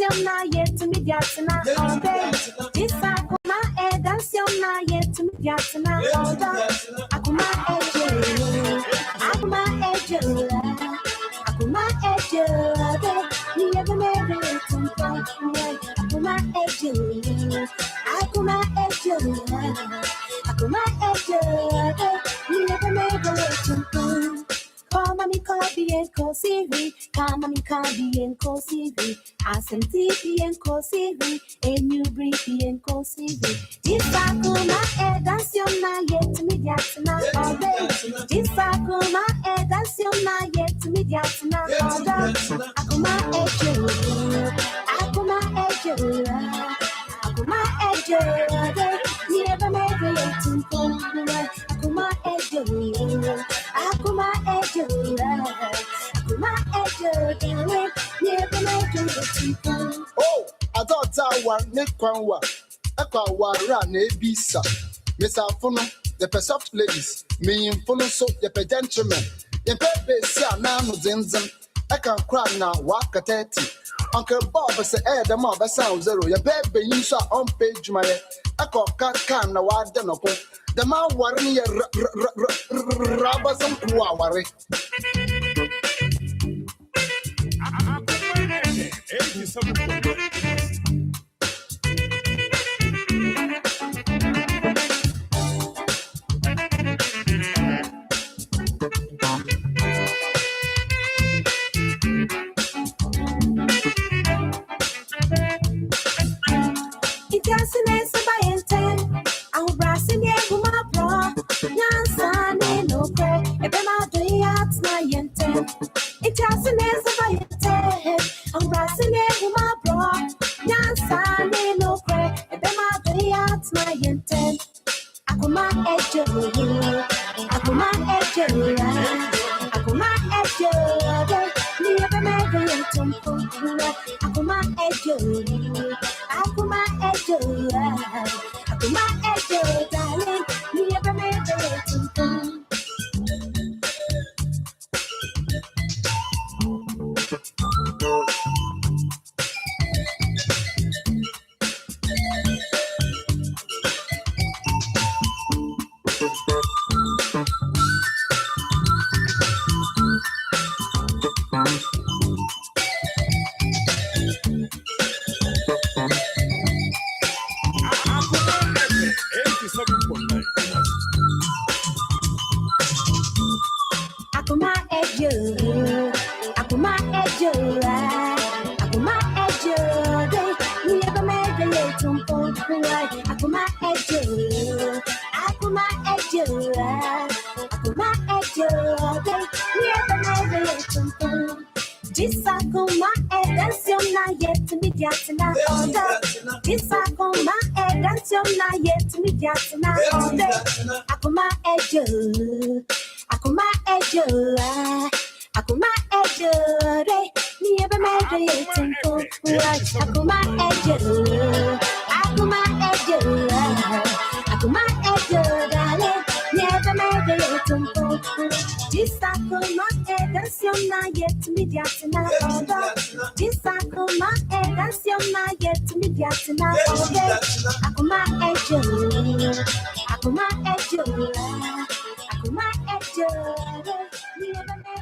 dancium na yet to me yatsana all day. This Akoma dancium na yet to me yatsana all day. Akoma Akoma Akoma you never made it to Akoma Akoma you never made it to Come on, me copy and co-CV. Come on, me copy and co-CV. Nsem TV and co-CV. And you briefy and co-CV. This Akoma dancium na yet me yatsana all day. This Akoma dancium na yet me yatsana all day. Akoma Akoma you never made it to Akoma Akoma oh, I thought I was Nick Kwanwa. Ekwa run a bisa. Miss Alfono, the soft ladies, me in Fono so the gentlemen. The pepe sia nano zinzim. I can cry now, walk a 30. Uncle Bob say, the mob sound zero. Your baby, you saw on page my. I call can now, I don't know. The man worrying rubber some worry.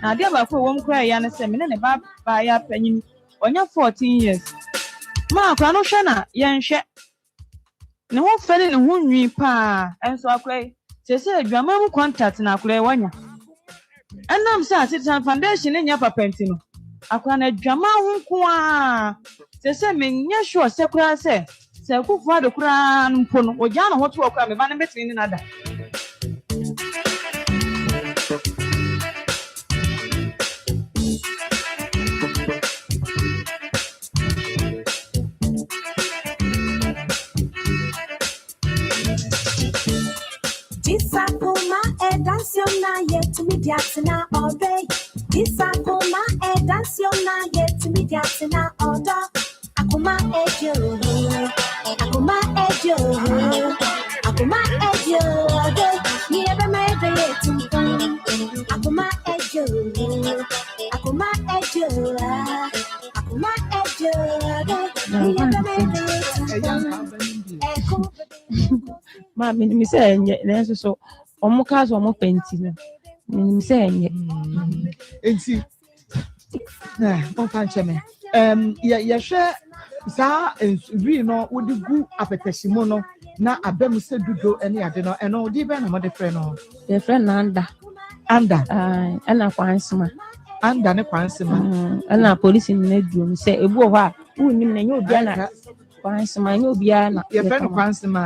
Now, dear, for one cry, Nsem, and a bab by a penny on your 14 years. Mark, I know Shana, yan shet. No one fell in a wound pa, and so I play. They said, Grandma contact and I play one. And I'm sad, it's a foundation in your papentino. I can a drama won't. They say, me, yes, sure, Secra say, say, who for the crown, Pon, or Jan, what to walk on the man between another. Dancium na yet to me yatsana all day. This Akoma dancium na yet to me yatsana all day. Akoma Akoma Akoma all day. Never made it to Akoma Akoma Akoma Ma me say enye so omo ka so omo penti no me say enye enti on kan cheme ye hwe za ri no wodi gu apetashimo no na abem se dudo ene ade no eno di be na mo de frɛ no the friend anda ana kwansima anda ne kwansima ana police ni na duo me say ebu ho a unim na nye obi ana kwansima nye obi ana ye frɛ no kwansima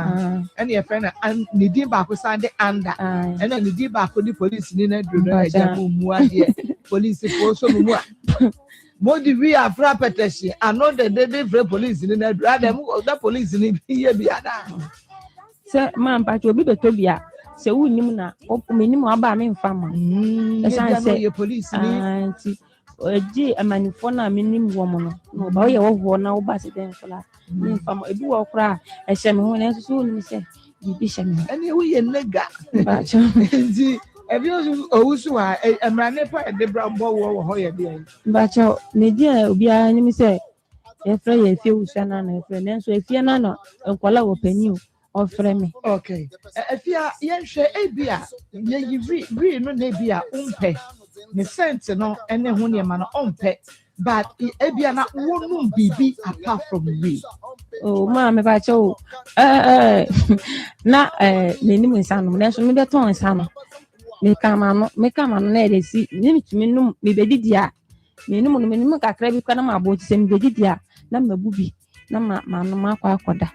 ene ye frɛ na ne di ba ko sande anda ene ne di ba ko di police ni na duo no eja mu ade police fo so mu a modi we afra peteshi ano de free police ni na duo adam the police ni ye bi ada se man pa obi beto bia se unim na menim aba me mfa ma esa se ye police ni anti oji amanifo na menim wo mo no ba ye wo na wo ba se den fala me mfa ma ebi wo kra e hye me ho na so unim se bibi hye me ene wo ye nega ba cho nti ebi owusu wa emrane pa de brambo wo ho ye de ba cho me dia obi a nim se e fra ye fie wusa na na e fra na so e fie na no enkola wo pani o fra me okay afia ye hwe ebia ye yiri no na ebia umpe ne sense no ene ho ne ma no umpe but ebia na wonum bibi apart from we oh ma me ba cho na me nim nsano na so me be ton nsano me kama no na edesi ni mitumi num me bedidi a me num no me nim kakra bi kwa na ma bo ti se me bedidi a na mabubi na ma no akwakoda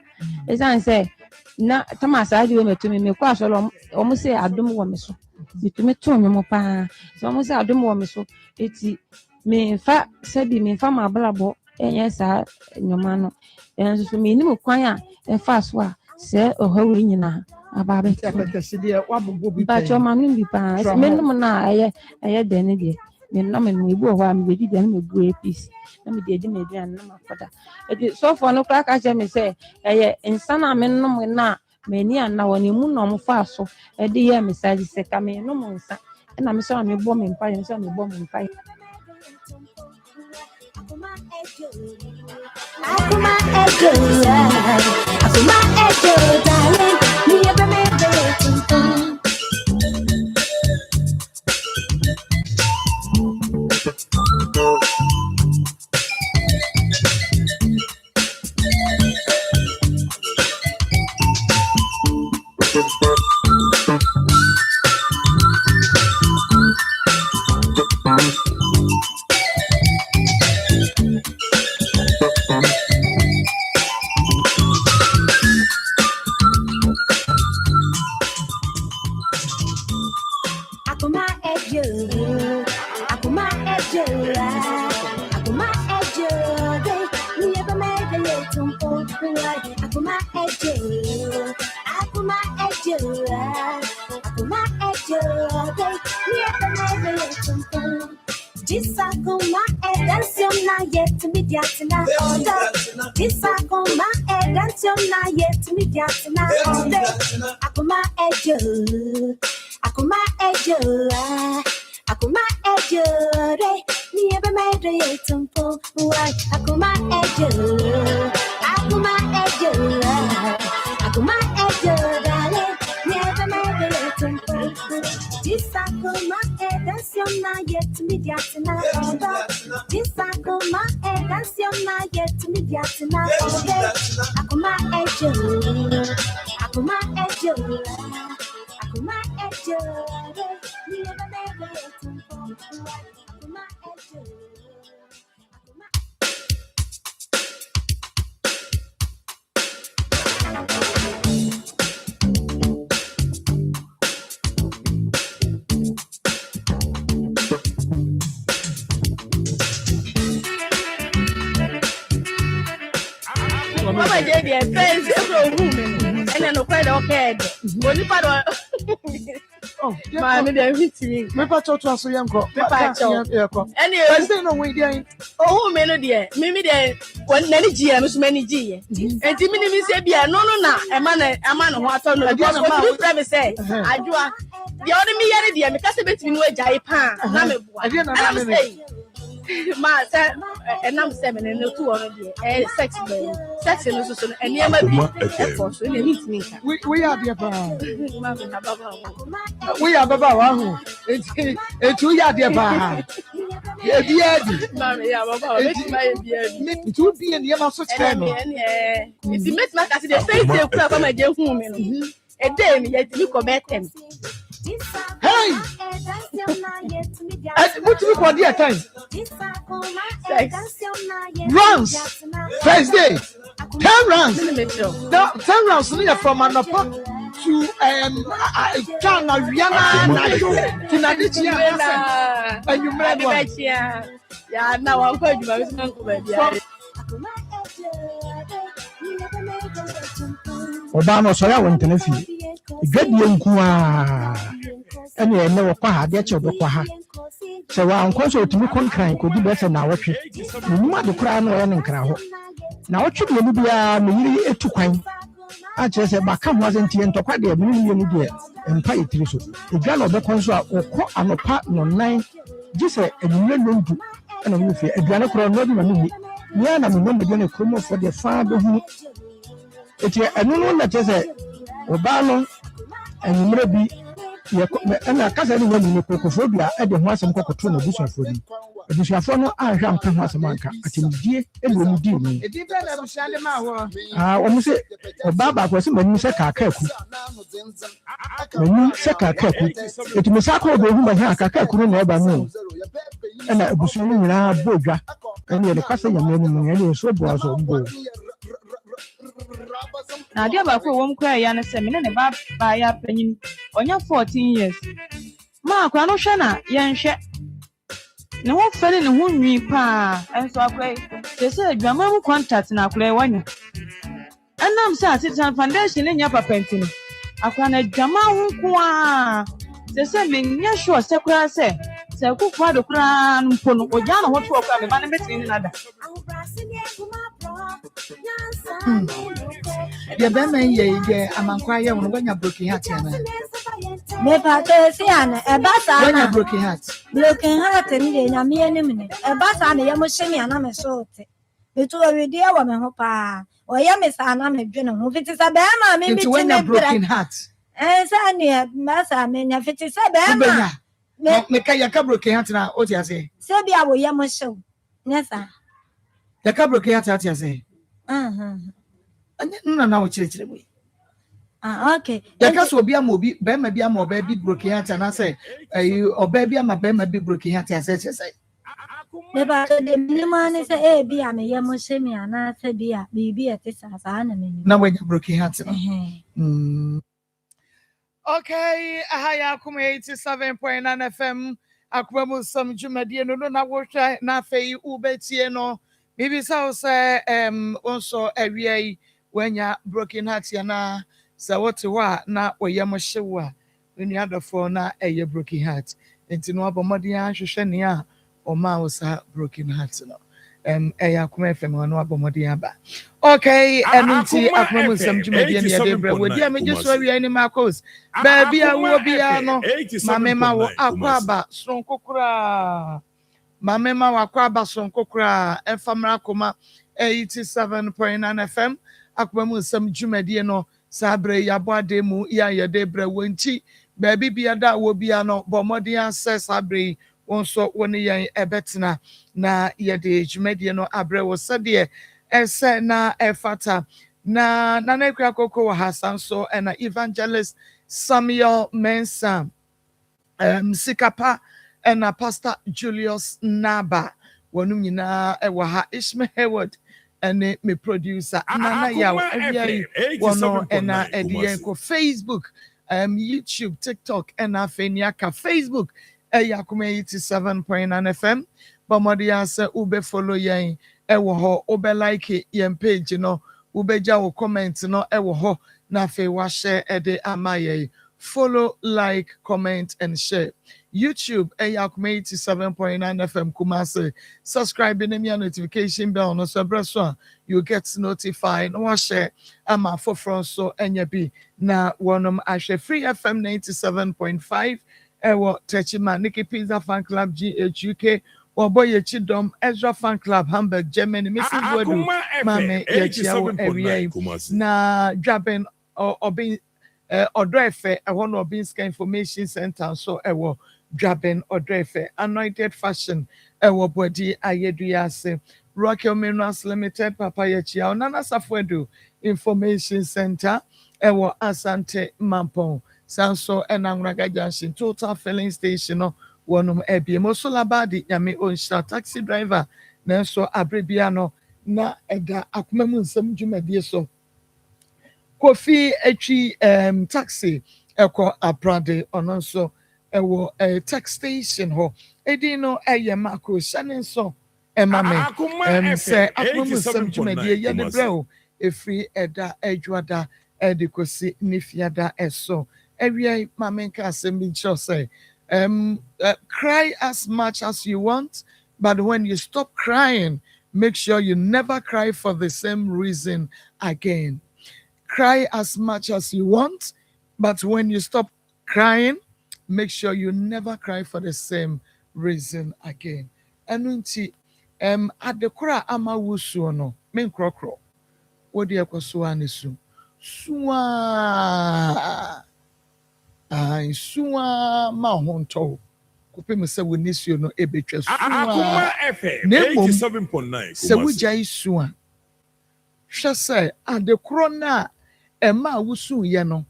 esan se na tamasa adi we metumi me kwa so o mo se adom wo me so mitumi ton me mo pa so o mo se adom wo me so eti me fa sabi me fa ma blabo enye sa nyoma no enso so me nim kwan a e fa so a se o hawri nyina aba be peteshi de wa bobo bi ba cho ma nim bi pa me num na aye den de me no me no ebu ho a me bedidi na me bu epiece na me de me di an na makoda eti so for no kra ka che me say eye insana me num na me ni an na woni mu no mo fa so e de ye message se ka me num nsa na me so me bo me mpa me so me bo me mpa Akoma ejo darling me ever me be Mama JD friends every woman and no quite okay. Only part ma me dey meeting. Me pa cho so yanko. Me pa cho. Anyway, I say no we dey. Oh me no dey. Me dey won na ni GM so many G. Enti me ni say bia no na e ma no ho ato no because we pray me say adwoa. The only me yare dey me ka say betimi no agyae pa na me boa. I say Ma say enam seven and no two already. Sex baby. Sex in so and near my effort so they meet me. We are the bar. We are Baba. It's we are the bar. Yeah, it would be in the Yamaso channel. If you make my case, the face they put up my dear woman. A day, yet you commit them. Hey! What do you call the time? Runs! First day! 10 rounds! 10 rounds from an apartment to China, Rihanna, to Nadichia, and you made one. Yeah, now I'm going to my uncle. Obama so ya wonte na fi igwadie nku a ene ene wo kwa ha de che do kwa ha se wa ankon so otumi konkran ko di be se na wotwe mu ade kura na wo ne nkra ho na wotwe de mu bia me yiri etu kwan a che se ba ka ho asentie ntokwa de mu ni mu de empa yitiri so igwa na obekon so a okọ anopa no nan gise enye londu ena mu fi aduane kura no di ma ni ni na me no me de ne kromo for the fa be hu eti enu no na tese obano enumre bi ye na kasa ni wani kokofo bia e de ho asem kokoto na busuafo ni busuafo no anhwa mpa ho asem anka atimdie e do mu di ni edi be na busuale ma ho o mu se obaba ko se mani se kakaku mani se kakaku eti me sa ko do hu ma ha kakaku no na e ba no e na busuafo ni na bodwa ene le kasa nyame ni mu ene so bo aso mbo na dia ba ko wom kwa ya na se me ne ba ya panyin onya 14 years ma kwa no hwe na ye nhwe ne ho fere ne ho nwi pa enso akwai se adwama mu contact na akwai wanya anam sa Citizen Foundation ne nya papa ntino akwa na adwama ho kwa se me nya sure se kura se ku kwa do kura mpo no oja na ho to kwa me ba ne betini nada the Beman ye amankwa ye won gonya broken heart ya na Me pa to si ana e ba sa gonya broken heart ni de nya me anim ne e ba sa na ye mo hye me ana me so te betu awedi e wa me ho pa o ye me sa na me dwene ho fiti sa be ma me into when a broken heart sa ne ma sa me nya fiti sa be ma me ka ya ka broken heart na o ti ase se bia wo ye mo hye ne sa ya ka broken heart ti ase nna na o chire boy okay ya ka so bia mo bi be ma bia mo be bi broken heart na say oba bia ma be ma bi broken heart ase say me ba to de minima ne say bia me ye mo hye me ana say bia bibi e te sa na me na we broken heart no okay ahaya Akoma 87.9 FM Akoma mu Nsem dwumadie no na wo hwa na afei ubetie no bibi sa say onso awie wanya broken heart ya na sa wote wa na oyem hyewa enu adofo na eye broken heart enti no abomode ahwehwe ne a o ma wo sa broken heart no Akoma FM no abomode aba okay enti Akoma mu Nsem dwumadie ne de bre wodi ameje so awie ni makos ba bia wo bia no mamema wo akwaba sonkokura mamema wo akwaba sonkokura efamra Akoma 87.9 FM Akoma mu Nsem dwumadie no sabre ya boade mu ya yede bre wonti ba bia da wo bia no bomode ase sabre wonso woni yan ebetena na yede dwumadie no abre wo sede ese na efata na ekra koko wa hasan so na evangelist Samuel Mensah Sikapa na Pastor Julius Naba wonum nyina ewa ha Ishmael Hayward ene me producer nana yawo awie wono na edie ko Facebook YouTube TikTok na afeniaka Facebook Akoma 87.9 FM bomodi ase ube follow yen ewo ho ube like yen page no ube ja wo comment no ewo ho na afi wa share ede amaye follow like comment and share YouTube Akoma 87.9 FM Kumasi subscribe in the notification bell no so breso you get notified no share ama for front so enye na wonom ahwe free FM 97.5 ewo Techima Nikki Pizza Fan Club GHUK Oboye Chidom, Ezra Fan Club, Hamburg, Germany, Mrs. Wedu, Mame, Yachiawo, Area, na Jaben or Obin Odrefe, I want Obinska Information Center, so Ewo Jaben Odrefe, Anointed Fashion, Ewo Body, Ayedriase, Rocky Minerals Limited, Papa Yachiao, Nana Safwedu Information Center, Ewo Asante Mampong, Sanso, Enangraga Junction, Total Filling Station, no. Wonum ebi mosola badi nyame onshira taxi driver na so abrebiano na eda akoma mu nsem dwumadie so kofi etwi taxi eko abrade ono so ewo tax station ho edi no eye mako shane so emame se akoma mu nsem dwumadie ye de breo efri eda adwada edikosi nifiada eso ewie mamenka asem bi cho say cry as much as you want, but when you stop crying, make sure you never cry for the same reason again. Cry as much as you want, but when you stop crying, make sure you never cry for the same reason again. Enunti adekora ama wusu no men krokro. Wodi ekwoso anesu. Suwa suwa ma honto kope me se wonisio no ebetwa suwa FM 87.9 se wujai suwa hwe se adekro na ema wusu ye no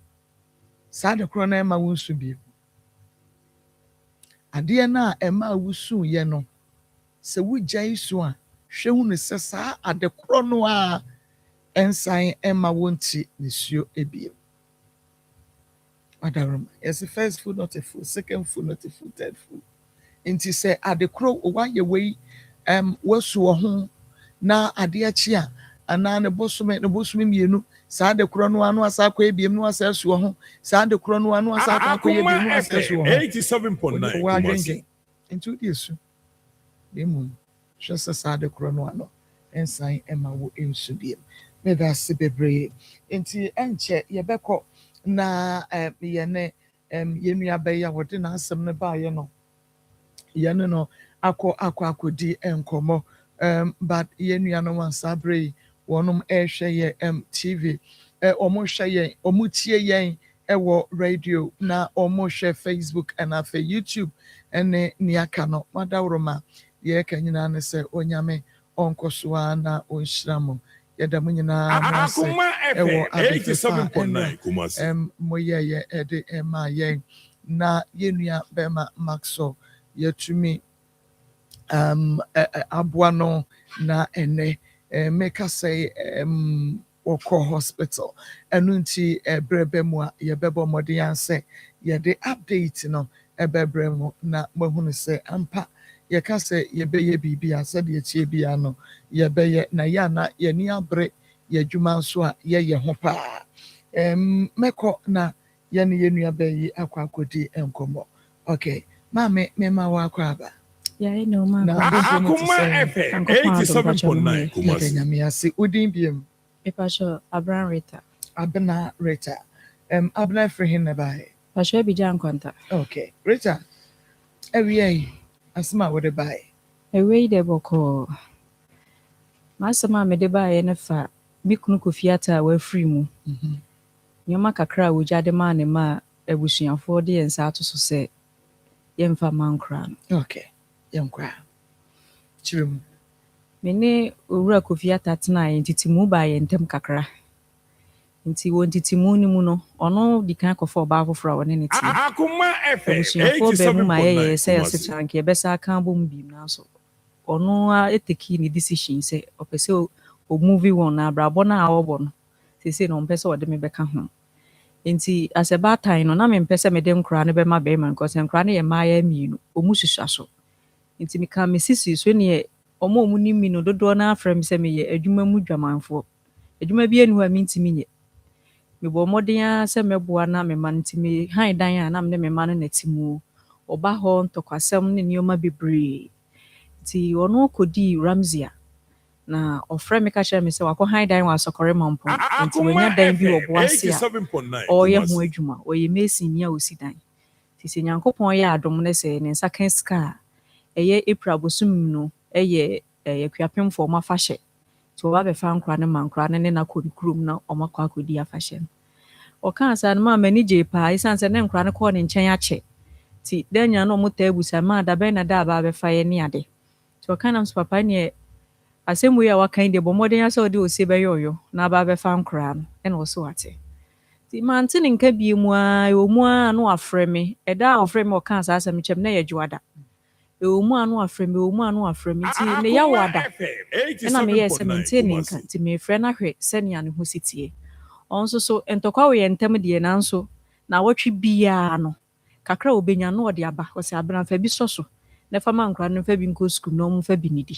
sa adekro na ema wusu bi ade na ema wusu ye no se wujai suwa hwe hu ne se sa adekro no a ensan ema wonti nisio ebi. Yes, the first food, not a food, second food, not a food, third food. And she said, at the crow, why you way, was so home now at the chia, and now the bossman, the bossman, you know, sad the crown one was a quay, no one says to home, sad the crown one was a quay, 87.9 into this. The moon, just a sad the crown one, and sign Emma would in Subium. May that be brave. Into enche, Yabeko. Na yene yenua beya wode na asem ne ba ye no yene no akodi enkomo but yenua no wan sabre wonum ehwe ye TV omo hwe ye omo tie ye ewo radio na omo hwe Facebook and afa YouTube ene ni aka no madawroma ye kanyina ne se onyame onkosoa na onhyiramo yedam nyina Akoma FM 87.9 Kumasi moye ede ema ye na yenua bema maxo yetumi abuano na ene make us say oko hospital enunti brebemu a yebebo modern say ye the update no ebebremu na mahunu say ampa ye ka say yebeye bibia said ye tie bia no yebeye na ya na ye ni abre ye dwuma so a ye ho pa meko na ye ne yenua bayi akwakodi enkomo okay mama mema wa akwaba yeah I know mama Akoma FM 87.9 Kumasi nyamiase udin biem Epasho Abraham Rita Abna Rita Abna Frehin nebai Pasho Bijan Kwanta okay Rita ewie asma wo de bai ewe de boko masama me de bai ne fa mikunu kofiata wa free mu nyoma kakra wo jade ma ne ma ebusuafo de ensa atoso se yemfa mankra okay yemkra chirum mene owura kofiata tena entitimu ba ye ntem kakra nti wo entitimu ni mu no ono di kan kofo ba afofra woni ne ti Akoma FM 87.9 say se chanke besa kan bom bi na so ono a eteki ni decision say opese o movie won na brabo na awobo no se no mpese o de me beka ho nti as a bad time no na me mpese me dem kra ne be ma be man because kra ne ye ma ya miinu omususua so nti mi ka me sisi so ne omo mu ni mi no dodo na afrem se me ye adwuma mu dwamanfo adwuma bi enu a mi ntimi nye me bo modern se meboa na me man ntimi han dan a na me man na timu oba ho ntokwasem ne nioma bebre ti ono kodi Ramzia na ofre me ka kire me se wako han dan wa sokore mampo nti wanya dan bi oboase a oye ho adwuma oye mesin nia osi dan ti se nyankopon ye adom ne se ne nsa kan ska ɛyɛ April bosom no ɛyɛ kuapemfo ɔmo afahyɛ nti wɔba bɛfa nkora no ma nkora no ne nakɔ ne kurom na ɔmo akɔ akɔdi afahyɛ no ɔkaa saa no maa m'ani gye paa ɛsiane sɛ ne nkora no kɔɔ ne nkyɛn akyɛ nti dɛ nya no ɔmo taa abusa maa da bɛn na da aba bɛfa yɛ ne ade nti ɔka nam so papa neɛ asɛm wei a wakan deɛ bɔ mmɔden sɛ ɔde osie bɛyɛ ɔyɔ na aba bɛfa nkora no ɛna ɔso wate nti mante ne nka bie mu a ɛwɔ mu a na wafrɛ me ɛda a ɔfrɛ me ɔkaa saa asɛm kyɛm na yɛ dwoada ɛwɔ mu a na wafrɛ me ɛwɔ mu a na wafrɛ me nti ne yɛwɔ ada ɛna meyɛɛ sɛ mentie ne nka nti mefrɛ no ahwɛ sɛnea ne ho si tie ɔno nso so ntɔkwa wɔ yɛ ntam deɛ nanso na wɔtwe biaa no kakra a obɛnya no ɔde aba ɔsɛ abramfa bi sɔ so na fa ma nkora no fa bi nkɔ sukuu na ɔmo fa bi ne di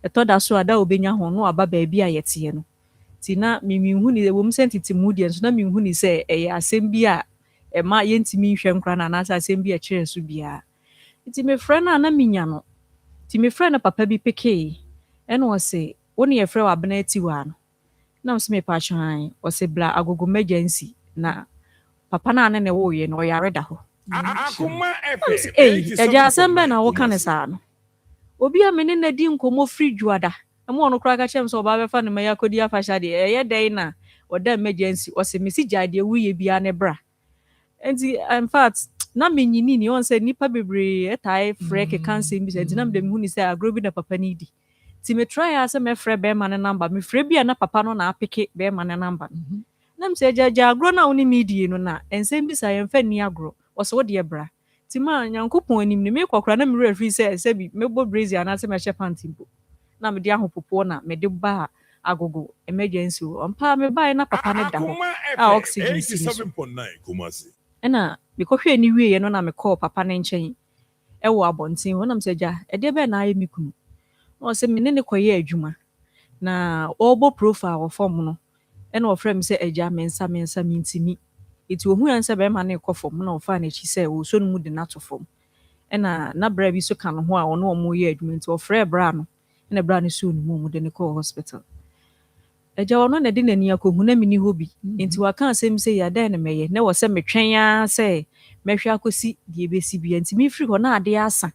ɛtɔ da so a da obɛnya ho no aba baabi a yɛteɛ no nti na memenhu ne ɛwɔ mu sɛ ntete mu deɛ nso na menhu ne sɛ ɛyɛ asɛm bi a ɛma yɛntumi nhwɛ nkora no anaasɛ asɛm bi a ɛkyerɛ so biara nti mefrɛ no a na menya no nti mefrɛ no papa bi pekee ɛna ɔse wo ne yɛfrɛ wɔ abena ati wɔ a no na ɔse mepa atwan ɔse bla agogo emergency na papa no a ne wɔyɛ no ɔyare da hɔ agya asɛm bɛ na woka ne saa no obi a me ne na di nkɔmmɔ firi dwoada ɛma ɔno koraa ka kyerɛm sɛ ɔbaa bɛfa no ma yɛakɔdi afahyɛ deɛ ɛyɛ dɛn na ɔda emergency ɔse mesi gyae deɛ woyɛ biara ne bra nti in fact na menyini ni ɔn sɛ nipa bebree ɛtae frɛ keka nsɛm bi sɛ nti na mede mehu ni sɛ agorɔ bi na papa no di nti metry a sɛ mɛfrɛ bɛrima no namba mefrɛ bi a na papa no na apeke bɛrima no namba no na mesɛ gyagya agorɔ no a wo ne medie no na ɛnsɛm bi sa yɛmfa nni agorɔ ɔsɛ wodeɛ bra nti ma nyankopɔn anim ne mekɔkora na merɛ firi sɛ bi mɛbɔ brazy anaasɛ mɛhyɛ panty mpo na mede ahopopoɔ na mede ba agogo emergency ɔmpa mebaeɛ na papa no da hɔ a oxygen si so ɛna mekɔhwɛ ne wieɛ no na mekɔɔ papa no nkyɛn ɛwɔ abɔnten hɔ nam sɛ gya ɛdeɛ bɛɛ na ayɛ me kunu na ɔsɛ me ne ne kɔyɛ adwuma na ɔrebɔ profile wɔ fam no ɛna ɔfrɛ me sɛ agya mensa mentimi nti ohu yɛn sɛ bɛrima no ekɔ fam na ɔfa n'akyi sɛ ɔsɔ no mu de n'ato fam ɛna n'abra bi so ka no ho a ɔno ɔmo yɛ adwuma nti ɔfrɛ bra no ɛna bra no so no mu de ne kɔɔ hospital agya ɔno na de n'ani akɔhu na mini hɔ bi nti waka asɛm sɛ yɛ adan na mɛyɛ na wɔ sɛ metwɛn a sɛ mɛhwɛ akɔsi deɛ bɛsi bia nti mefiri hɔ na ade asa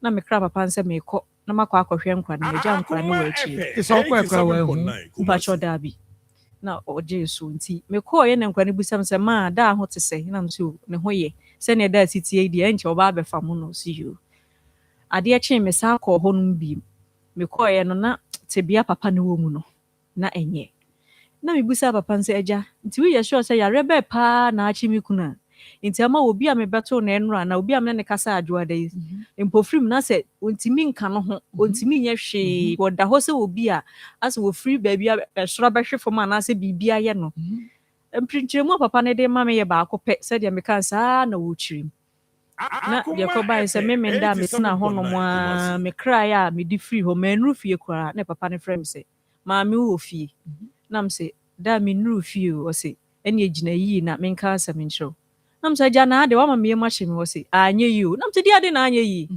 na mekra papa nsɛ mekɔ na makɔ akɔhwɛ nkwa no agya nkwa no wɔ akyire sɛ ɔkɔ ɛkora wɔ ahu mpakyɛ daa bi na ɔgye so nti mekɔɔ yɛ ne nkwa no busam sɛ maa daa ho te sɛ na nso ne ho yɛ sɛnea daa sitie deɛ ɛnkyɛ ɔbaa bɛfa mu no si yo adeɛ kyee me saa kɔɔ hɔ no bi mekɔɔ yɛ no na tebea papa no wɔ mu no na ɛnyɛ na mebusa papa nsɛ agya nti woyɛ sure sɛ yare bɛɛ paa na akye me kunu a nti ama obi a mebɛto na ɛnora na obi a mene ne kasa adwoada yi mpofirim na sɛ ontimi nka no ho ontimi nyɛ hwee wɔda hɔ sɛ obi a asɛ wɔfiri baabi a ɛsoro bɛhwe fam anaasɛ biribi ayɛ no mprinkyerɛmu a papa no de ma me yɛ baako pɛ sɛdeɛ meka saa na wɔkyerɛm na deɛ kɔbae sɛ memenda a metena hɔ nom a mekraeɛ a mede firi hɔ manuru fie koraa na papa no frɛ me sɛ maame wɔ fie nam sɛ da menuru fie o ɔsɛ ɛne gyina yie na menka asɛm nkyerɛw nam sɛ agya naa de wama meyɛ mu ahyɛ me wɔ sɛ anyɛ yie o nam sɛ deɛ ade na anyɛ yie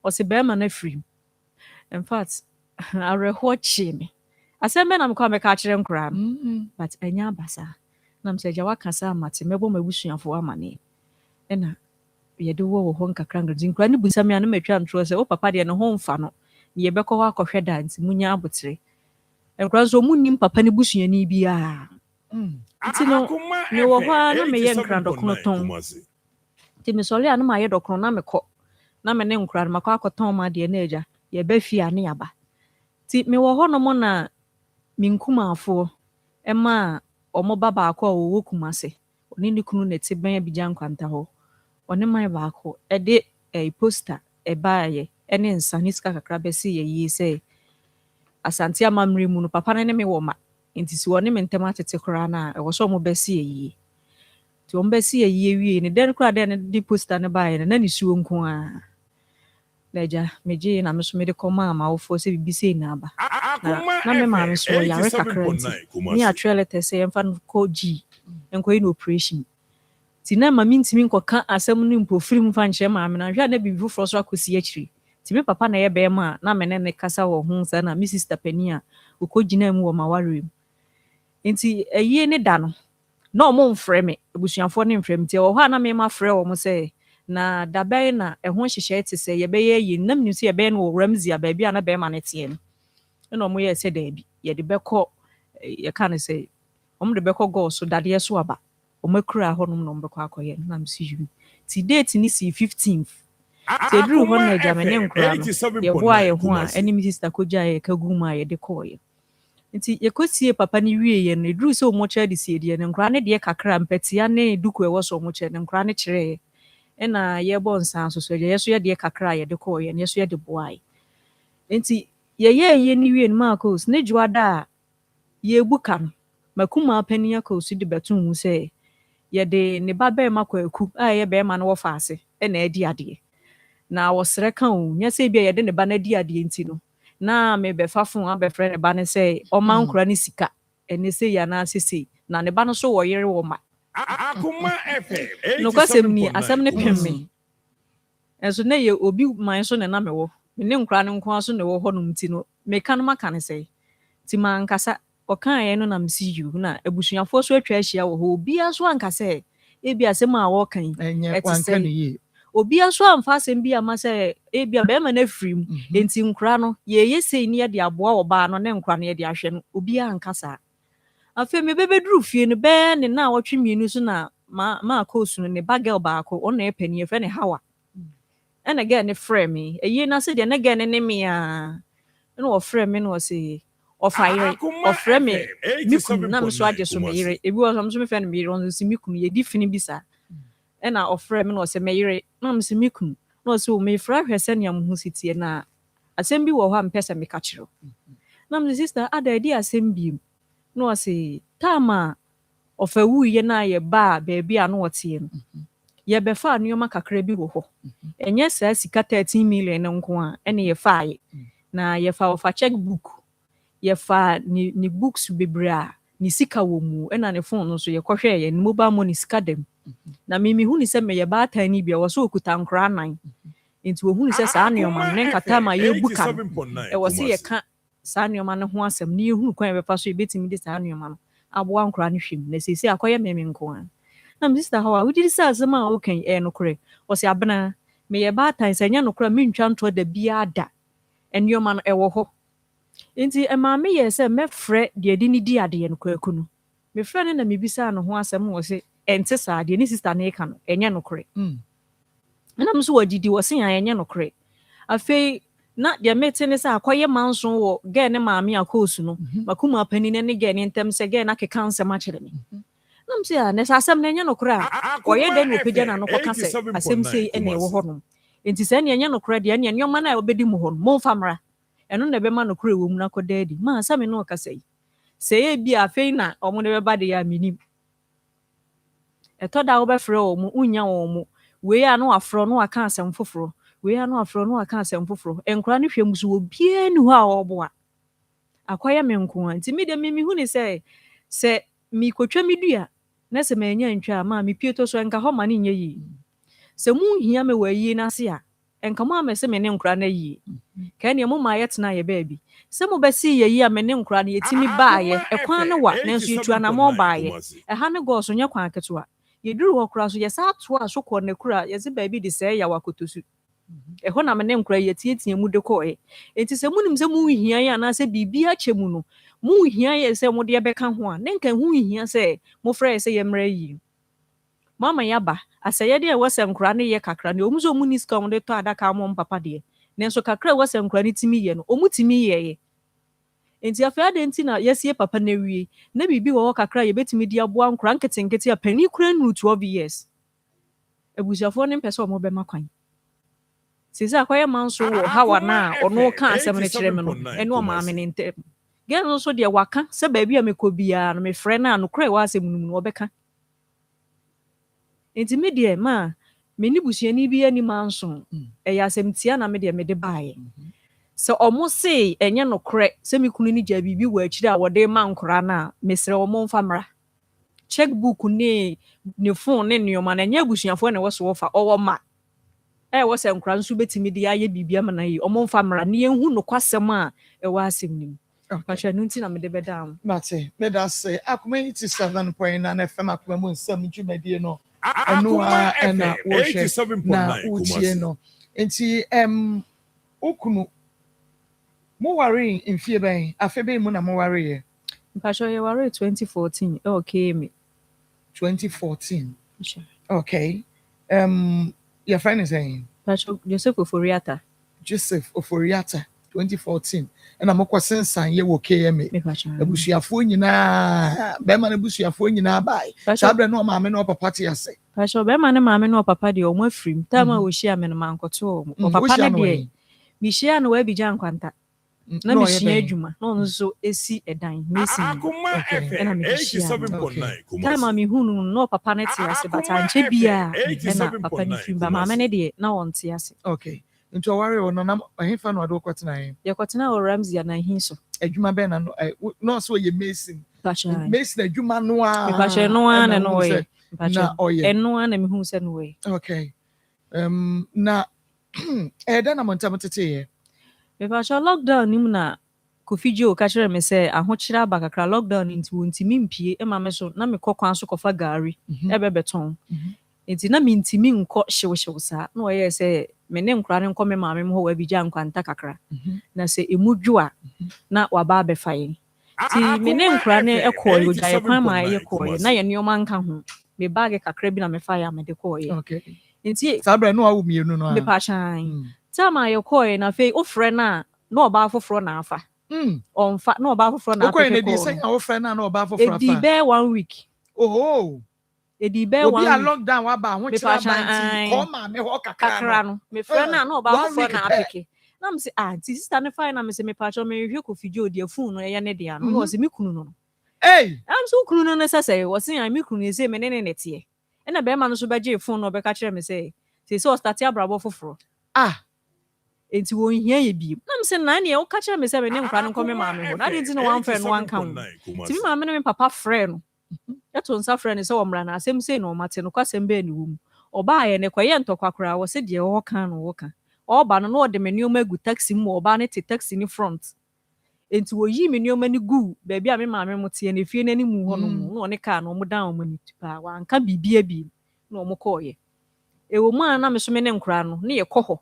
ɔsɛ bɛrima no afiri m in fact awerɛhoɔ kyee me asɛm bɛ na mekɔ a mɛka akyerɛ nkoraa no but ɛnyɛ aba saa nam sɛ agya waka saa mate mɛbɔ m'abusuafoɔ amane ɛna yɛde wɔ hɔ nkakra nti nkora ne busa me a na matwa ntorɔ sɛ wo papa deɛ ne ho mfa no ne yɛbɛkɔ hɔ akɔhwɛ da nti munya abotere nkora nso ɔmu nnim papa ne busuani biaa nti no mewɔ hɔ a na meyɛ nkra dɔkono tɔn nti mesɔre a na mayɛ dɔkono na mekɔ na me ne nkora no makɔ akɔtɔn ma deɛ na agya yɛba fie a ne yaba nti mewɔ hɔ nom na menkumaafoɔ ɛma a ɔmo ba baako a wɔwɔ Kumase ɔne ne kunu na ɛte bɛn Abigya nkwanta hɔ ɔne man baako ɛde poster ɛbaayɛ ɛne nsa ne sika kakra bɛsi yɛ yie sɛ asante amammerɛ mu no papa no ne me wɔ ma nti si wɔne me ntɛm atete koraa no a ɛwɔ sɛ ɔmo bɛsi yɛ yie nti ɔmo bɛsi yɛ yie wie ne dɛn koraa dɛn ne de poster no baayɛ no na ne suo nko a na agya megye na me so mede kɔma amawofoɔ sɛ biribi sei na aba na me maame so ɔyare kakra nti ne atwerɛ letter sɛ yɛmfa no kɔ gyi nkɔyɛ no operation nti na ma mentimi nkɔka asɛm no mpofiri mu fa nkyerɛ maame no ahwɛ a na biribi foforɔ so akɔsi akyiri nti me papa na yɛ bɛrima a na me ne ne kasa wɔ ho saa na me sister pani a ɔkɔgyina mu wɔ mawarem nti ayie ne da no na ɔmo mfrɛ me abusuafoɔ ne mfrɛ me nti ɛwɔ hɔ a na mema frɛ wɔ mo sɛ na dabe na ɛho hyehyɛ te sɛ yɛbɛyɛ yi nam nim sɛ yɛbɛyɛ no wɔ Ramsey a baabi a na bɛrima no teɛ no ɛna ɔmo yɛ sɛ daabi yɛde bɛkɔ yɛka no sɛ ɔmo de bɛkɔ gɔɔ so dadeɛ so aba ɔmo akura hɔ nom na ɔmo bɛkɔ akɔyɛ no nam si yim ti date ni si 15th ti eduru hɔ na agya mene nkora no yɛboa yɛ ho a ɛne me sister kogya yɛ ka gu mu a yɛde kɔɔyɛ nti yɛkɔsie papa no wie yɛ no eduru sɛ ɔmo kyerɛ de sie deɛ no nkora ne deɛ kakra mpatia ne duku ɛwɔ so ɔmo kyerɛ no nkora ne kyerɛ ɛna yɛbɔ nsa so so yɛ so yɛ deɛ kakra yɛde kɔɔyɛ no yɛ so yɛde boae nti yɛyɛ ne wie no Marcos ne dwoada a yɛbu ka no makuma pani akɔsu de bɛto hu sɛ yɛde ne ba bɛrima kwaku a yɛ bɛrima no wɔfa ase ɛna adi adeɛ na wɔsrɛ ka o nyɛ sɛ bia yɛde ne ba no adi adeɛ nti no na mebɛfa fon abɛfrɛ ne ba no sɛ ɔma nkora ne sika ɛne sɛ yɛ anaa sɛ na ne ba no so wɔ yere wɔ ma Akoma FM nokwasɛm ni asɛm ne pem me ɛnso na yɛ obi man so ne na mewɔ ne nkora no nko so ne wɔ hɔ nom ti no meka no maka ne sɛ ti mankasa ɔkaeɛ no nam si yu na abusuafoɔ so atwa ahyia wɔ hɔ obia so anka sɛ ebi asɛm a wɔka yi ɛte sɛ obia so amfa asɛm bi ama sɛ ebi a bɛrima no afiri mu enti nkora no yɛyɛ sei ne yɛde aboa wɔ baa no ne nkora no yɛde ahwɛ no obia anka saa afei mebɛbɛduru fie no bɛɛ ne na wɔtwe mmienu so na ma kɔɔsu no ne ba girl baako ɔna ɛpani yɛfrɛ ne Hawa ɛna girl ne frɛ me ɛyie na sɛ deɛ ne girl ne me a ɛna wɔfrɛ me na wɔsɛ ɔfa yere ɔfrɛ me mikunu na me so agye so me yere ebi wɔ so me so me fɛ no me yere ɔno si mikunu yɛdi fini bi saa ɛna ɔfrɛ me na ɔsɛ me yere na me si mikunu na ɔsɛ o me fra hwɛ sɛ nea mo ho si tie na asɛm bi wɔ hɔ a mpɛ sɛ meka kyerɛ na me sister ada edi asɛm bi na ɔsɛ tama ɔfa wuiɛ na yɛ ba baabi a no ɔteɛ no yɛbɛfa nneɛma kakra bi wɔ hɔ ɛnyɛ saa sika 13 million no nko a ɛne yɛfa na yɛfa ɔfa checkbook yɛfa ne books bebree a ne sika wɔ mu ɛna ne phone no so yɛkɔhwɛ yɛ ne mobile money sika dam na hu ni sɛ meyɛ baatan ni bia wɔ so okuta nkora nan nti wo hu ni sɛ saa nneɛma ne nkata ma yɛbu ka ɛwɔ sɛ yɛka saa nneɛma no ho asɛm ne yɛhu kwan yɛbɛfa so yɛbɛtumi de saa nneɛma no aboa nkora no hwem na sɛsɛ akɔyɛ meme nko a na me sister Hawa wodi sɛ asɛm a wokan no korɛ ɔsɛ abena meyɛ baatan sɛ nyɛ no korɛ mentwa ntoa da bia da nneɛma no ɛwɔ hɔ nti maame yɛ sɛ mɛfrɛ deɛ de ne di adeɛ no kwaku no mefrɛ no na mebisa no ho asɛm wɔ sɛ ɛnte saa deɛ ne sister no eka no ɛnyɛ no korɛ ɛna m so wɔdidi wɔ se a ɛnyɛ no korɛ afei na deɛ mete ne sɛ akɔyɛ manso wɔ gɛ ne maame a kɔɔsu no makuma pani ne gɛ ne ntɛm sɛ gɛ na keka nsɛm akyerɛ me na m sɛ ne sɛ asɛm no ɛnyɛ no korɛ a ɔyɛ dɛ ne ɔpagya na no kɔka sɛ asɛm sei ɛna ɛwɔ hɔ nom nti sɛ ne ɛnyɛ no korɛ deɛ ne nneɛma no a wɔbɛdi mu hɔ no momfa mmra ɛno na ɛbɛma no korɛ wɔ mu na kɔda adi ma sɛ me no ɔkasa yi sɛ yɛ bi afei na ɔmo de bɛba de yɛ a menim ɛtɔ da wobɛfrɛ wɔ mu wonya wɔ mu wei a no wafrɛ no waka asɛm foforɔ wei a no wafrɛ no waka asɛm foforɔ nkora no hwɛ mu so wɔ biaa ni hɔ a ɔboa akɔyɛ me nko a nti mede mehu ne sɛ mekɔtwa me dua na sɛ manya ntwa a ma mepie to so ɛnka hɔ ma no nyɛ yie sɛ mohia me wɔ ayie no ase a ɛnka mo amɛ sɛ me ne nkora no ayie ka nea mo ma yɛtena yɛ baabi sɛ mobɛsi yɛyi a me ne nkora no yɛtumi baayɛ ɛkwan no wa nanso yɛtu anamɔ baayɛ ɛha ne gɔɔ so nyɛ kwan ketewa yɛduru hɔ kora so yɛsa atoa so kɔ ne kora yɛse baabi de sɛ yɛ wakotosu ɛhɔ na me ne nkora yɛtiatia mu de kɔɛ enti sɛ monim sɛ mohia yɛ anaasɛ biribi akyɛ mu no mohia yɛ sɛ mode bɛka ho a ne nka ho hia sɛ mofrɛ yɛ sɛ yɛmmra yi mama yaba asɛyɛ de ɛwɔ sɛ nkora ne yɛ kakra ne ɔmu sɛ ɔmu ni sika ɔmu de tɔ adaka mo papa deɛ nanso kakra ɛwɔ sɛ nkora ne timi yɛ no ɔmu timi yɛyɛ enti afei ade nti na yɛsie papa na wie na biribi wɔ hɔ kakra yɛbɛtumi de aboa nkora nketenkete a pani kura nu 12 years abusuafoɔ ne mpɛ sɛ ɔmo bɛma kwan sisi akɔyɛ manso wɔ Hawa na ɔno ka asɛm ne kyerɛ me no ɛne ɔmaame ne ntɛm gɛ no nso deɛ waka sɛ baabi a mekɔ biara no mefrɛ no a nokora ɛwɔ asɛm no mu no ɔbɛka enti me deɛ ma meni busuani bi ani manso ɛyɛ asɛm tia na me deɛ mede baeɛ sɛ ɔmo se ɛnyɛ nokorɛ sɛ me kunu ne gya biribi wɔ akyiri a wɔde ma nkora no a mesrɛ ɔmo mfa mmra checkbook ne phone ne nneɛma no ɛnyɛ abusuafoɔ na ɛwɔ so wɔfa ɔwɔ ma ɛwɔ sɛ nkora nso bɛtumi de ayɛ biribi ama na yi ɔmo mfa mmra ne yɛnhu nokwasɛm a ɛwɔ asɛm nim pakyɛ no nti na mede bɛda mo mate meda sɛ Akoma 87.9 FM Akoma mu nsɛm dwumadie no Akoma FM 87.9 na utie no nti okunu mo worry in fear ben afebe mu na mo worry ye mpatcho ye ware 2014 okay me 2014 sure okay your friend is saying mpatcho Joseph Oforiata Joseph Oforiata 2014 and I'm sensan ye wo KMA abusuafo nyina be ma na abusuafo nyina bai sabre no ma me no papa te ase mpatcho be ma ne ma me no papa de o mo afrim tama wo hia me no mankoto o papa ne de mi hia no wa bigya nkwanta na mi hia adwuma na ono so esi edan mesi Akoma FM 87.9 tama mi hunu no papa ne te ase bata nche bia na papa ne frim ba ma me ne de na won te ase okay nti o worry ono na ahefa no ado kwatena yin ye kwatena o Ramsey na hin so adwuma be na no so ye mason mpatcho mason adwuma no a mpatcho no a na no we na oye eno a na mi hu se no we okay na eda na montam tete ye mpatcho lockdown nim na Kofijo ka kire me se ahokyere aba kakra lockdown nti wontimi mpie e ma me so na me kokwan so kofa gari e bebeton nti na me ntimi nko hyewhyew sa na oye se me ne nkura ne nko me maame mo ho wa bigya nkwanta kakra na se emudwo na waba abefa yin ti me ne nkura ne ekoy ogya kwan ma ye koy na ye nioma nka ho me bag kakra bi na me fa ya me de koy okay nti sabre no awu mienu no me pa chan tama ye koy na fe ofre na oba afoforo na afa onfa na oba afoforo na afa ko say our friend na oba afoforo afa edi be 1 week oh edi be 1 week obi a lockdown wa ba ho kira banti ko ma me ho kakra no me friend na oba afoforo na apeke na me say ti sister ne fine na me say me pa cho me hwe Kofijo de phone no ye ne de ano no say me kunu no hey am so kunu no say wo say me kunu say me ne nete e na be ma no so be je phone no be ka kire me say so start abrabo foforo enti wo hia ye bi na me se na ne o ka kire me se me ne nkra no nko me maame ho na de nti no wan friend wan kan ti me maame no me papa friend no eto nsa friend se wo mra na asem se no mate no kwasem be ni wo mu oba ye ne kwaye ntokwa kra wo se de wo kan no wo kan oba no no de me ne o magu taxi mu oba ne te taxi ni front enti wo yi me ne o mani gu ba bia me maame mo te ne fie nani mu ho no mu no ne ka no mo dan o mani tupa wan ka bibia bi no mo koye e wo mu na me so me ne nkra no ne ye koho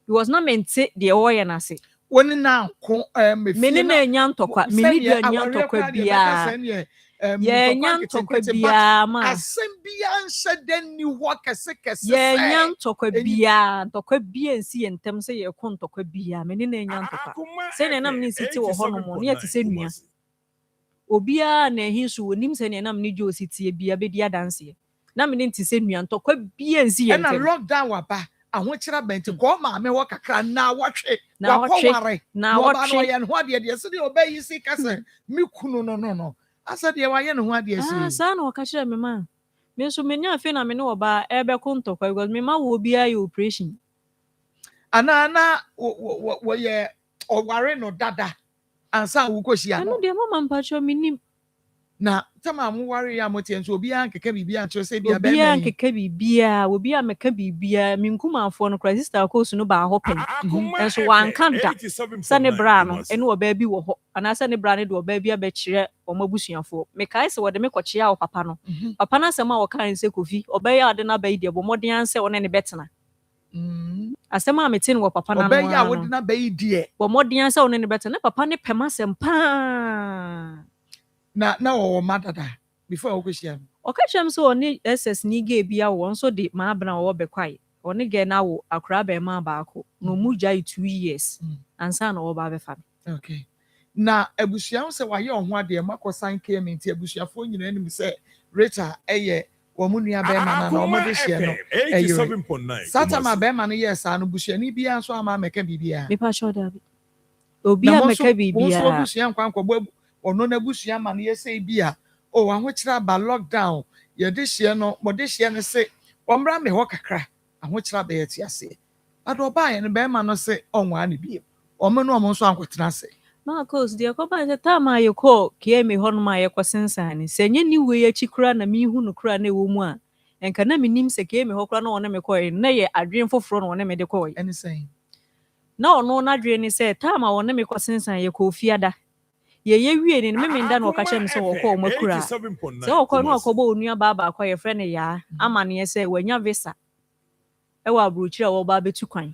it was not meant the oil na say woni na ko me na nya ntokwa me ni bia nya ntokwa bia ye nya ntokwa bia ma asem bia nse den ni ho kese ye nya ntokwa bia nsi ye ntem se ye ko ntokwa bia me ni na nya ntokwa se na nam ni siti wo ho no mo ne yete se nua obia na hin so onim se na nam ni jo siti bia be dia danse na me ni nti se nua ntokwa bia nsi ye ntem na lockdown wa ba ahokyera benti ko maame wo kakra na watwe wakoware na watwe ye no ade de se de obayi si kase me kunu no asa de wa ye no ade si sa na ka kire me ma me so me nya afi na me no oba ebe ko ntokwa because me ma wo bia ye operation ana wo ye oware no dada ansa wo koshia no de mama mpacho minim na tama mu ware ya motie nso obi an keke bibia ncho se bia be obi an keke bibia obi a meka bibia minkumafo no kra sister ko su no ba ho pen enso wan kanta sane bra no ene oba bi wo ho ana sane bra ne de oba bi abekire o mabusuafo me kai se wo de me kochia wo papa no papa na asema wo kan se Kofi oba ya de na ba yi de bo modin anse wo ne ne betena asema ametin wo papa na no oba ya wo de na ba yi de bo modin anse wo ne ne betena papa ne pema sempa na wo madada before wo kweshia okachem so oni SS ni ge bia wo nso de ma abna wo bekwai oni ge na wo akra be ma baako no mu jai 2 years ansa na wo ba be fa okay na abusuafo se wa ye ho ade makosan km nti abusuafo nyina nim se Rita eye wo mu nua be ma na wo de hye no 87.9 satama be ma no yes anu busuani bia nso ama meka bibia me pa shoda bi obi a meka bibia wo busuan kwankwa ono na busua ma no yese bia o ahokyera ba lockdown ye de hye no mo de hye ne se omra me ho kakra ahokyera ba ye ti ase ado ba ye no be ma no se onwa ne biem omo no omo nso ankotena se ma cause de ko ba se ta ma ye ko kie me ho no ma ye kosensan ni se nye ni we ye chikura na mi hu no kura na ewo mu a enka na mi nim se kie me ho kura na one me ko ye na ye adwen foforo na one me de ko ye anything na ono na adwen ni se ta ma one me kosensan ye ko fiada ye wie ni me nda no ka che me se wo ko makura se wo ko no akobo onua baba akwa ye friend ya amane se wanya visa e wa abrochi a wo ba betu kwan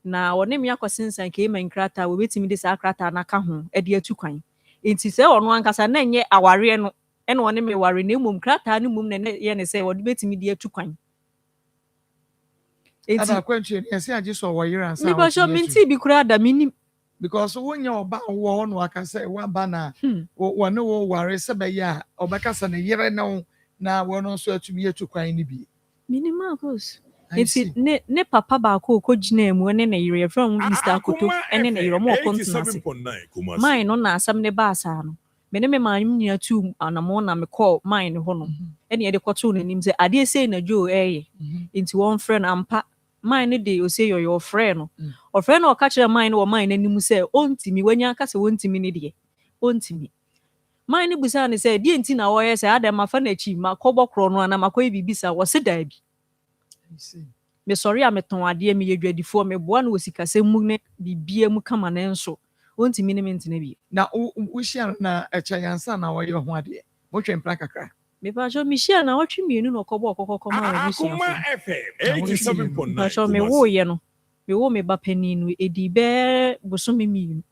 na wone me akosensan ke man krata wo betimi de sa krata na ka ho e de atu kwan enti se ono ankasa na nye aware no e na wone me ware na mum krata no mum na ye ne se wo de betimi de atu kwan enti ada kwantwe ese age so wo yira ansa mi ba sho minti bi kura da minim because wonya oba wo no aka say wa ba na wo ne wo ware se be ya obaka sa ne yire na wo no so atumi atu kwan ni bi minima cause enti ne papa ba ko gina mu ne yire from Mr. Akoto ene ne yire mo kontena se mine no na asam ne ba asa no me ne me maanyum nya tu anamo na me call mine ho no ene ye de koto no nim se ade sei na jo enti one friend ampa mine de o say your friend no o friend no ka kire mine wo mine anim se ontimi wanya aka se wontimi ne de ontimi mine busa ne se de enti na wo ye se adam afa na chi makobọ kro no na makoy bibisa wo se da bi me sorry a meton ade me yedwadifo me boa na osikasem mu ne bibia mu kama ne nso ontimi ne mentine bi na wo share na echayansa na wo ye ho ade mo twem pra kakra me ba jo mi share na watwe mienu no kobọ kokoko ma wa busia ba jo me wo ye no me wo me ba paninu edi be bosome mienu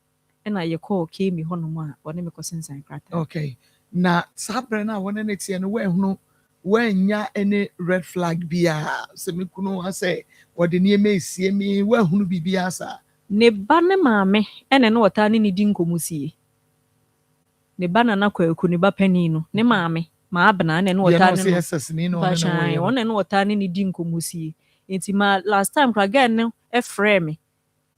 na ye call ke mi hono ma wone me kosensan krata okay na sabre na wone ne tie no we hunu wanya any red flag bia se me kunu ase wode ne emesie mi we hunu bibia sa ne ba ne maame ene ne wota ne di nkomusie ne ba na kwaku ne ba paninu ne maame ma abna ne wota ne no one ne wota ne di nkomusie enti ma last time kraga ne e frame me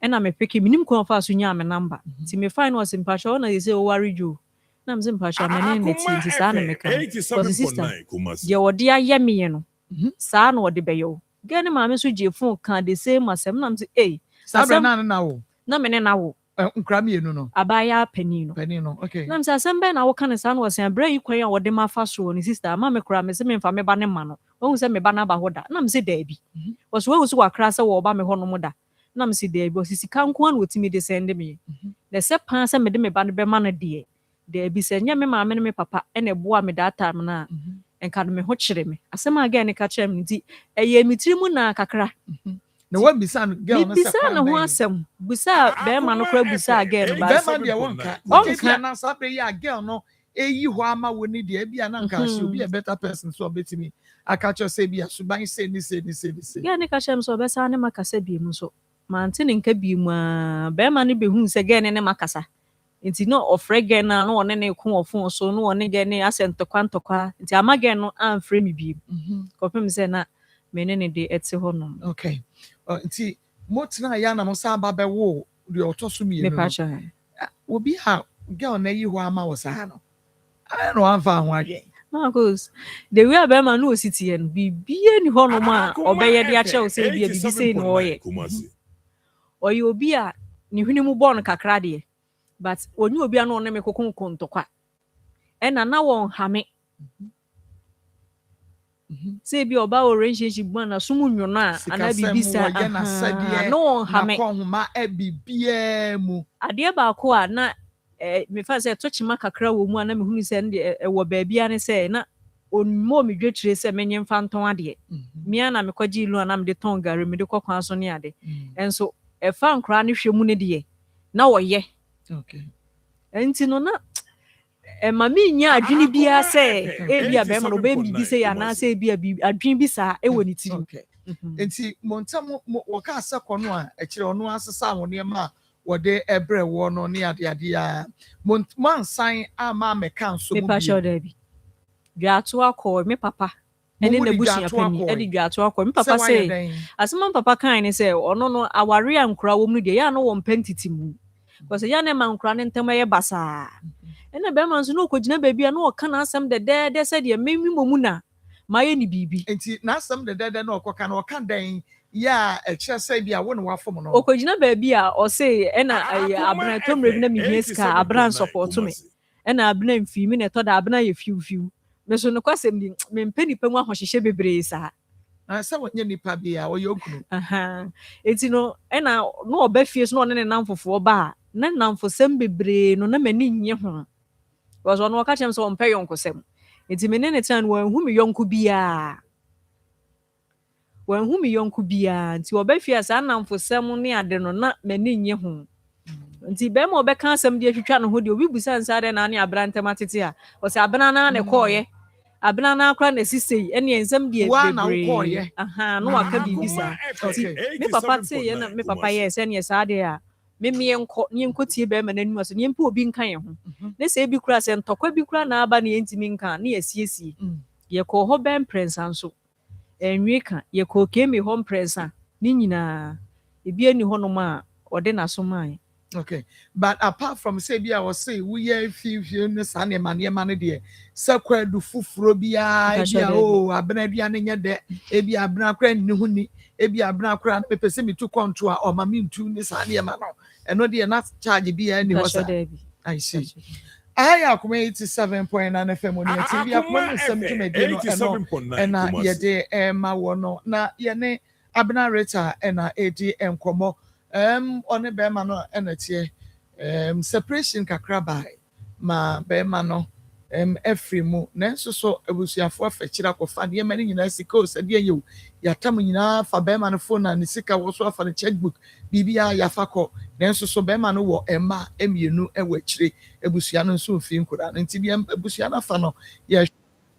ena me pick minim ko fa so nya me number ti me fine was impatient na say o worry you na me impatient me ne ti sa na me ka because sister ye wode aye me no sa na wode beyo ge ne ma me so je phone kan the same asem na me say sabe na wo na me ne na wo nkra mienu no abaya panino okay na me say asem be na wo kan sa na was an bra yi kwan ya wode ma fa so ni sister ma me kra me say me fa me ba ne ma no wo say me ba na ba hoda na me say da bi was wo so wakra say wo ba me ho no mo da na me si de bi osisi kanko an wotimi de send me the se pan se me de me ba no be ma no de bi se nya me ma me ne me papa ene boa me that time na enka no me ho kire me asema aga ne ka kire me nti eye mitiri mu na kakra na wa bisa no girl na se bisa na ho asem bisa be ma no kra bisa aga no ba be ma de wonka na sabe ya girl no eyi ho ama woni de bia na nka she obi a better person so obetimi aka cho se bia suban se ni ga ne ka kire so be sa ne makasa bi mu so mantini nka bi mu a be ma ne be hu se ge ne makasa nti no ofre ge na no one ne ko ofun so no one ge ne asento kwantokwa nti amage no amfre mi bi kopem se na me ne de eti ho no okay nti motina ya na mo sa ba be wo de otoso mi me pacha obi ha girl na yi ho ama wo sa no I no anfa ho age Marcus the way be ma no ositi en bibie ni ho no ma obeye de a che o se bia bibi se no oye oyi obi a ni hwini mu born kakra de but onyu obi a no ne me kokon kontokwa ena na won hame se bi oba o relationship bu na sumu nwono a ana bibisa no hame na kohoma ebibia mu ade ba ko a na me fa se tochima kakra wo mu ana me hunu se ne wo ba bia ne se na onmo me dwetire se menye mfa nton ade mia na me kwaji ilu ana me de ton gare me de kokwan so ne ade enso efa nkra ne hwemu ne de na wo ye okay enti no na mami nya adwini bia se bia be ma no be bi se ya na se bia adwin bi sa wo ni tiri okay enti montam wo ka asakọ no a ekire ono asesa woni ma wode ebre wo no ne ade a man san ama meka nso mu bi me pa show da bi dwato akọ me papa ene na bushia pani ene dwato akọ me papa say asema papa kan ne say ono no aware ankura wo mu de ya no wo mpentiti mu because ya na mankura ne ntem ye basa ene be man so no kogina bebia no oka na asem de said ye memi momu na maye ni bibi enti na asem de na okoka na oka dan ya eche say bia wo ne wafom no okogina bebia o say ena abran tomre bi na mi hieska abran support me ena abran mfi mi ne to da abran ye fiu me so no kwasem di me mpeni pa mu ahohye bebre sa na se wonye nipa bia o ye okunu enti no ena no oba fie so no ne namfofo ba na namfosem bebre no na mani nye ho was on catch him so on pay uncle Sem. It's in a time when whom young could be when whom young could be to obey fears and for some near the not many near home. Nti be mo be kan asem de atwitwa no ho de obi busa nsa de na ne abrante matete a o se abena na koye abena na akra na sisei ene nsem de bebre aha no waka bibisa me papa te ye na me papa ye se ne sa de a me enko ne enko tie be ma nanu aso ne mpa obi nkan ye ho ne se bi kura se ntokwa bi kura na aba ne ntimi nkan ne yesiesie ye ko ho ben prensa nso enwi ka ye ko kemi ho prensa ni nyina ebi ani ho no ma ode na so man. Okay, but apart from say I was say we hear few ne sane man de sakwa du fufuro bia abena bia ne nya de ebi abena kra ni hu ni ebi abena kra pepese mi to control o ma mi ntu ne sane ma no eno de na charge bia ni hosa I see I Akoma 87.9 FM on your TV Akoma Nsem tumedi no ena ye de ma wo no na ye ne abena reta ena edi enkomo on a bear mano energy separation kakra by ma bear mano every mo nenso so ebusuafo afechira ko fa de mani nyina sika said you yatam nyina fa bear man phone na sika wo so afa checkbook bibia ya fa ko nenso so bear man wo emma emienu ewa chire ebusua no so fi nkura nti bia ebusua na fa no ye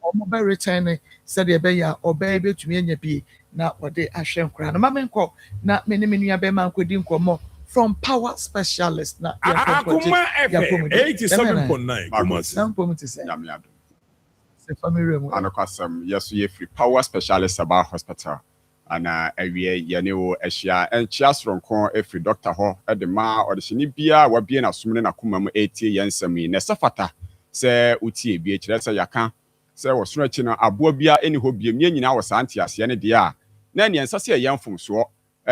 omo be return said e be ya oba betumi anya bi na wode ahwe nkura na mamenko na menua be man kwedi nkomo from power specialist na Akoma 87.9 Kumasi se family mu anakwasam yeso ye free power specialist about hospital ana awie ye ne wo ahia enchia soronko every doctor ho de ma ode hini bia wa bia na somne na koma mu etie ye nsam yi na safata se utie bia kire se yaka se wo sono achi no aboa bia eni ho bia mie nyina wo santi ase ne de a na ne nsase ye mfomso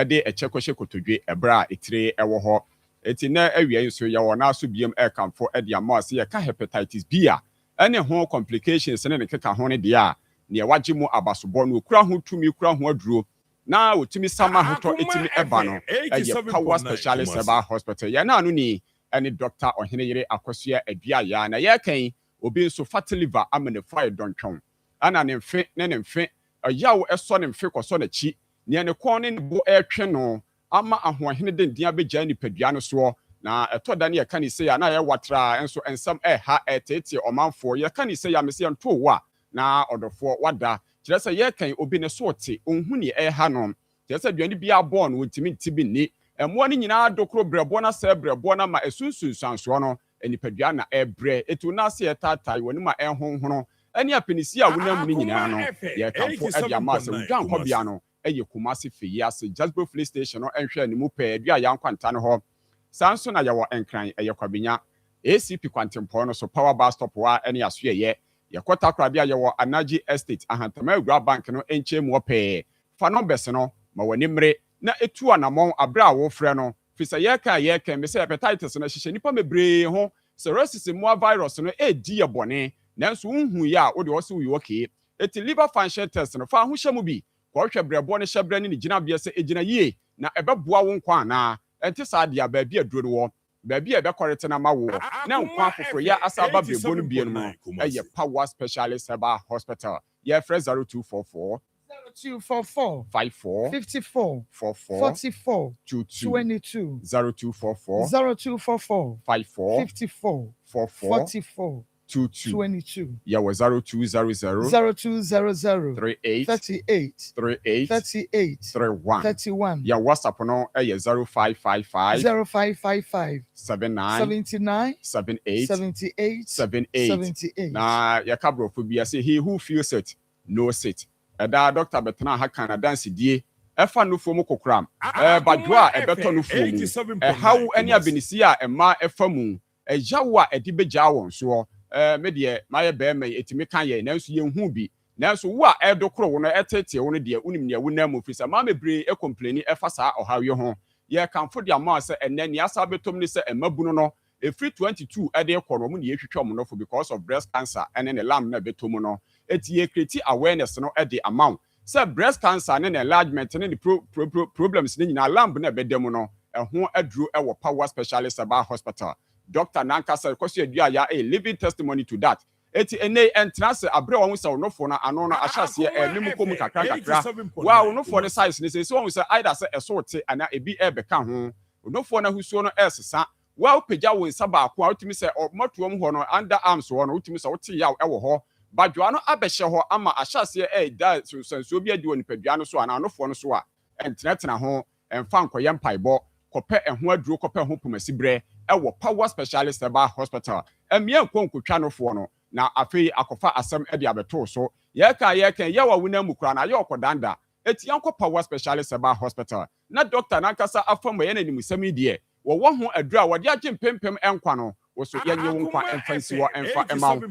de echekwohye kotodwe ebra etire ewo ho eti na awie nso ye wo na so biem kamfo de ama ase ye ka hepatitis B a ene ho complications ne keka ho ne de a ne wagye mu abasobɔ no okura ho tumi kura ho aduro na otumi sama hoto etimi eba no ye power specialist eba hospital ye na anu ni ene doctor ohene yere akosua adua ya na ye kan obi nso fat liver amene fire dontwon ana ne mfe yawo eso ne mfe koso na chi ne ne kon ne bo etwe no ama ahohene den abegya ni padua no so na etoda ne ye kan ise ya na ye watra enso ensam ha etete omanfo ye kan ise ya mese nto wa na odofo wada kire se ye kan obi ne sote onhu ne ha no kire se duane bia born wontimi ntibi ni emo ne nyina dokro brebo na se brebo na ma esunsunsanso no enipadua na ebre etu na se etatai woni ma ehonhono eni apenisi a wonam ni nyina no ye kanfo abia ma se udwan ko bia no eye Kumasi feyi ase Jasper Police Station no enhwe ani mu pe adua ya nkwanta no ho sanso na yawo enkran eye kwabenya ACP kwantempo no so power bar stop wa eni aso ye yakota kra bia yawo Anaji Estate ahantama agura bank no enche mu pe fa numbers no ma wani mre na etu anamon abra wo frɛ no fisa ye kan me say hepatitis no hyehyɛ nipa mebre ho cirrhosis mu virus no edi ye bɔne nanso unhu ya wo de wo se wo yoke eti liver function test no fa ho hyɛ mu bi ko hwɛ brɛbɔ ne hyɛbrɛ ne gyina bia se egyina yie na ɛbɛboa wo nkwa na enti saa dia ba bia duro wo ba bia ɛbɛkɔrete na ma wo na nkwa foforo ya asaba brɛbɔ no bia no ɛyɛ power specialist eba hospital ye frɛ 0244 0244 54 54 44 44 22 22 0244 0244 54 54 44 44 22 22 yeah was 0200 0200 38 38 38 38 31 31 yeah WhatsApp no 0555 0555 79 79 78 78 78 78 na ya kabro phobia say he who feels it knows it da doctor betena ha kan dance die efa no fo mu kokram badwo a ebeto no fo mu how any abenisi a ema efa mu yawo a edi begya won so me de maye be me etimi kan ye nanso ye hu bi nanso wo a edokoro wo no etete wo no de unim ne wo nam ofisa ma mebre e complaini efa saa ohawe ho ye kanfo de ama se enne ne asa betom ni se emabunu no efri 22 ede ekoro mu ne ehwehwom no for because of breast cancer ene ne lam na betom no eti ye create awareness no ede amount say breast cancer ne enlargement ne problems ne nyina lamb na bedem no ho aduro e wo power specialist aba hospital doctor nankasa because you are a living testimony to that. Eti ene entrance abre won se onofo na ano no ahyase memu komu kakra wa onofo ne size ne se won se either se esote ana ebi beka ho onofo na husuo no esesa wa opagya won sa ba ko utimi se motuom ho no under arms ho no utimi se wote ya ewo ho badwa no abehye ho ama ahyase da sunsansuo bi adi won padwa no so ana onofo no so a entretena ho emfa nkoye mpaibo kope eho aduro kope ho pomasibre ewo power specialist eba hospital emia nkonkotwa nofo no na afei akofa asem edi abeto so ye kan ye wa wuna mukura na ye okodanda eti yanko power specialist eba hospital na doctor na nkasa afam ye na nimusam die wo ho adura wode agye mpempem enkwa no wo so ye nye nkwa emfansi wo emfa ema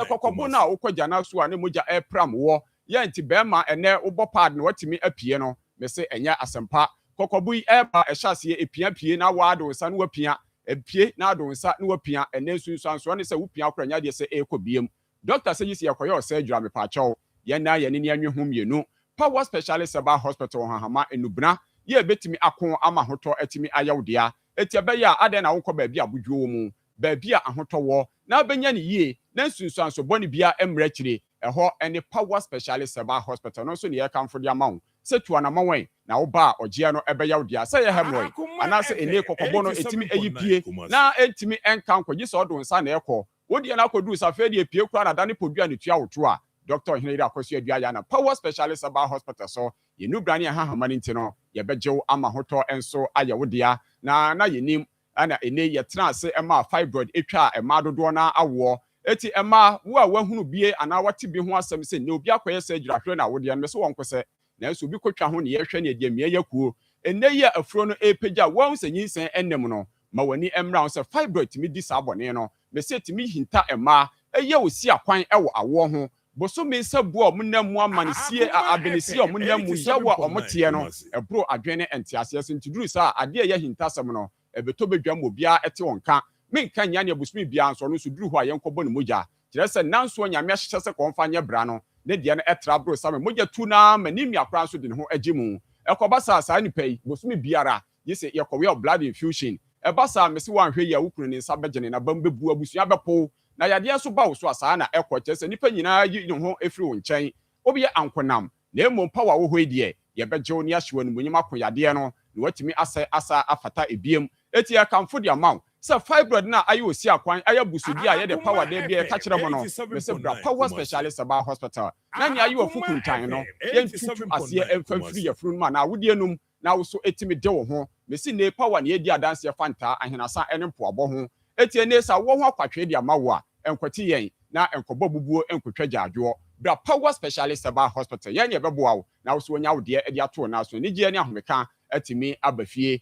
kokobo na ukogya na so ane moja pram wo ye nti bema ene ubo pad na watimi apie no me se enya asempa kokobo yi eba ehyase epia pie na wado nsa no wapia epie na adonsa na wapia ene sunsuanso ne se wopia akoranya de se ekobiem doctor say yisi yakoyo surgery me pa chaw ye na ye ne anwe hum yenu power specialist aba hospital hahama enubna ye betimi akon ama hoto etimi ayawdea eti abeya ade na wokọ ba bia abudwo mu ba bia ahoto wo na benya ne yie na sunsuanso boni bia emra kire eho ene power specialist aba hospital no so ne ye kamfo de amawo setu ana mawen na wo ba ogia no ebeyawdea say ye hemroy anase ene kokobo no etimi eyipie na etimi enka nkogye so do nsa na ekọ wodi na akodu safe de epie kura na dane podua ne tua woto a doctor Henry akosu adua ya na power specialist aba hospital so ye nu brane ha hamani ntino ye bejew ama hoto enso ayewodea na yenim ana ene ye trance ema fibroid etwa ema dodo na awo eti ema wo a wahunu bie ana wate bi ho asem se ne obi akoye surgery ahwe na wode no so wonkose na so bi kotwa ho ne ye hwe ne de mie yakuo ene ye afuro no epagya won sanyinsen ennem no ma wani emra so fibroid timi di sabone no me se timi hinta ema eye osi akwan ewo awo ho boso me sabu omunam amanesie abenesie omunam yawa omote no ebro adwene entiase sentiduru sa ade ye hinta sem no ebeto bedwam obia ete wonka menka nya ne busumi bia nso no so duru ho ayenkobo ne moja kire se nanso nyame ahyehye se konfa nya bra no ne de no etra bro sa me moja tu na manimi akra nso de ne ho agimu ekoba sa ni pai busumi biara yese yekowe blood infusion ebasa me se wanhwe ya wukunu ne nsa begene na bambebu abusua bepo na yade so ba wo so asa na ekọ se nipa nyina yi ho efiri wo nkyɛn obi yɛ ankonam na emo power wo hɔ die ye bejew ne ahyewa no munyim akoyade no na watimi asa afata ebiem eti ya kamfo de amaw se fibroid na ayi osi akwan aya busudi a ye de power de bia ka kyerɛ mo no me se bra power specialist aba hospital na nya ayi ofukuntan no ye ntutu ase emfamfiri yafuru ma na wodie num na wo so etimi de wo ho me se ne power ne edi adanse fanta ahenasa ene mpoabo ho eti ne sa wo ho akwatwe de amawo a enkwati yen na enkobo bubuo enkotwa jaadwo bra power specialist aba hospital yen ye beboa wo na wo so onya wo de edi ato na so ni gie ne ahomeka atimi abafie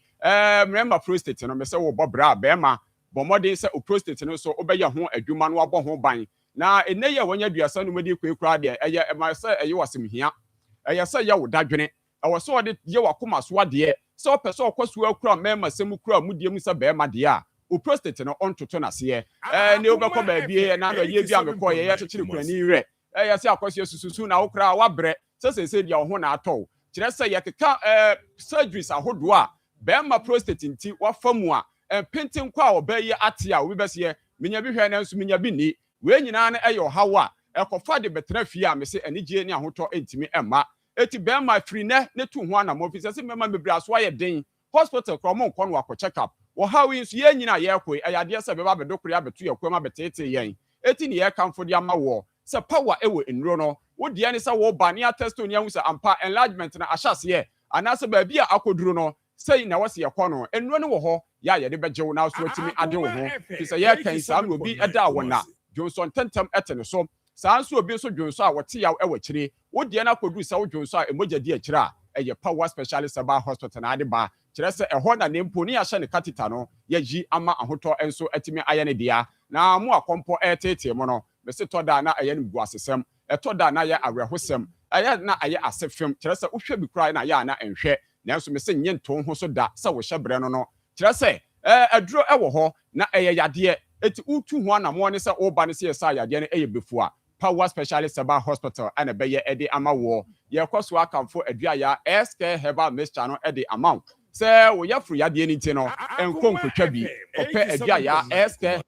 mrema prostate no me se wo bobra bema bomode se o prostate no so obeya ho adwuma no abo ho ban na eneye wonya duasa no medi kwekura de eye ma se eye wasem hia eye se ye wo dadwene ewo so de ye wakoma so ade se opese okoso akura mema sem kura mudie mu se bema de a o prostate no ontoto na se ne obekọ ba bie na no ye bia mekọ ye kyekire kura ni re ye se akoso sususu na okra wabre se dia ho na atọ kire se ye keka surgeries ahodo a bema prostate nti wafamu a pentin kwa obayi ate a obi bese menya bi hwe na nso menya bi ni we nyina na eyo hawa ekofa de betra fie a mese anigye ne ahoto entimi emma eti bema firi ne tu ho ana mo fi se mema mebra so aye den hospital kromo nkọ no akọ check up wo hawi nso ye nyina ye koi ayade se beba bedokuri abetu ye kwema betete yen eti ne ye kamfo de ama wo se power ewo enro no wo de ne se wo ba ne atesto ne hu se ampa enlargement na ahyase ye anase ba bia akoduro no sei na wase ye kọ no enro ne wo ho ya ye de bejew na so atimi ade wo ho fi se ye kan sa no obi eda wona Johnson tentem etene so saa nso obi nso dwonso a wote yaw ewa kire wo de na akoduru sa wo dwonso a emoja di akire a eye power specialist aba hospital na ade ba kire se eho na nempo ni ahye ne katita no yaji ama ahoto enso atimi aye ne dia na mu akompo etete mo no me se to da na aye ne buasesem eto da na aye awerehosem aye na aye asefem kire se wohwe bi kura na aye na enhwe nanso me se nye nton ho so da se wo hyebre no kire se aduro ewo ho na aye yade eti utu ho na mo ne se oba ne se yesa yade ne aye befua power specialist aba hospital and a beye ede ama wo ye kwaso akamfo adua ya SK herbal mixture no ede amount sɛ woyɛ furu yadeɛ ni nti no enko nkotwa bi ɔpɛ adua ya ɛskɛ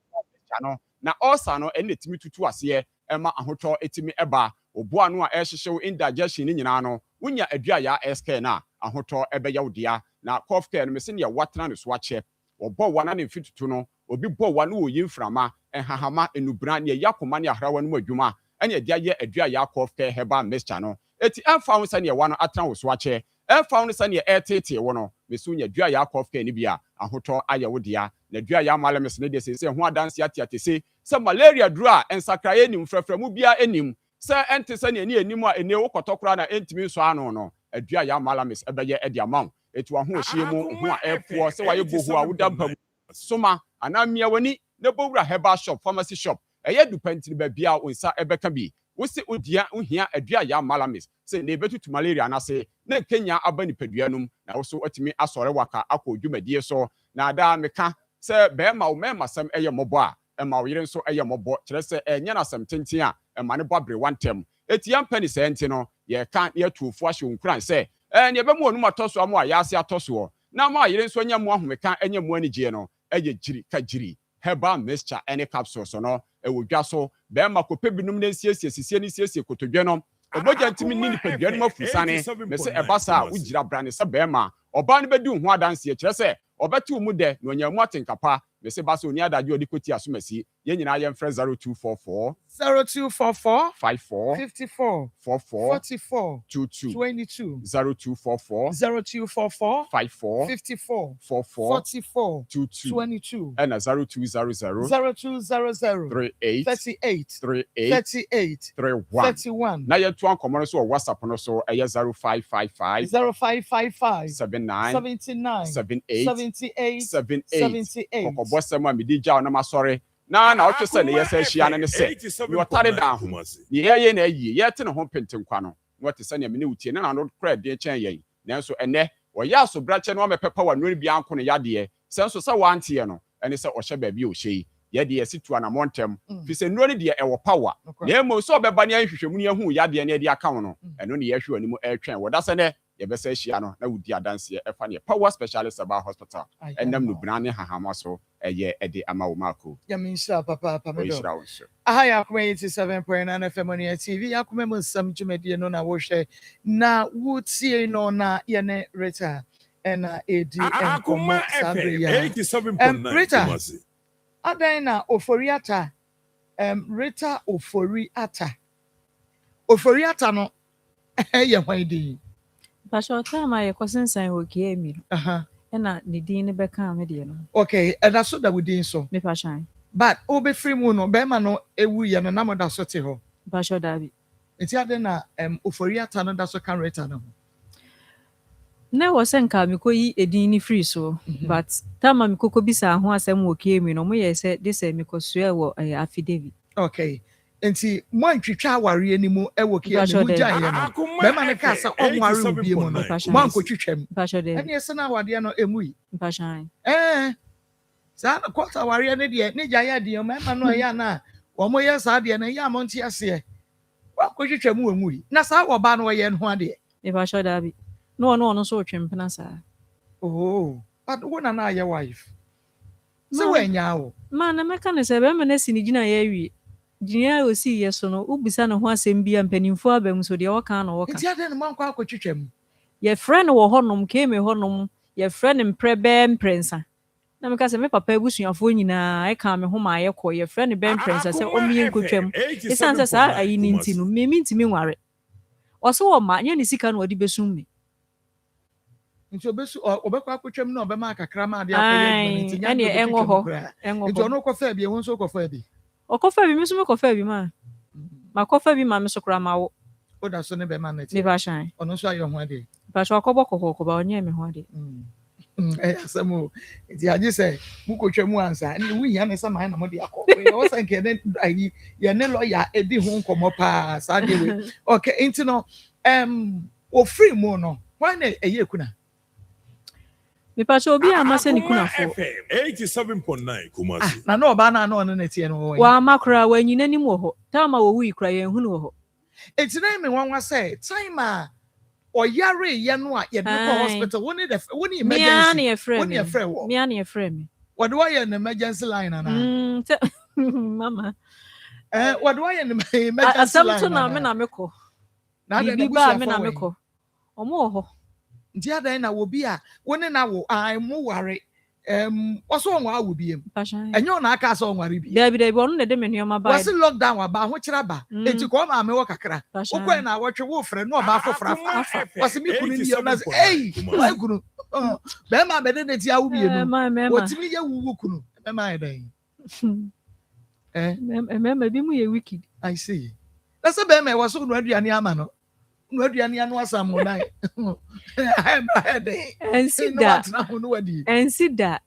no na ɔsa no ɛna timi tutu aseɛ ɛma ahotɔ etimi ɛba oboa no a ɛhyehyɛ indigestion ni nyinaa no wonya adua ya ɛskɛ na ahotɔ ɛbɛyɛ wodia na cough care no me se ne watena ne so akyɛ ɔbɔ wana ne mfitutu no obi bɔ wana wɔ yimframa ɛhahama enubra ne yakoma ne ahrawa no adwuma ɛne ɛde ayɛ adua ya cough care herbal mixture no eti ɛmfa wo sɛ ne wa no atena wo so akyɛ ɛmfa wo sɛ ne ɛtete wo no me so nya adua ya cough care ne bia ahotɔ ayɛ wodia na adua ya malamis ne de sɛ ho adanse atiate sɛ malaria duru a ensakraye nim frɛfrɛ mu bia enim sɛ ɛnte sɛ ne ani anim a ene wo kɔtɔkora na entimi nso ano no adua ya malamis ɛbɛyɛ ɛde amount etu aho ohie mu ho a ɛpoɔ sɛ wayɛ bohu a woda mpa mu soma anamia wani na bowura herbal shop pharmacy shop ɛyɛ dupantini ba bia onsa ɛbɛka bi wosi odia ohia adua ya malamis sɛ ne betutu malaria na se na Kenya aba nipadua num na woso atimi asɔre waka akɔ dwumadie so na ada meka sɛ bɛɛma wo mɛma sam ɛyɛ mɔbɔ a ɛma wo yere nso ɛyɛ mɔbɔ kyerɛ sɛ ɛnyɛ na asɛm tenten a ɛma ne bɔbre wantem etia mpani sɛ enti no yɛka ne atuofo ahyɛ nkran sɛ ne ɛbɛmu onum atɔso amu a yɛase atɔso na ma yere nso anya mu ahomeka anya mu anigye no ɛyɛ jiri ka jiri herbal mixture ɛne capsules no ɛwɔ dwa so bɛɛma kɔpɛ binum ne siesie ne siesie kotodwe no ɔbɔgya ntimi ni nipadua no mafusane me sɛ ɛba saa wogyira brane sɛ bɛɛma ɔbaa no bɛdi ho adanse kyerɛ sɛ ɔbɛte mu dɛ na ɔnya mu atenkapa me sɛ ba sɛ oni adagye ɔde kɔti asomasi yɛn nyinaa yɛmfrɛ 0244 54 54 44 44 22 22 0244 54 54 44 44 22 22 ɛna 0200 38 38 31 na yɛto akɔmmɔ no so wɔ WhatsApp no so ɛyɛ 0555 79 78 kɔkɔbɔ sɛm a mede gya na masɔre na ɔtwe sɛ ne yɛsɛ ahyia no ne sɛ ne ɔtare da ho ne yɛyɛ na ayi yɛte ne ho pentenkwa no na ɔte sɛ ne mene wotie ne na no kora de kyɛn yɛn nanso ɛnɛ ɔyɛ asobrakyɛ no amɛpɛpa wa no bi anko ne yadeɛ sɛ nso sɛ wanteɛ no ɛne sɛ ɔhyɛ baabi a ɔhyɛ yi yɛde yɛsi tu anamontɛm fi sɛ nnuro no deɛ ɛwɔ power na emu sɛ ɔbɛba ne ahwehwɛmu ne ahu yadeɛ ne ɛde aka ho no ɛno ne yɛhwɛ anim ɛtwɛn wɔda sɛ nɛ yɛbɛsɛ ahyia no na wodi adanseɛ ɛfa ne power specialist aba hospital ɛnam no bena ne hahama so ɛyɛ ɛde ama wo maako yɛmenhyira papa medo ɔhyira wo nso aha yɛ akoma 87.9 FM on TV akoma mu nsɛm dwumadie no na wohwɛ na wotie no na yɛne Rita ɛna edi nkɔmmɔ sabre ya 87.9 Rita adan na ofori ata Rita ofori ata no ɛyɛ hwan di Pastor Tama yɛ kɔsensan wɔ Kiemi. Ɛna ne din ne bɛka me deɛ no. Okay, ɛda so da wodin so. Me pashan. But obefiri mu no bɛma no ewu yɛ no na mo da so te hɔ. Pastor Dabi. Nti ade na ofori ata no da so kan Rita no. Na wɔ sɛ nka me kɔyi edin ne free so, but Tama me kɔkɔ bisa ho asɛm wɔ Kiemi no mo yɛ sɛ de sɛ me kɔsua wɔ affidavit. Okay. Nti mo antwitwa aware ni mu ɛwɔ Kiemi mu gya yɛ no. Bɛma ne ka sɛ ɔmware obi mu no. Mo ankɔtwitwam. Pastor Dabi. Ɛne ɛsɛ na awade no emu yi. Pashan. Saa na kɔta aware ne deɛ ne gya yɛ deɛ mɛma no ɛyɛ na wɔn yɛ saa deɛ no yɛ amonte aseɛ. Wakɔtwitwam wɔ mu yi. Na saa wɔba no wɔyɛ no ho adeɛ. Me Pastor Dabi. No ɔno so twempena saa. Oh, but wo na na yɛ wife. So wenya wo. Ma na meka ne sɛ bɛma na sini gyina yɛ awie. Gyina osi yɛ so no ubisa ne ho asɛm bia mpanimfo abam so deɛ wɔka na wɔka. Nti ade no mankɔ akɔtwitwam. Yɛ frɛ no wɔ hɔnom Kiemi hɔnom yɛ frɛ ne mprɛ bɛ mprensa. Na meka sɛ me papa ebusuafoɔ nyinaa ɛka me ho ma ayɛ kɔ yɛ frɛ ne bɛ mprensa sɛ ɔmie nkotwam. Esan sɛ saa ayi ne nti no me ntimi nware. Ɔsɛ wɔ ma nyɛ ne sika no ɔde besum me. Nti obesu obekɔ akotwam na ɔbɛma akakra ma ade akɔyɛ nti nya ne ɛngo hɔ. Nti ɔno kɔfa bi ɛho nso kɔfa bi. Ɔkɔfa bi me so me kɔfa bi ma. Ma kɔfa bi ma me so kora ma wo. Oda so ne bɛma na ti. Me ba shan. Ɔno nso ayɛ ho ade. Ba so akɔbɔ kɔkɔ ba ɔnyɛ me ho ade. Asɛm o. Nti agye sɛ mu kotwa mu ansa ne wu hia ne sɛ man na mo de akɔ. Ɔ sɛ nke ne ayi yɛ ne lawyer edi ho nkɔmɔ pa saa de we. Okay, nti no ofiri mu no. Why na ɛyɛ kuna? Me pacho obi ama se ni kunafo 87.9 Kumasi. Na no oba na no na tie no wo. Wa makra wa nyina nim wo ho. Tama wo wi kra yen hu no ho. Etire me wanwa say time a yare ye no a ye do hospital woni me emergency a friend woni a friend wo me a friend what do I an emergency line ana mama what do I an emergency line asam na me na meko na bibi ba me na meko omo ho nti adan na wo bi a woni na wo ai mo ware oso onwa awo biem enyo na aka so onware bi David onu na de me nneoma ba wasi lockdown wa ba ho kira ba enti ko ma me wo kakra ukwe na wotwe wo frɛ no ba fofra wasi mi kunu ni na ei wa kunu be ma be de ti awo biem wotimi ye wu kunu be ma ye dan mema bi mu ye wicked I see that's be ma waso no aduane ama no aduane anu asam mo nai ensida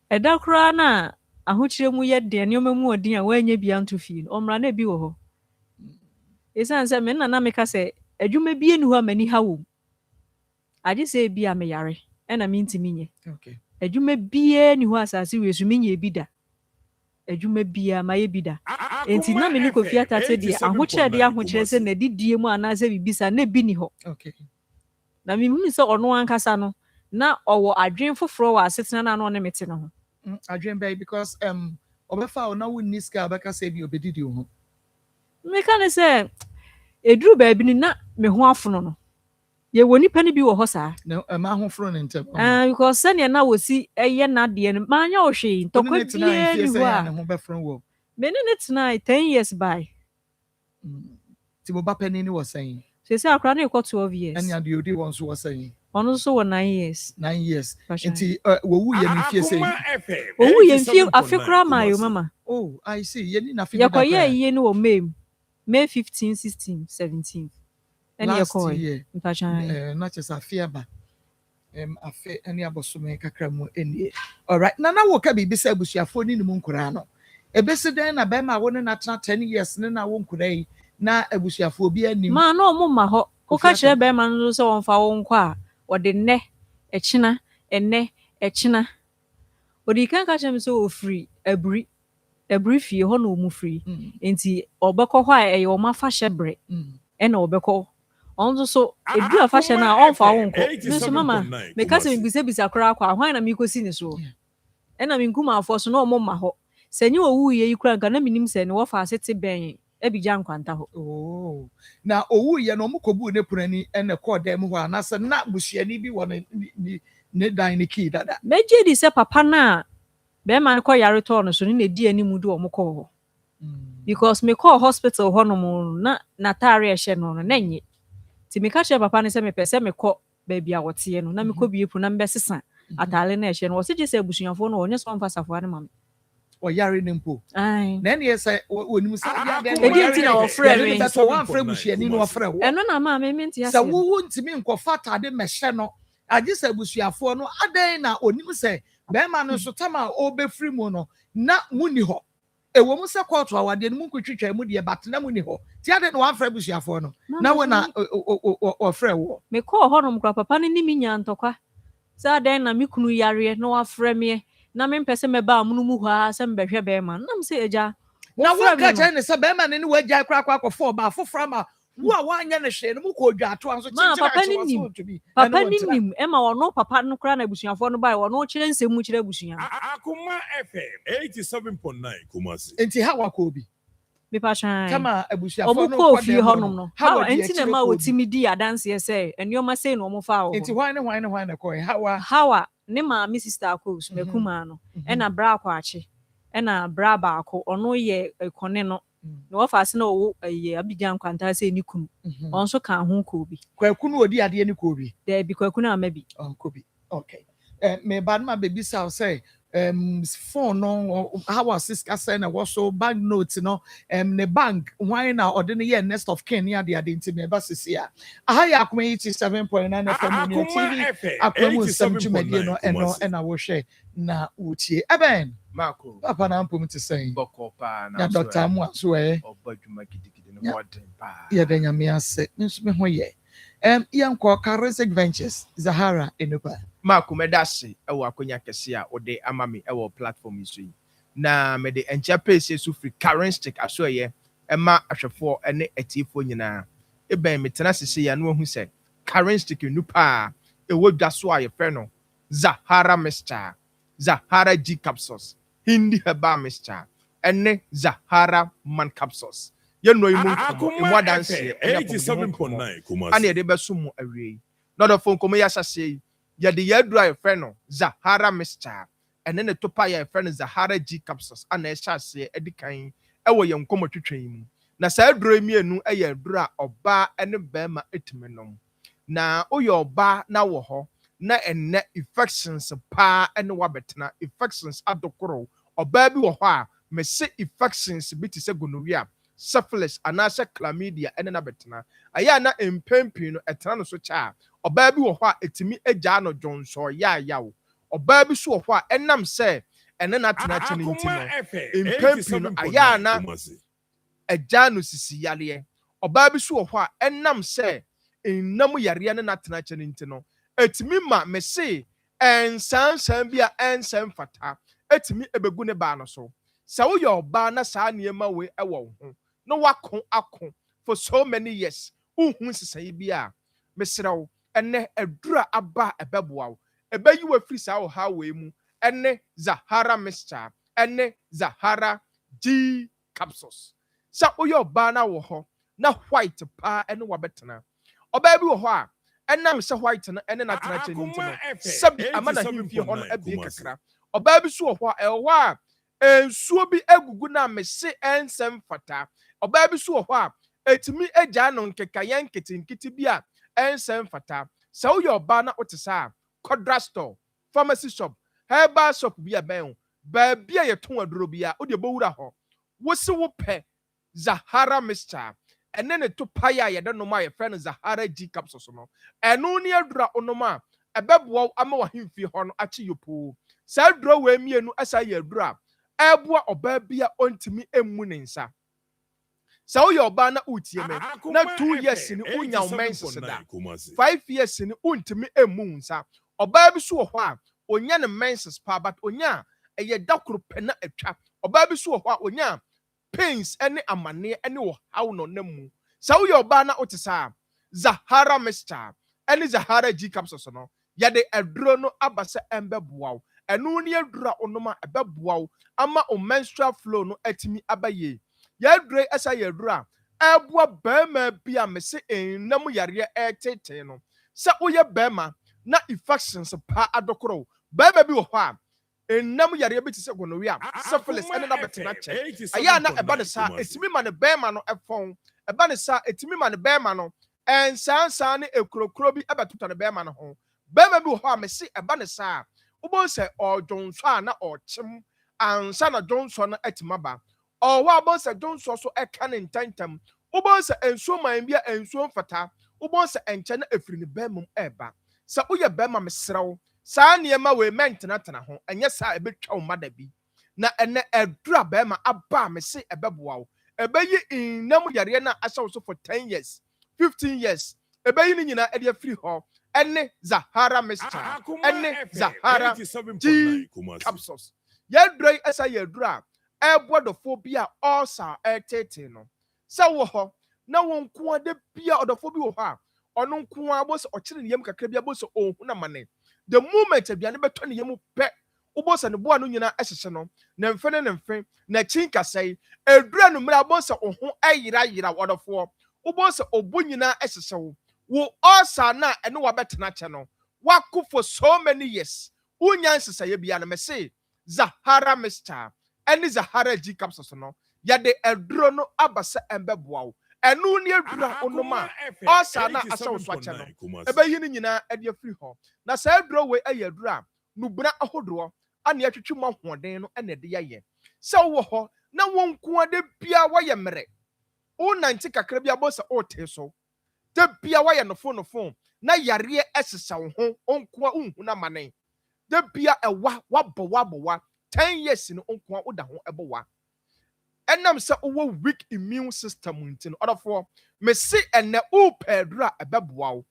eda kura na ahokyere mu ye de nneoma mu odin a wanya bia nto fie omra na bi wo ho esan se me na meka se adwuma bi enu ho amani ha wo age se bi a me yare na me ntimi nye okay adwuma bi enu ho asase we su me nye bi da adwuma bia ma ye bi da enti na me ni kofi atate de ahokyere se na didie mu ana se bibisa na bi ni ho okay na me mu se ono ankasa no na owo adwen foforo wa asetena na no ne mete no ho adwen bay because obefa o na wonni ska beka se bi obedidi ho me kan se eduru ba bi ni na me ho afono no ye woni pani bi wo ho saa no ma ho foro ne ntem because sene na wosi eye na de no ma nya ohwe ntokwa bie ni ho a ho be foro wo me ne tonight 10 years by ti bo ba pani ni wo saying se akra na e 12 years and ya odi won so wo saying ono so wo 9 years nti wo wu ye ni fie say wo wu ye fie afekra mayo mama oh I see ye ni na fie ya kwa ye ni wo May 15 16 17 any ye mpachan not just afia ba afe any abosome kakra mu enie all right na wo ka bibi sa abusuafo ni mu nkura no ebesi den na be ma wo ne na tena 10 years ne na wo nkura yi na abusuafo bi anim ma no mo ma ho ko ka kire be ma no so won fa wo nkwa a ode nne ekina enne ekina odi kan ka chem so ofri abri fie ho na omu free enti obekọ ho a eyo ma fa hyebre na obekọ onzo so edu afa hye na on fa wo nkọ me so mama me ka se me bisa kora akwa hwan na me kosi ni so na me nkuma afọ so na omo ma ho senye owu ye yikura nka na minim se ne wo fa asete ben ebija nkwanta ho oh na owu ye no mokobu ne punani ene ko dem ho anase na busuani bi wo ne dan ne ki dada meje di se papa na be man ko yare to no so ne di ani mu do omko ho because me call hospital ho no mu na tare ehye no na nyi ti me ka che papa ne se me pese me ko ba bia wote no na me ko biepu na mbe sesa atale na ehye no wo se je se busuafo no onye so mfa safo ane mam o yare ne mpo ai na ne say wonimu se ya de edi na wo frɛ me so wan frɛ busuani no wo frɛ wo eno na ma me menti ase se wo ntimi nkɔfa tade mehye no age se busuafo no adan na onimu se be ma no so tama obefri mu no na muni ho ewo mu se kwọtụ awade no mu kwetwetwa mu de bat na muni ho ti ade no wan fra busuafo no na we na o fra wo me call ho no mkra papa ni mi nya ntokwa sa adan na me kunu yare no wa fra me na me mpese me ba mu no mu ho a se mbehwe be ma na me se eja na wo ka je ne se be ma ne ni wagya kra kwa akofo ba afofra ma wo a wanya ne hwe no mu ko dwa ato anso papa ni nim e ma wono papa no kra na busuafo no bai wono kire nsemu kire busua Akoma FM 87.9 Kumasi enti ha wako bi me pa chan kama abusuafo no ko fi ho no ha enti na ma otimi di adanse se enioma sei no mo fa wo enti hwan ne ko hawa ne ma mi sister akos mekuma no e na bra akwache e na bra ba ako ono ye ekone no no wa fa se na wo abigan kwanta se ni kunu on so kan ho ko bi kwakunu odi ade ni ko bi there bi kwakunu amabi ko bi okay me bad ma baby say say phone no how was this say na was so bank notes no ne bank why na ode ne next of kin ya de ade ntime ba sisi a aha ya Akoma 87.9 FM ni TV Akoma Nsem jumadi no ena wo hwe na utie eben Marco papa na mpom te say bokopa na ya doctor mu aso obadwuma gidigidi no modern pa ya da nyame ase nso me ho ye yanko Caresic Ventures Zahara Enupa Marco medase ewo akonya kese a ode amami ewo platform iso yi na me de encha pese so free Caresic aso ye ema ahwefo ene atiefo nyina eben metena sese ya no hu se Karen stick nu pa e wo dwa so a ye frɛ no Zahara mixture, Zahara G capsules, Hindi herbal mixture, ene Zahara man capsules. Ye no imu Akoma dance FM, e 87.9 Kumasi. Ani de beso mu awie. No the phone komo ya sase ye de ye dura ye frɛ no Zahara mixture, ene ne topa ye frɛ no Zahara G capsules ana e sase e di kan e wo ye nkomo twetwen mu. Na sa dura mienu e ye dura oba ene bema etimenom. Na oye oba na wo ho na enne infections pa ene wabetena infections adokoro oba bi wo ho a me se infections bi te se gonorrhea syphilis anase chlamydia ene na betena aya na empempi no etena no so cha oba bi wo ho a etimi agya no dwonso ya wo oba bi so wo ho a enam se ene na tena chini ntino empempi no aya na agya no sisi yale oba bi so wo ho a enam se enam yare ne na tena chini ntino etimi ma me se ensan bia ensem fata etimi ebegu ne ba no so sa wo yo ba na sa niema we ewo ho no wako for so many years uhun sisan bia me srew enne edura aba ebeboa wo ebayi wa free sa wo ha we mu enne Zahara mixture enne Zahara G capsules sa wo yo ba na wo ho na white pa enne wabetena oba bi wo ho a enam se white no ene na tena cheni ntino sabi amana himfi ho no abie kakra oba bi so ho e ho a ensuo bi egugu na mese ensem fata oba bi so ho a etimi agya no nkeka yan ketinkiti bi a ensem fata sa wo yo ba na otesa kodra store pharmacy shop herbal shop bi a ben ba bi a yeton aduro bi a wo de bowura ho wo se wo pe Zahara mixture ene ne to paya ye de no ma ye friend Zahara G capsules no eno ne adura onoma ebeboa ama wa himfi ho no achi yopo sa adura we mienu asa ye adura eboa oba bia ontimi emu ne nsa sa wo ye oba na utie me na 2 years ni unya menses da 5 years ni untimi emu nsa oba bi so ho a onya ne menses pa but onya eye dakoro pena atwa oba bi so ho a onya pains any amane any wo how no namu sa wo yoba na otisa Zahara mixture any Zahara G capsules no ya de aduro no abase embeboa enu ne adura onoma ebeboa ama o menstrual flow no atimi abaye ya adure asa ya adura eboa bema bia mese enam yare etete no sa wo ye bema na infections pa adokoro bema bi wo ho a enam yare bi te se gonorrhea syphilis ene na betena che aya na eba ne sa etimi ma ne bema no efon eba ne sa etimi ma ne bema no ensansan ne ekrokro bi ebetota ne bema no ho bema bi wo ho a me se eba ne sa wo se odwonso a na ochim ansa na dwonso no etima ba o wa bo se dwonso so eka ne ntantam wo se ensuo man bia ensuo mfata wo se enche na efiri ne bema eba sa wo ye bema me srew saa niema we mentena tena ho enye saa ebetwa umada bi na ene edura bema aba me se ebeboa wo ebeyi innam yare na ashawo so for 10 years 15 years ebeyi ni nyina ede free ho ene Zahara mixture ene Zahara G capsules yedroi esa yedura ebodofo bia ulcer etete no sa wo ho na won ko ade bia odofo bi wo ho a ono nko abose okire ne yam kakra bia bose ohun na mane the moment aduane beto ne yemu pe ubosa ne boa no nyina ehyehye no na mfe ne mfe na chinka sei edura no mra bosa oho ayira wodofo ubosa obo nyina ehyehye wo osa na ene wa betena che no wako for so many years unya nsesa bia na me say Zahara mixture ene Zahara G capsules no ya de eduro no abasa embeboa wo enu ne adura onoma osa na ashawo so ache no ebeyi ni nyina ede free ho na sa aduro we aye adura nubuna ahodro ana atwetwe mo hoden no ene de ye se wo ho na wonku ade bia wa ye mere o nanti kakra bia bosa o te so de bia wa ye no phone na yare esesa wo ho onku unhu na mane de bia ewa wabwa 10 years no onku oda ho ebowa enam se owo weak immune system ntin odofo me se ene o pedra ebeboa wo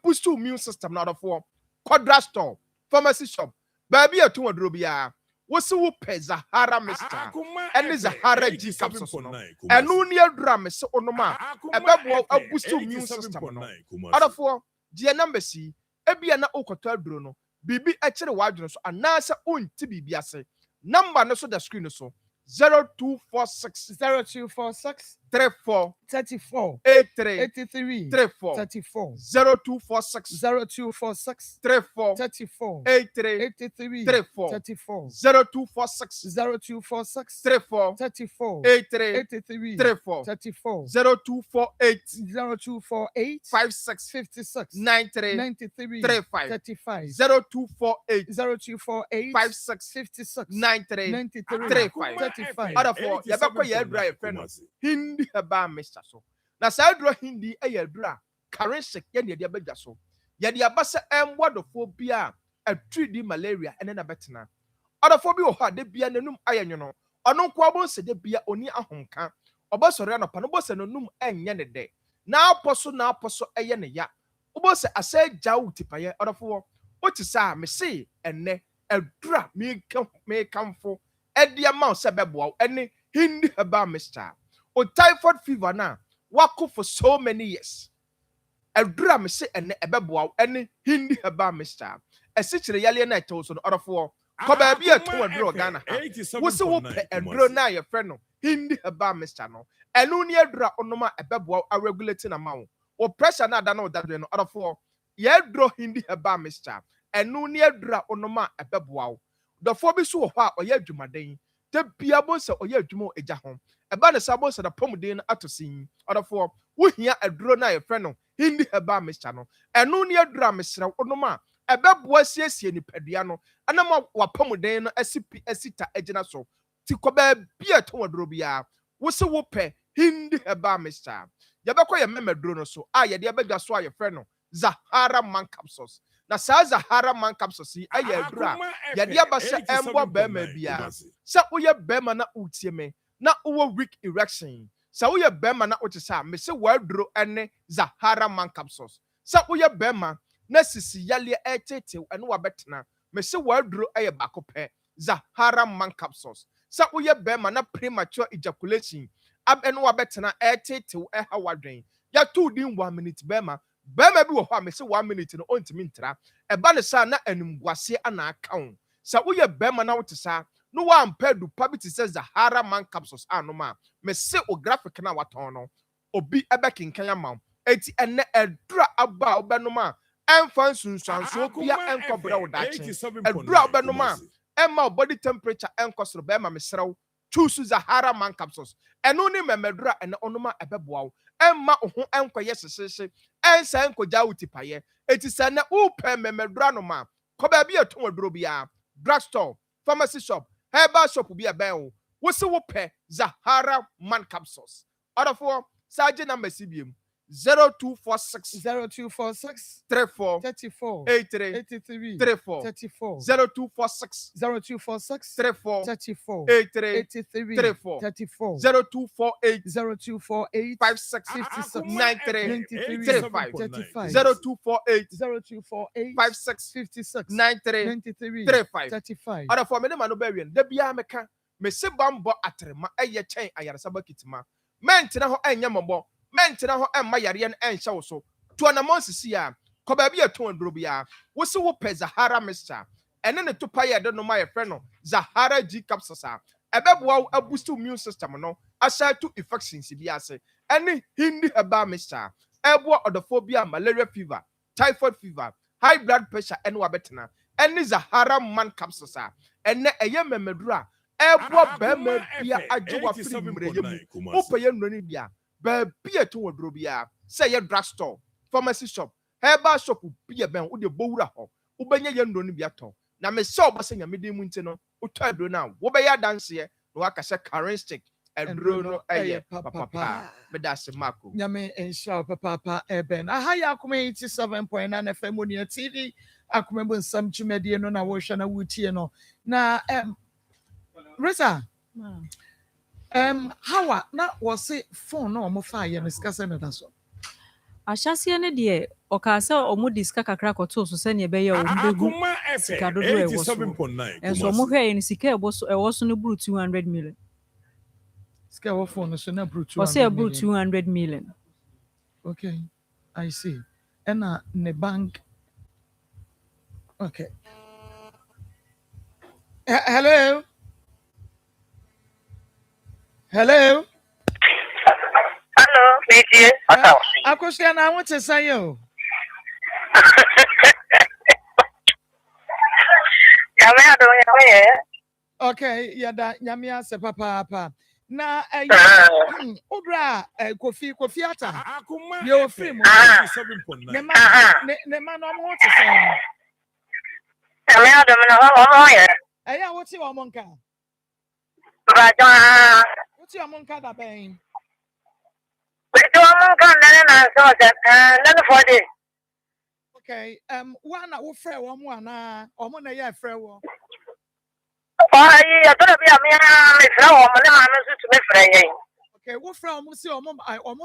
boost immune system na odofo Kodra store pharmacy shop baby atun aduro bia wo se wo pe Zahara mixture ene Zahara G capsules no enu ne adura me se onoma ebeboa boost immune system no odofo gye number si ebia na okoto aduro no bibi ekere wadwene so anasa onti bibi ase number no so the screen so 0246 0246 34 34 83 83 34 34 0246 0246 34 34 83 83 34 34 0246 0246 34 34 83 83 34 34 0248 0248 56 56 93 93 35 35 0248 0248 56 56 93 93 35 35 Otherefore, yɛbɛkɔ yɛ adura yɛfrɛ no hindi herbal mixture so na saa adura hindi yɛ adura currency yɛne yɛde abɛdwa so yɛde aba sɛ ɛmmoa dɔfoɔ bi a atiri di malaria ɛne na bɛtena ɔdɔfoɔ bi wɔ hɔ a da bia n'anum ayɛ nwono ɔno nko abɔ nsɛ da bia oni ahomka ɔbɛsɔre anɔpa no bɔ sɛ n'anum ɛnyɛ ne dɛ n'apɔ so ɛyɛ ne ya wobɔ sɛ asɛ gya wo tipayɛ ɔdɔfoɔ wote sɛ a mese ɛnnɛ adura mekamfo ɛde ama wo sɛ bɛboa wo ɛne hindi herbal mixture o typhoid fever na wako for so many years adura me se ene ɛbɛboa wo ɛne hindi herbal mixture ɛsi kyerɛ yale na ɛtɛw so no ɔrɔfoɔ kɔ baabi a ɛtɔn aduro Ghana ha wo se wo pɛ aduro na yɛfrɛ no hindi herbal mixture no ɛno ne adura onoma ɛbɛboa wo regulate na ma wo wo pressure na ada na odadwe no ɔrɔfoɔ yɛ aduro hindi herbal mixture ɛno ne adura onoma ɛbɛboa wo dɔfoɔ bi so wɔ hɔ a ɔyɛ adwumaden te bia bo sɛ ɔyɛ adwuma ɛgya ho ɛba ne sa bo sɛ da pomuden ato sin ɔdɔfoɔ wohia aduro na yɛfrɛ no hindi herbal mixture no ɛno ne aduro a mesrɛ onoma ɛbɛboa siesie nipadua no anam wa pomuden no asita agyina so ti kɔ baabi a ɛtɔn aduro biara wo se wo pɛ hindi herbal mixture yɛbɛkɔ yɛ mɛmɛduro no so a yɛde abɛdwa so a yɛfrɛ no Zahara man capsules na saa Zahara man capsules yi ɛyɛ aduro a yɛde aba sɛ ɛmboa bɛrima biara sɛ woyɛ bɛrima na wotie me na wowɔ weak erection sɛ woyɛ bɛrima na wote sɛ a mese wɔaduro ɛne Zahara man capsules sɛ woyɛ bɛrima na sisi yaleɛ ɛtetew ɛne wabɛtena mese wɔaduro ɛyɛ baako pɛ Zahara man capsules sɛ woyɛ bɛrima na premature ejaculation ɛne wabɛtena ɛtetew ɛha wadwen yɛto din 1 minute bɛrima bi wɔ hɔ a mese 1 minute no ɔntimi ntra ɛba ne saa na animguaseɛ ana aka wo sɛ woyɛ bɛrima na wote saa no wampɛ du pa bi te sɛ Zahara man capsules anom a mese o graphic na watɔn no obi ɛbɛkenkan ama wo eti ɛnɛ ɛdura aba a wobɛnom a ɛmfa nsunsuansoɔ bia ɛnkɔbrɛ wo daakye ɛdura wobɛnom a ɛma wo body temperature ɛnkɔ soro bɛrima mesrɛ wo choose Zahara man capsules ɛno ne mɛmɛdura ɛnɛ ɔnom a ɛbɛboa wo ɛma wo ho ɛnkɔyɛ hyehyehye ɛnsa ɛnkɔgya wo tipayɛ eti sɛ nɛ wopɛ mɛmɛdura nom a kɔ baabi a ɛtɔn aduro biara drugstore pharmacy shop herbal shop bi ɛbɛn wo wo se wo pɛ Zahara man capsules ɔdɔfoɔ saa gye number si biem 0246 0246 34 34 83 83 34 34 0246 0246 34 34 83 83 34 34 0248 0248 56 56 93 93 35 35 0248 0248 56 56 93 93 35 35 ɔdɔfoɔ me ne ma no bɛwie no da biara meka mese bambɔ atrema ɛyɛ kyɛn ayaresaba kitima mɛntena hɔ ɛnyɛ mmɔbɔ mɛntena hɔ ɛmma yareɛ no ɛnhyɛ wo so tuanamɔ sisi a kɔ baabi a ɛtɔn aduro biara wo se wo pɛ Zahara mixture ɛne ne to pa yɛ de no ma yɛfrɛ no Zahara G capsules a ɛbɛboa wo aboost immune system no ahyɛ to infections bi ase ɛne hindi herbal mixture ɛboa ɔdɔfoɔ bi a malaria fever typhoid fever high blood pressure ɛne wabɛtena ɛne Zahara man capsules a ɛnɛ ɛyɛ mɛmɛduro a ɛboa bɛrima bia agye wafiri mmerɛyɛ mu wopɛ yɛ nnuro no bia baabi a ɛtɔn aduro biara sɛ yɛ drugstore pharmacy shop herbal shop bi ɛbɛn wode bɔwura hɔ wobɛnya yɛ nnuro no bi atɔ na mesɛ ɔbɛsɛ nyameden mu nti no wotɔ aduro no a wobɛyɛ adanseɛ na waka sɛ current stick aduro no ɛyɛ papapa meda ase mako nyame nhyira wo papaapa ɛbɛn aha yɛ Akoma 87.9 FM on your TV Akoma bu nsɛm dwumadie no na wohwɛ na wotie no na Risa hawa na wɔse phone na ɔmo fa yɛ no sika sɛ ne da so ahyɛseɛ no deɛ ɔkaa sɛ ɔmo de sika kakra kɔtoo so sɛnea ɛbɛyɛ ɔmo bɛhu sika dodoɔ ɛwɔ so ɛnso ɔmo hwɛ yɛ no sika ɛwɔ so no buru 200 million sika ɛwɔ phone no so na buru 200 ɔsɛ ɛburu 200 million okay I see ɛna ne bank. Okay. Hello. Hello. Hello, Media. Akosia na want to say you. Okay, yada nyamia se papa. Na obra kofi ata. Akoma You free mo. 87.9. Ne man no want to say. Aya what you omonka? What you omonka da ben? Okay, one wo frɛ wo mo ana omo na ye frɛ wo. Okay, wo frɛ omo si omo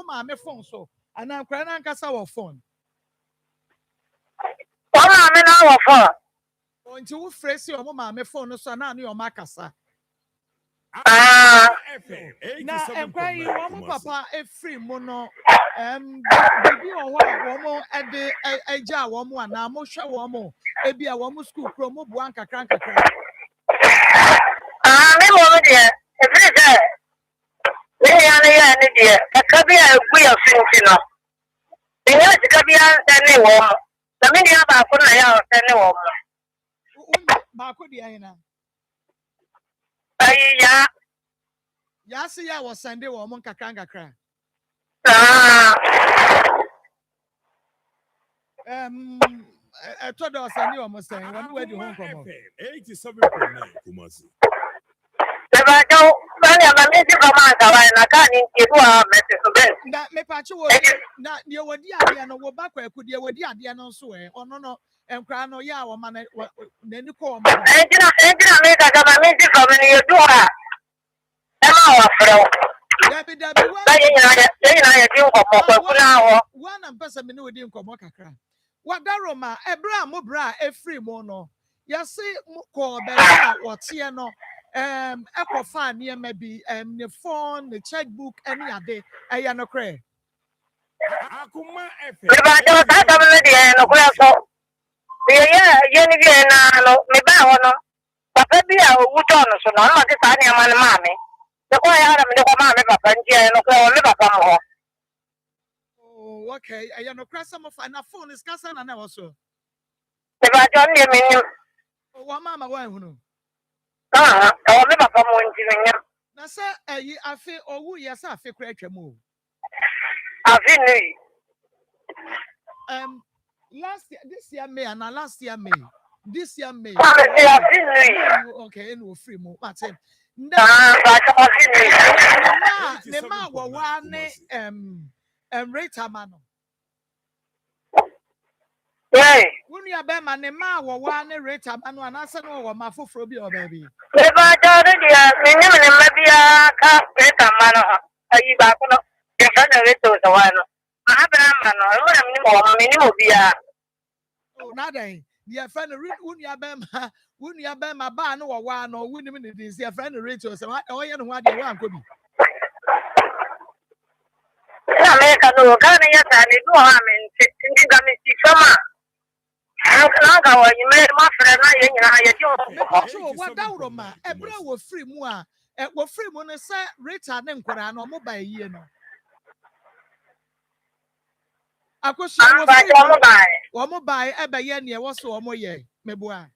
ma me phone so. Ana nkra na nkasa wo phone. Nti wo frɛ si omo ma me phone so na na omo akasa. Na nkra yi wo mo papa free mo no bibi o ho a wo mo ede eja wo mo ana mo hwɛ wo mo ebi a wo mo school pro mo bua nkakra. Me mo de every day. Me ya ne de ka bi a gu ya finti no. Me ya ka bi a tane wo mo. Na me ya ba ko na ya tane wo mo. Ba ko di ayina. Ayi ya. Ya se ya wo Sunday wo mo nkakra. Todo Sunday wo mo say when we do home come. 87.9 Kumasi. Ba do ba ya ma me si ba ma ka wa na ka ni ki do me se so be. Na me pa chi wo na ye wodi ade no wo ba kwa ku de wodi ade no so ono no enkra no ya wo ma na ni ko mo. Ejina me ka ma me si fa me ni do ha. E ma wa fro. Dabi wa. Ba ye na ye di nko mo kwa na ho. Wa na mpesa me ni wodi nko mo kakra. Wa daroma ebra mo bra efri mo no. Ya se ko be na wote no ekofa niema bi ne phone ne checkbook any ade eya no kre Akoma FM ba do ta do me de no kre so ye ni bi na no me ba ho no papa bi a owu to no so no no de sa niema ne ma me de ko ya na me de ko ma me papa nti no kre o me papa mo ho. Oh okay eya no kre some of na phone is kasa na also me ba do ne me ni wa mama wa hunu o me papa mo nti me na say eyi afi owu ye sa afi kra atwa mu afi ni last year this year May and last year May this year May okay no free mo but ne ma wa ne rate amano Wunu ya be ma ne ma wo wa ne rate amano anase no wo ma foforo bi o baby me ba do de me nyam ne ma bia ka rate amano ayi ba ko no ye fa na rate o so wa no abra ma no wo na me ni mo bia oh na den ye fa na wunu ya be ma ba no wo wa no wunu mi ne dis ye fa na rate o so o ye no ho ade wa anko bi na me ka no ka ne ya ta ni do ha me nti ga me si fama na wa yi me ma fere na ye nyina ye di o so wa dawro ma ebra wo free mu a wo free mu no say rate ne nkora na mo ba yie no akoso wo free wo mo ba ebe ye ne wo so wo mo ye mebua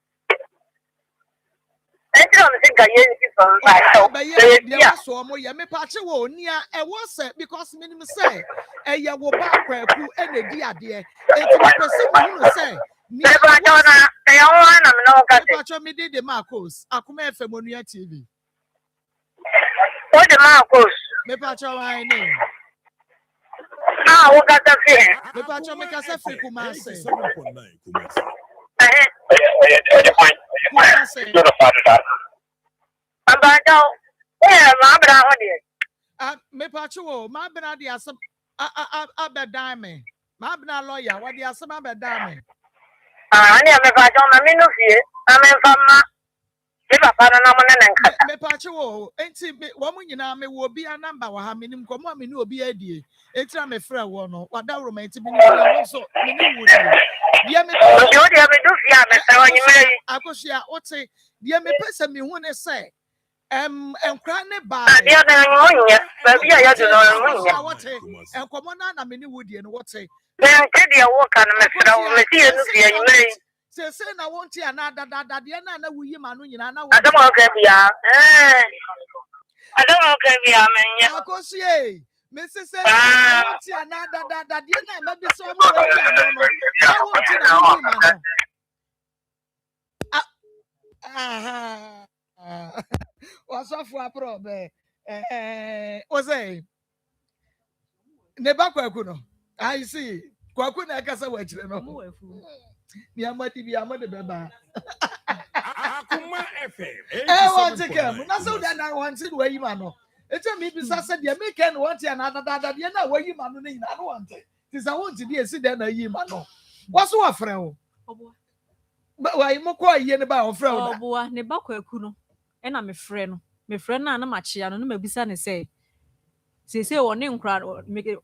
ejiro me ga ye ni so ba so be ye so wo mo ye me pa che wo nia e wo se because minimum say e ye wo ba kwaku e na di ade e ti person mo no say me ba do na e yo na me no ka se pacho me de Marcos Akoma FM Onua TV o de Marcos me pacho wa ni wo ka ta fi me pacho me ka se fi kuma se 87.9 Kumasi. Kumasi aba do ma bra ho de me pacho wo ma bra de asem abedan me ma bra lawyer what de asem abedan me ani me pacho ma me no fie na me fama Me papa no na mo na nkata. Me pache wo enti wo mo nyina me wo bi a number wa ha menim komo a me ni obi adie enti na me frɛ wo no wada romanti bi ni wo so me ni wo die dia me Ojo dia me do fia me se onyi me. akosia wote dia me pese me hu ne se enkra ne ba Dia na nyonya. Ba bi a ya do no nyonya. wote enkomo na me ni wo die no wote Me nke dia wo kan me frɛ wo me tie no fia onyi me. se na wonti ana dada dia na wuyi ma no nyina na wo Adam o ka bia. Adam o ka bia menya. akosie me se wonti ana dada dia na ma bi so mo wuyi ma no na wonti na wuyi ma no aha wasofo aprobe ose ne ba kwaku no I see kwaku na kasa wa kire no ni amadi bi amade beba Akoma FM. want to come na so that I want to we ma no eche me bisa se de me ken want ya na dada de na we ma no ni na no want this I want to be esi de na yi ma no waso wa frɛ wo ba wai mo ko yi ne ba wo frɛ wo da oboa ne ba kwaku no e na me frɛ no na machia no na mabisa ne sɛ sese woni nkra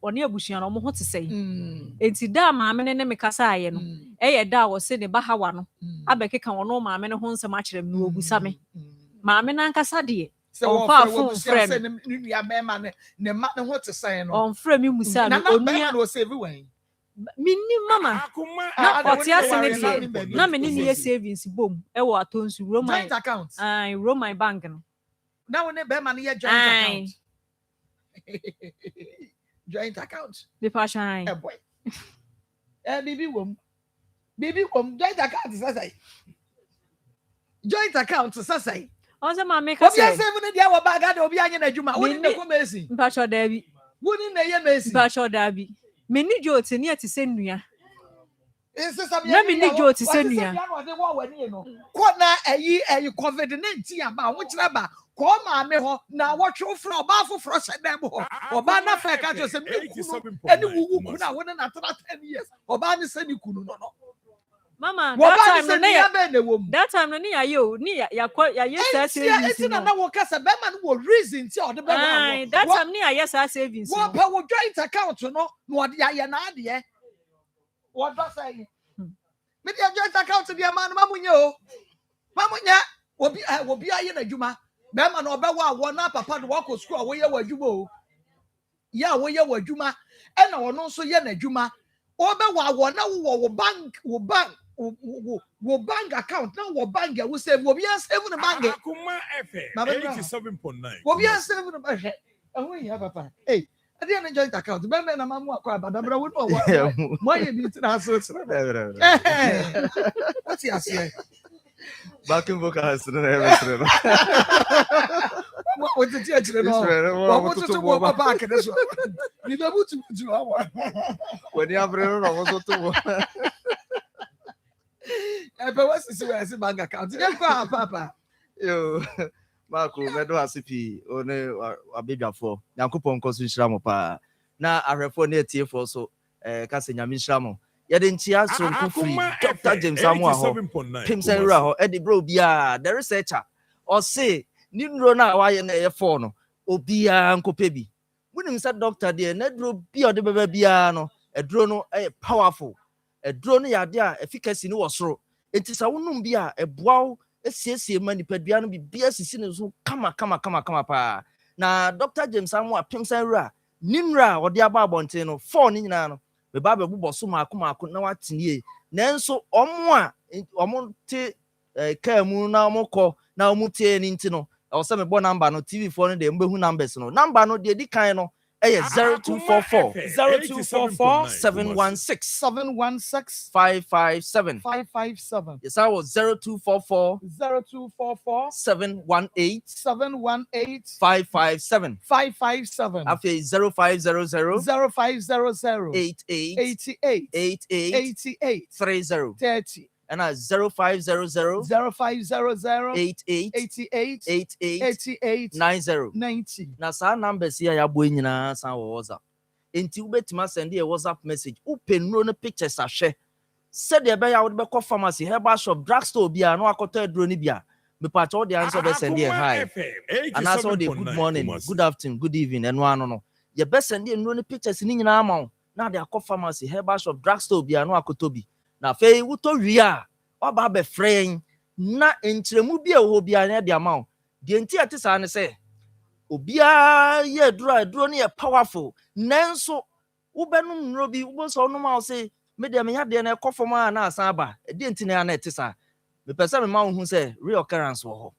woni abusua no mo ho te sɛ enti da maame ne me kasa aye no ye da wo se ne ba hawa no abekeka wono maame ne ho nsɛm akyerɛ me no obusa me maame na nkasa de on fa fun frɛ no ni nua mema ne ma ne ho te sɛ no on frɛ me musa me onua no save wen minni mama na otia se ne de na me ni ne savings bom e wo atonsu Roman joint account Roman bank no na woni be ma ne ye joint account joint account the passion boy bibi wom joint account sasai on se ma make say obi save ne dia wo baga de obi anye na adwuma woni ne ko mesi passion dabi woni ne ye mesi passion dabi me ni joti ne ati se nua na me ni joti se nua ko na ayi covid-19 aba wo kira ba ko ma me ho na wo twe ofra oba foforo hyedem ho oba na fa ka to se me kunu eni wuwu kunu a wo na tra 10 years oba ne se ni kunu no mama that time no ni ayo ni ya yes savings no na wo kasa be ma no wo reason ti o de be wa that time ni yes savings wo pa wo joint account no no de ya na ade wo do say me de joint account de ma no mamunya obi aye na dwuma be ma no be wa wo na papa do wo ko school wo ye wa dwuma o ya wo ye wa dwuma e na wo no so ye na dwuma o be wa wo na wo bank account na wo bank ya wo save wo bia save no bank Akoma FM 87.9 wo bia save no ba hwe ehun ya papa ade na joint account be na mamu akwa badabra wo no mo ye bi tina so what's your say backing vocals no everything what the teacher no what to go back this one ni be butu awa when you have no what to but what's the bank account dem kwa papa yo Marco medo asipi one abedwafo yankopon koso nhyira mo pa na ahwefo na etiefo so ka se nyame nhyira mo ye de ntia so nkofri Dr. James Amu aho pimsenra ho e de bro bia the researcher o say ni nro na wa ye na ye fo no obia nkope bi munim sa doctor de na dro bia o de beba bia no edro no powerful edro no yade a efficacy ni wo soro enti sa wonum bia eboaw esiesie manipadua no bibia sisi ne so kama pa na Dr. James Amu apimsenra nimra o de aba abonte no fo ni nyina no be ba be bobɔ so maako na watenie nanso ɔmo te ka mu na ɔmo kɔ na ɔmo tie ni nti no ɔsɛ me bɔ number no TV fo no de mbehu numbers no number no de di kan no 0244 716 557 yes I was 0244 718 557 after 0500 88 30 and 0500 88 90 na sa numbers here ya boy nyina san wo WhatsApp enti ubetima send a WhatsApp message upenro no pictures ahwe said the be ya wo be call pharmacy herbal shop drugstore bia no akoto aduro ni bia me pacho the answer be send here hi and also the good morning good afternoon good evening and one no ye be send here no pictures ni nyina ama na de akọ pharmacy herbal shop drugstore bia no akotobi na fe wuto wi a oba be frɛn na entremu bia wo bia na de ama de enti ate sa ne se obia ye duro ne ye powerful nanso wo benum nro bi wo so no ma say me de me ya de na ekɔ fam a na asan ba de enti na na ate sa me pese me ma wo hu say real occurrence wo ho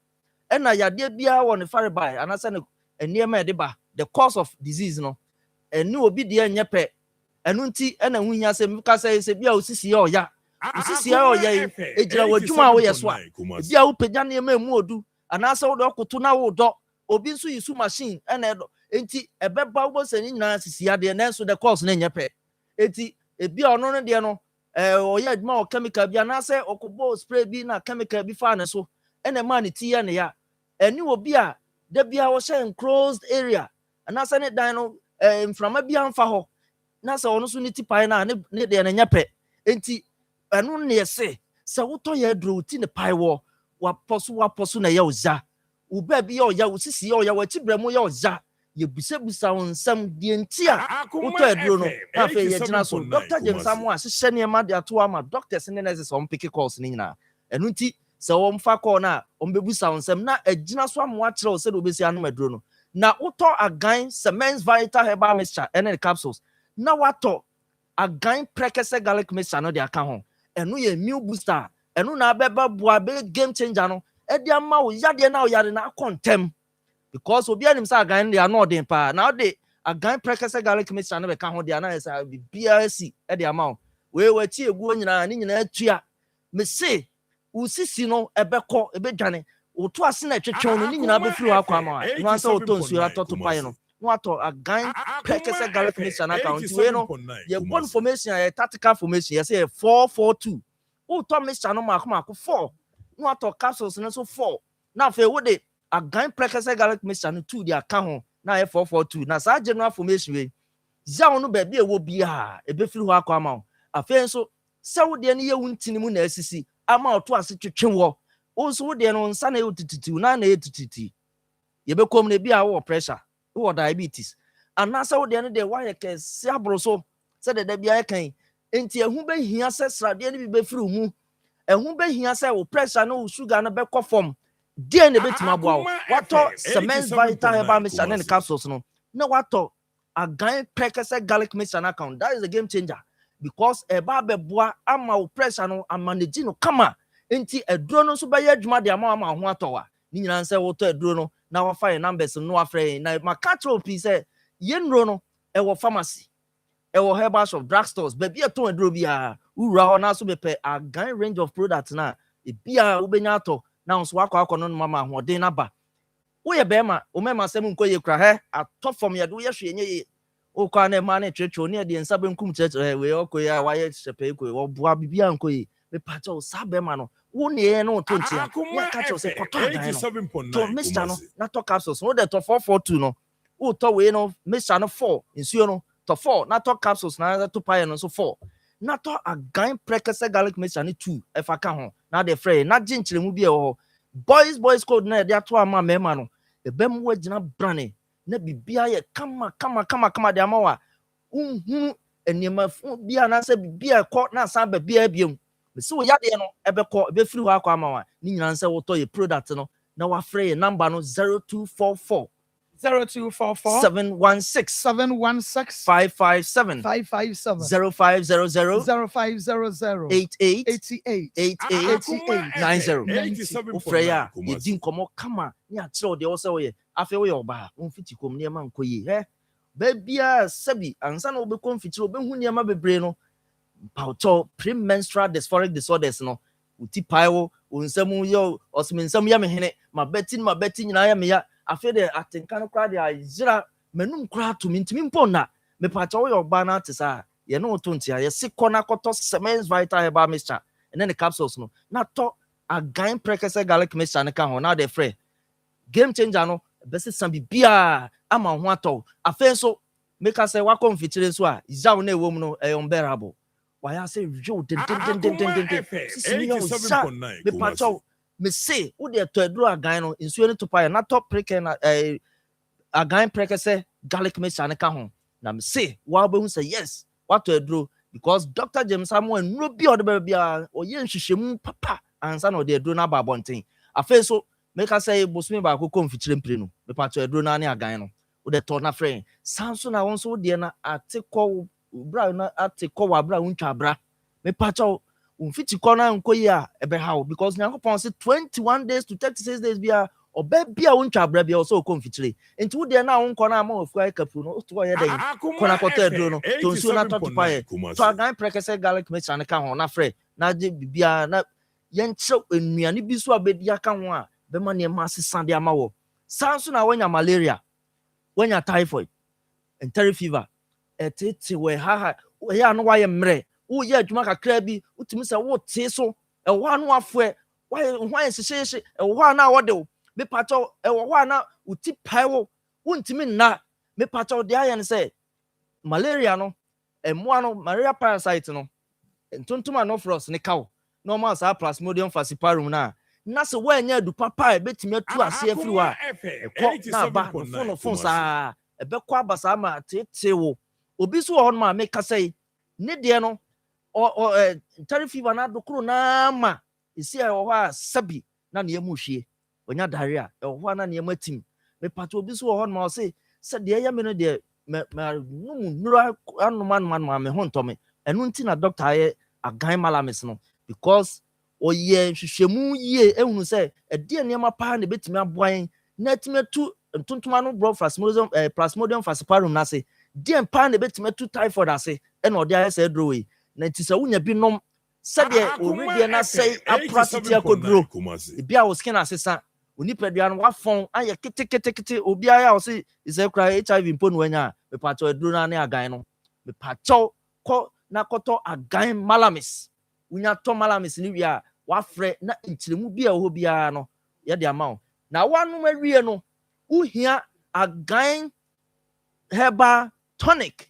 ena yade bia wo ne fare bai anasa ne eniema e de ba the cause of disease no eni obi de enye pe enu nti ena hu nya say me ka say bia osisi ya oya osisi ya oya ejira wadwuma wo yeso a bia wo pagya ne ma emu odu anasa wo do koto na wo do obi nso yisu machine ena edo enti ebeba wo se ni nyina sisi ya de na so the cause na enye pe enti ebia ono no de no oya adwuma o chemical bia na say okobo spray bi na chemical bi fa ne so ena ma ne ti ya ne ya eni obi a da bia wo share enclosed area anasa ne dan no inframa bia mfa ho na say ono so ne ti pai na ne de na nyape enti enu ne yese se woto ya dro ti ne pai wo wa poso na ya oza wo ba bi ya oya wo sisi ya oya wa tibramo ya oza ye busebusa won nsam de enti a woto adro no na fe ye gina so Dr. James Samu a hye ne ma de ato ama doctors ne nurses on pick calls ni nyina enu nti se wo mfa call na on bebusa won nsam na agina so amwa kire wo se do besi anu adro no na woto agan Semens Vital Herbal Mixture and capsules na wato agan prekese garlic mixture no de aka ho enu ye meal booster enu na abeba boa be game changer no e de ama wo yade na wo yade na akontem because obi anim say agan de ano den pa na de agan prekese garlic mixture no be ka ho de na say BRC e de ama we wachi egu nyina ni nyina atua me say usisi no ebekọ ebedwane otu ase na twetwe no ni nyina be firi akwa ama no ansa oto nsu atoto pai no no ato agan prekese garlic mixture na account we no ye bon formation ye tactical formation ye say 442 oto mixture no mako 4 no ato capsules no so 4 na fe wo de agan prekese garlic mixture no 2 de aka ho na ye 442 na sa general formation we ya no ba bi e wo bia e be firi akwa ama afen so se wo de ne ye wuntini mu na asisi ama oto ase twetwe wo also wo de no nsa na yotititi na yetititi ye be kom na bia wo pressure wo diabetes anasa wo de no de wa ye kese abro so se de bia ye kan enti ehu be hia se srade ne bi be firi hu ehu be hia se wo pressure no sugar no be kɔ form de ne betima boa wo wato Semens Vital Herbal Mixture and capsules no na wato agan prekese garlic mixture na account that is a game changer because eba be boa ama wo pressure no amanage no kama enti eduro no so be ya adwuma de ama ho atowa ni nyina nse woto eduro no na wa fire numbers no afre na makatro pi se yenro no e wo pharmacy e wo herbal shop drugstores be bia ton eduro bia ura ho na so be pe agan range of products na e bia wo benya ato na nso akọ no mama ho den na ba wo ye be ma o mema sem nko ye kra he ato fom ye do ye hwe nye ye o kwa na ma na twetwe ne de nsa benkum twetwe we okoya wa ye hyepe ko wo boa bibia nko ye me pacho sabe ma no wo ne no to ntia ya ka cho se koto adan no to mixture no na to capsules no de to 442 no wo to we no mixture no 4 nsuo no to 4 na to capsules na to pie no so 4 na to agan prekese garlic mixture no 2 e fa ka ho na de frey na ginchiremu bi e ho boys code na de ato ama mema no e bem wo gina brane na bibia ye kama de amawa unhu eniema fu bia na se bibia ko na sa ba bia biem se wo yade no ebekọ ebefiri ho akwa amawa ni nyina nse woto ye product no na wa free number no 0244 716 557 0500 88 Freya ye din komo kama ni akire de wo se wo ye afi wo ye oba won fiti kom ne ma nkoyi he ba bia sabi ansa na wo be konfitire obehu ne ma bebre no pauto premenstrual dysphoric disorders no uti paiwo unsemu yo osminsem ya mehene mabeti nyina ya meya afi de atenka no kra de ajira menum kra to mintimi mpona me pacho yo ba na tisa ye no to ntia ye sikona koto Semens Vital Herbal Mixture and then the capsules no na to agan prekese garlic mixture ne ka ho na de frɛ game changer no besi san bibia ama ho atɔ afi so make us say wa konfitire so a izaw na ewom no unbearable why I say yo den me pacho me say wo de to aduro agan no nsuo ne to pa na to preke na agan preke say garlic mixture ne ka ho na me say wa be hu say yes what to aduro because Dr. James Samuel no bi o de be bia o ye nhwehwemu papa ansa na o de aduro na ba bonten afa so make I say bosumi ba ko konfikyire mpire no me pa to aduro na ne agan no wo de to na friend sanso na won so wo de na atekọ bra na atekọ wa bra untwa bra me pa to unfiti kona nkoyi a ebe how because nyankopon say 21 days to 36 days bia oba bia untwa bra bia so konfikyire enti wo de na won kona ma ofu ai kapu no to ye den kona kota aduro no to nsu na to pa ye to agan prekese garlic mixture ne ka ho na frɛ na je bia na yenkyɛ enuane bi so abedi aka ho a be ma ne ma sesa de ama wo sanso na wanya malaria wanya typhoid enteric fever etete we ha ya no wa ye mre wo ye adwuma kakra bi utimi se wo te so wo anu afo wa hwan hyehyehye wo na wo de me pato wo na uti pai wo untimi na me pato de aye ne se malaria no emo ano malaria parasite no entontoma no frost ne kawo no ma sa plasmodium falciparum na se wa nya du papa betimi atu ase afiri wa na ba no fon sa ebe kwa abasa ma tete wo obi so ho no ma me kasai ne de no tari fever na dokoro na ma isi e ho a sabi na ne emu hwie onya diarrhea e ho na ne emu atim me pato obi so ho no ma se de ya me no de nura anuma me ho ntome enu nti na doctor ye agan malamis no because oye hwehwemu ye ehunu se de ne ma pa na betimi aboan na etime tu ntontoma no bro plasmodium falciparum na se de pa na betime tu typhoid ase e na ode ayese drowe na ntisa wunya bi nom sede already na say apratitia kodro bia wo skin asesa onipadua no wafon aye kete obi aya wo se ise kra HIV mpo no anya me pacho aduro na ne agan no me pacho ko na koto agan malamis wunya to malamis ni wia wafre na nkyiremu bia wo bia no ye de ama na wanu awie no uhia agan herbal tonic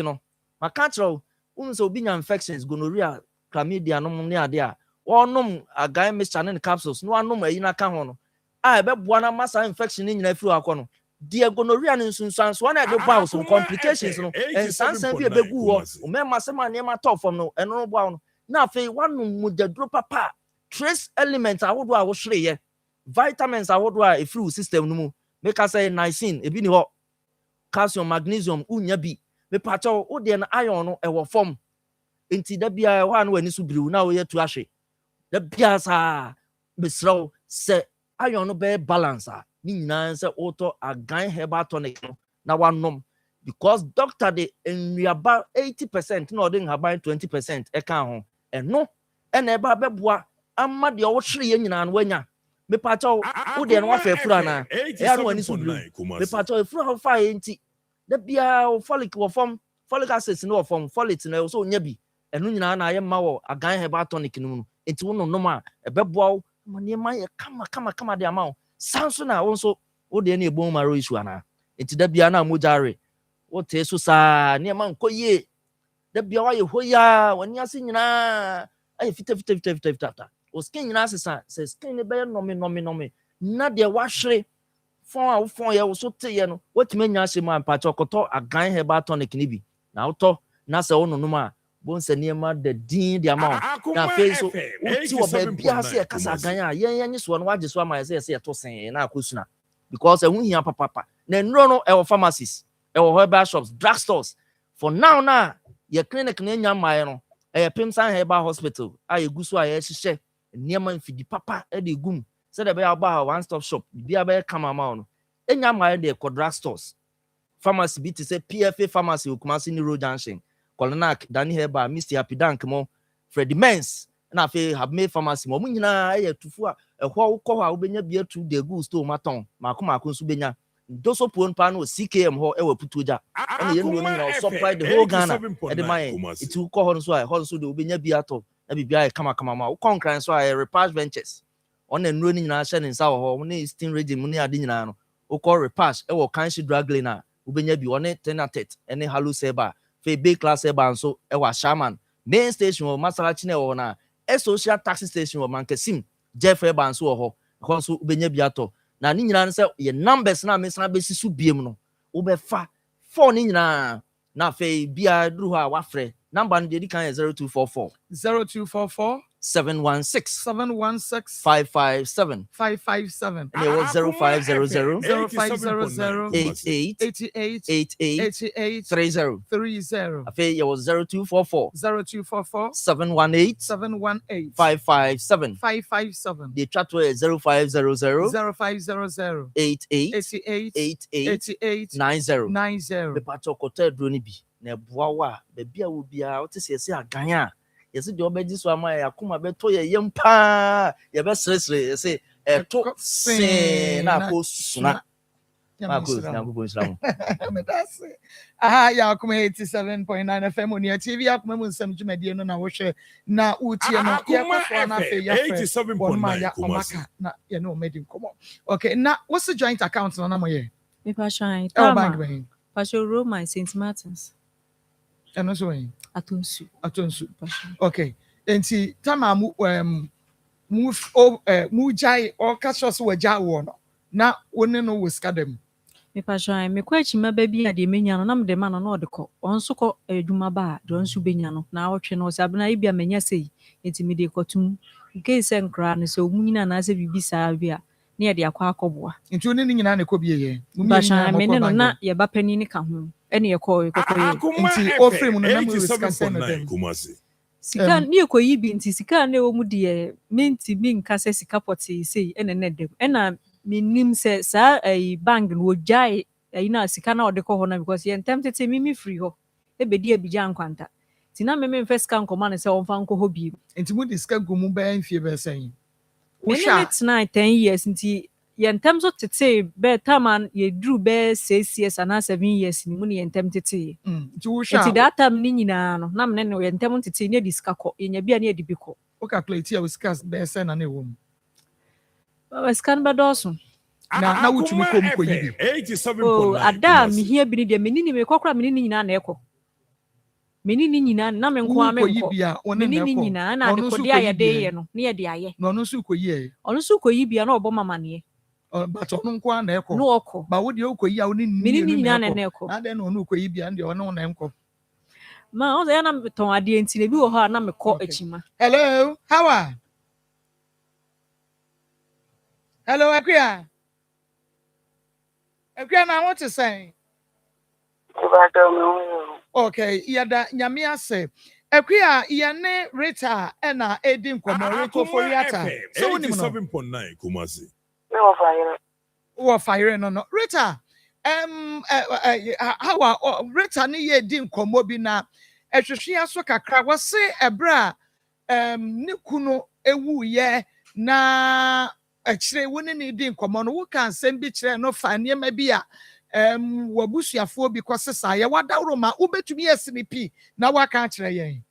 no makatro unso obi nya infections gonorrhea chlamydia no ne ade a wonom agan mixture ne capsules no anom ayi na ka ho no a ebeboa na masa infection ni nyina firi akọ no de gonorrhea ne nsunsan so na de bow some complications no ensansan bi ebegu wo o me masema ne ma top from no eno no bow no na afei wanom mudaduro papa trace elements awodo a wo hwere ye vitamins awodo a efiri system no mu make us say niacin ebi ni ho calcium magnesium unya bi me pacho wo de na iron no e wo form enti da bia ho an wani so biriw na wo ye tu ahwe da bia sa besraw se iron no be balance ni nyina se auto agan herbal tonic no na wanom because doctor de enriaba 80% na odin haban 20% e kan ho eno ena eba beboa amma de wo hwere ye nyina no wanya me pacho wo de no afa fura na e anu wani so biriw me pacho fura ho fa enti da bia folic wo form folic acid no form folate na so nya bi enu nyina na aye ma wo agan herbal tonic no enti wo no ma ebeboa ma ne ma ye kama de ama sanso na wo so wo de na ebon maro issue ana enti da bia na mojare wo te so sa ne ma nkoye da bia wa ye hoya wani ase nyina aye fita o skin nyina asesa se skin ne be nomi na de wa hwere fon ye wo so te ye no watime nya ase ma pa chokoto agan herbal tonic ni bi na wo na se wo no ma bon se niema de din de amount na face so uti oba bia se e kasa agan a yen nyi so no wage so ama se to sen na akosuna because ehun hia papa na nro no e wo pharmacies e wo herbal shops drugstores for now na ye clinic na nya mai no e Pimsan Herbal Hospital a ye guso a ye hihye niema mfidi papa e de gum se de be aba one stop shop bia be kama ma no enya mai de drugstores pharmacy bi te se PFA pharmacy Okumasi ni road junction Kolonak Dani Heba Mr Happy Dank mo Freddy Mens na fe have made pharmacy mo nyina e tufu a ehwo ukọ ha obenya bia tu de good store maton makoma nso benya doso pon pa no CKM ho e waputoja na ye no na supply the whole Ghana e de mai itu ukọ ho nso a ho nso de obenya bia to na bibia e kama ma ukọ nkran so a Repage Ventures ona nro ni nyina hye ne nsa ho ne Eastern region mu ne ade nyina no ukọ Repage e wo Kanshi Drug Lane na obenya bi one Tenatet ene Halu Seba fe B class eba nso e wa Shaman main station o Masarachi na e wo na a social taxi station or mankesim Jeffrey Banso or Consul Benya Biato. Na ni nyina say ye numbers na me san besi su biem no wo be fa phone ni nyina na fe bia duru ha wa frɛ number no de kan 0244 716 557 and it was 0500 88 30 afi it was 0244 718 557 the chat was 0500 88 90 the patch of hotel drone bi na boawa be bia wo bia what say say agan a yesi de obeji so ama ya Akoma beto ye yempa ye be sresre say eto se na ko suna ma ko na ko Islam me that's aha ya Akoma 87.9 FM on your TV Akoma mu Nsem dwumadie no na wo hwe na utie no ye ko so na fe ya 87.9 Omaka na ye no medi komo okay na what's the joint account na mo ye me pa shine bank bank Pastor Roma St. Martins and also in Atunsu okay enti tama mu jai or catchos we ja wo no na woni no wo ska dem me pa shine me kwa chima ba bi ade menya no na me de ma no de ko onso ko adwuma ba de onso benya no na wotwe no se abena ibia menya sei enti me de kotum nke se nkra no se omunyina na se bibi sa bia na ye de akwa akoboa enti woni ni nyina na ko biye pa shine me no na ye ba pani ni ka ho ene ye ko enti ofre mu no na mu ska se no dem sika ni ekoyi bi nti sika na ewo mu de minti bi nka se sika poti sei ene ne dem ena minim se sa bank no jai na sika na ode ko ho na because ye ntem tete mimi free ho ebedi abija nkwanta ti na me first scan command se on fa nko ho bi enti mu diska gumu ba enfie be sen wo sha it's 10 years nti ye ntem so tete be taman ye dru be 6 years and 7 years ni mu ni ye ntem tete nti wo sha nti that time ni nyina no na me ne ye ntem tete ni diska ko ye nya bia ni edi bi ko o calculate ya discuss be sen na ne wo mu scan ba doso na wutumi kom ko yibi 87.9 ada mi hia bi ni de menini me kokora menini nyina na ekọ menini nyina na me nko ame nko menini nyina na de ko de ayede ye no na ye de aye no no su ko yi onu su ko yi bia na obo mama ne but onu nko na ekọ no okọ ba wo de o ko yi a oni menini nyina na ekọ na de no onu ko yi bia de onu na enko ma o ya na ton ade enti ne bi wo ha na me kọ achima hello how are hello Akua na what to say okay yada nyame ase Akua ye ne Rita na edi nkomo Rita Foriata so woni no 87.9 Kumasi wo fire no Rita how Rita ne ye di nkomo bi na ehwehwe aso kakra wo se ebra ne kunu ewu ye na akire woni ne di nkomo no wo kan sem bi kire no fa ne ma bi a wabusuafo bi kwasesa ye wadawro ma ubetumi SNP na waka kire yen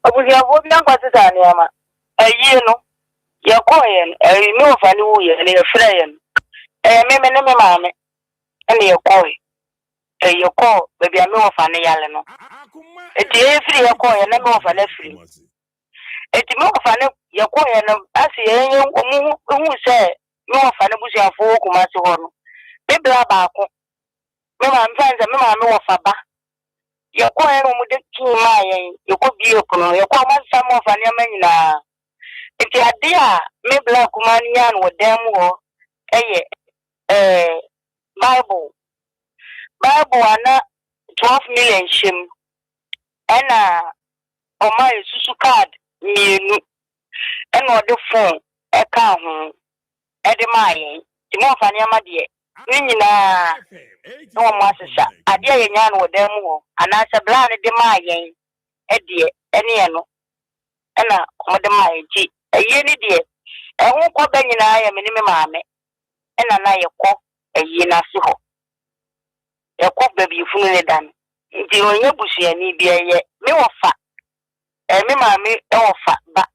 abusuafo bi ankwasesa ne ama ayi no ye koyen mi ofa ne wo ye ne ye frɛ yen me ne me maame ene ye koy ye ko bebi me ofa ne yale no eti e free ye koyen na me ofa ne free eti me ofa ne ye koyen no asi ye omu se me ofa ne busuafo Kumasi ho no bebra baako me maame fanza me maame ofa ba ye koyen no mu de tuma yen ye ko bi okuno ye ko ma sa me ofa ne manyina eti ade a me bla Kumani yan wo dem ho eye Bible ana 12 million shim ena oma susu card mienu ena ode phone eka ho ede maye ti mo fa ne ama de ni nyina no mo asesa ade a yenya no dem ho ana se bla ne de maye ede ene no ena mo de maye ti eye ni de ehun ko ba nyina ya me ni me maame ena na ye ko eye na si ho ye ko ba bi funu ne dan nti onye busia ni bia ye me wofa me maame e wofa ba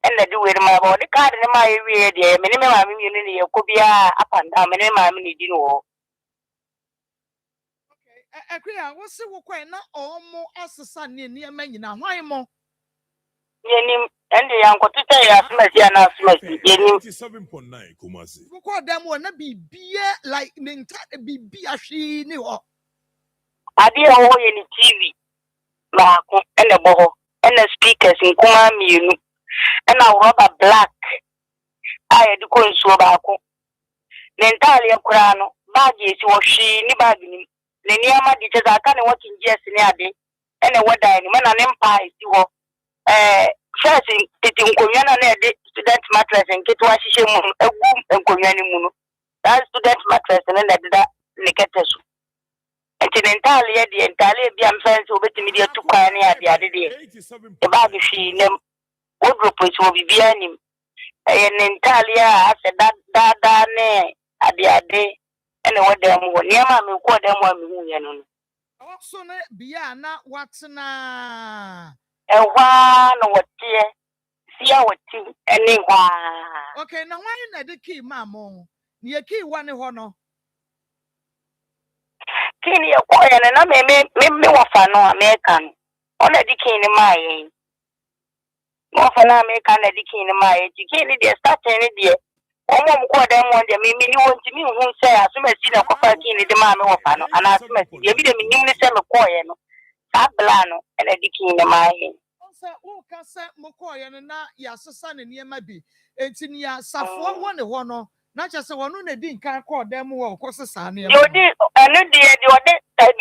ena di were ma ba de card ne ma ye wie de me ni me maame mi ni ye ko bia apanda me ni maame ni di no Akua wo se wo kwai na omo asesa ne ne ma nyina hwan mo yenim and the uncle to say as much as yenim 87.9 Kumasi. Mko dem wona bibia like ninta bibia hwe ni ho. Ade a wo ye ni TV baako ene bo ene speakers nkoma mienu ene rubber black aye di ko nsuo baako ne ntale akura no bag esi wo hwe ni bag ni ne niama di teza aka ne working gears ni ade ene wada ni mana ne mpa esi ho first titi nkonwa na ede student mattress nketo ahihye mu egu nkonwa ni mu no that student mattress ne na deda ne keteso entale ye di entale bi am fancy obetimi di atukwa ne ade de e bag hwe nem wardrobe esi wo bibia nim entale a ase da ne ade ene wada mu niama me ko da mu amu ye no Also ne bia na watna ewa no wotie sia woti ene hwa. Okay, na why na de key mamo ni ye key one ho no Kini ye ko ye na me wafa no America no ona di key ni mai mo fa na America na di key ni mai kini de start ni de omo mko da mo de me ni wonti mi hu se asuma si na kofa kini de ma me wafa no ana asuma si ye bi de me nim ni se me ko ye no sabla no ene di key ni mai se wo ka se mko ye no na ya sesa ne niema bi enti ni ya safo wo ne ho no na che se wono na di nkan ko dem wo ko sesa ne yo di ene de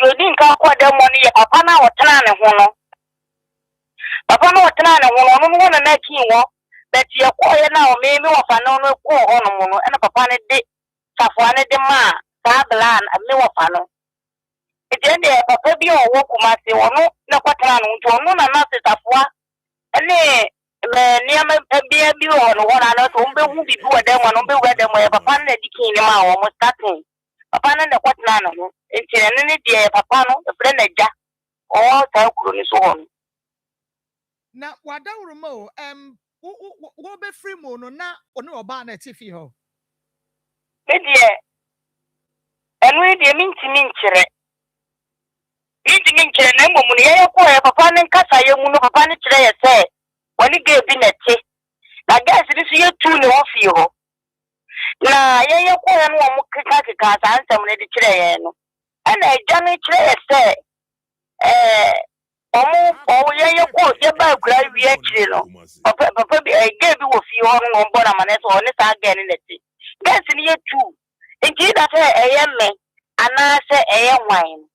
odi nkan ko dem mo ni ye papa na wotena ne ho no papa na wotena ne ho no no na ki wo that ye ko ye na o me wafa no no ko ho no no ene papa ne de safo ne de ma sabla me wafa no ede papa bi o wo kuma se wono na kwatara no nto no na se safo ene me niam bi o no wona na to mbe hu bibi wa dem no mbe wa dem ya papa na dikin ni ma wo mo starting papa na kwatara no enti ne de papa no e na ja o ta kuro ni so hono na wadawru mo wo be free mo no na ono oba na tifi ho me de enu de mintimi nkire na mo mun ye ko ya papa ne nkasa ye mu no papa ne kire ye se woni ge bi na ti na gas ni so ye tu ne ofi ho na ye ko ya no mo keka sa ansem ne de kire ye no ana eja ne kire ye se o ye ko ye ba kura wi e kire no papa bi ge bi wo fi ho no mbo na mane so ne sa ga ne ti gas ni ye tu nti da se eye me ana se eye wan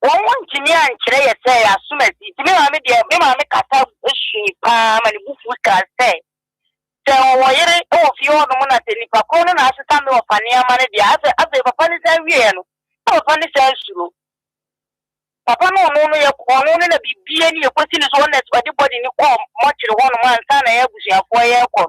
won ntimi ankire ye se asumasi timi ma me de me ma me kata ehwi pa ma ne bufu ka se se wo yere o fi o no na te nipa ko no na asesa me wo fane ama ne de ase papa ni se wie no papa ni se suro papa no ye ko no na bibie ni ye kwesi ni so na body body ni ko mo kire ho no ma nsa na ye busuafo ye ko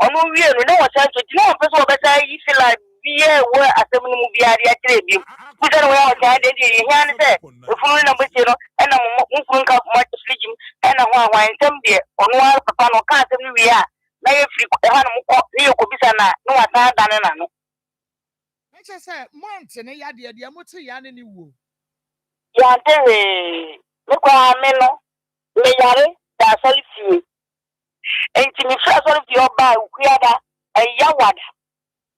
ono wie no na wo se so ti no pese wo be sa yi fila biye wo asem no mu biade ya kire bi kusa no ya ka de di ya ne se ofunu na bese no ena mo funu ka mo fridge ena ho ahwan ntem de ono wa papa no ka asem no wie a na ye free ha no mo ko ni ye ko bisa na no wa ta da ne na no nche se month ne ya de mo te ya ne ni wo ya te me kwa me no me yare da solifie enti mi fra solifie oba ukuada eya wada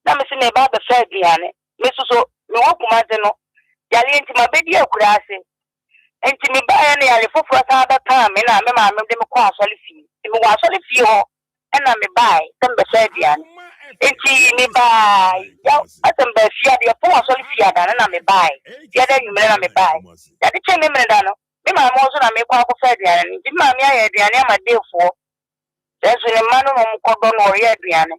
na me se me ba be fa biane me so me wo kuma ze no yale enti ma bedi akura ase enti mi ba ya ne yale foforo sa ba ta me na me ma me de me kwa solifie me wa solifie ho na me bai tembe fa biane enti mi bai ya atembe fia de po solifie da na me bai ya da nyumre na me bai ya de che me mre da no me ma mo so na me kwa ko fa biane ni ma me ya biane ma defo eso ne manu mo ko do no ya biane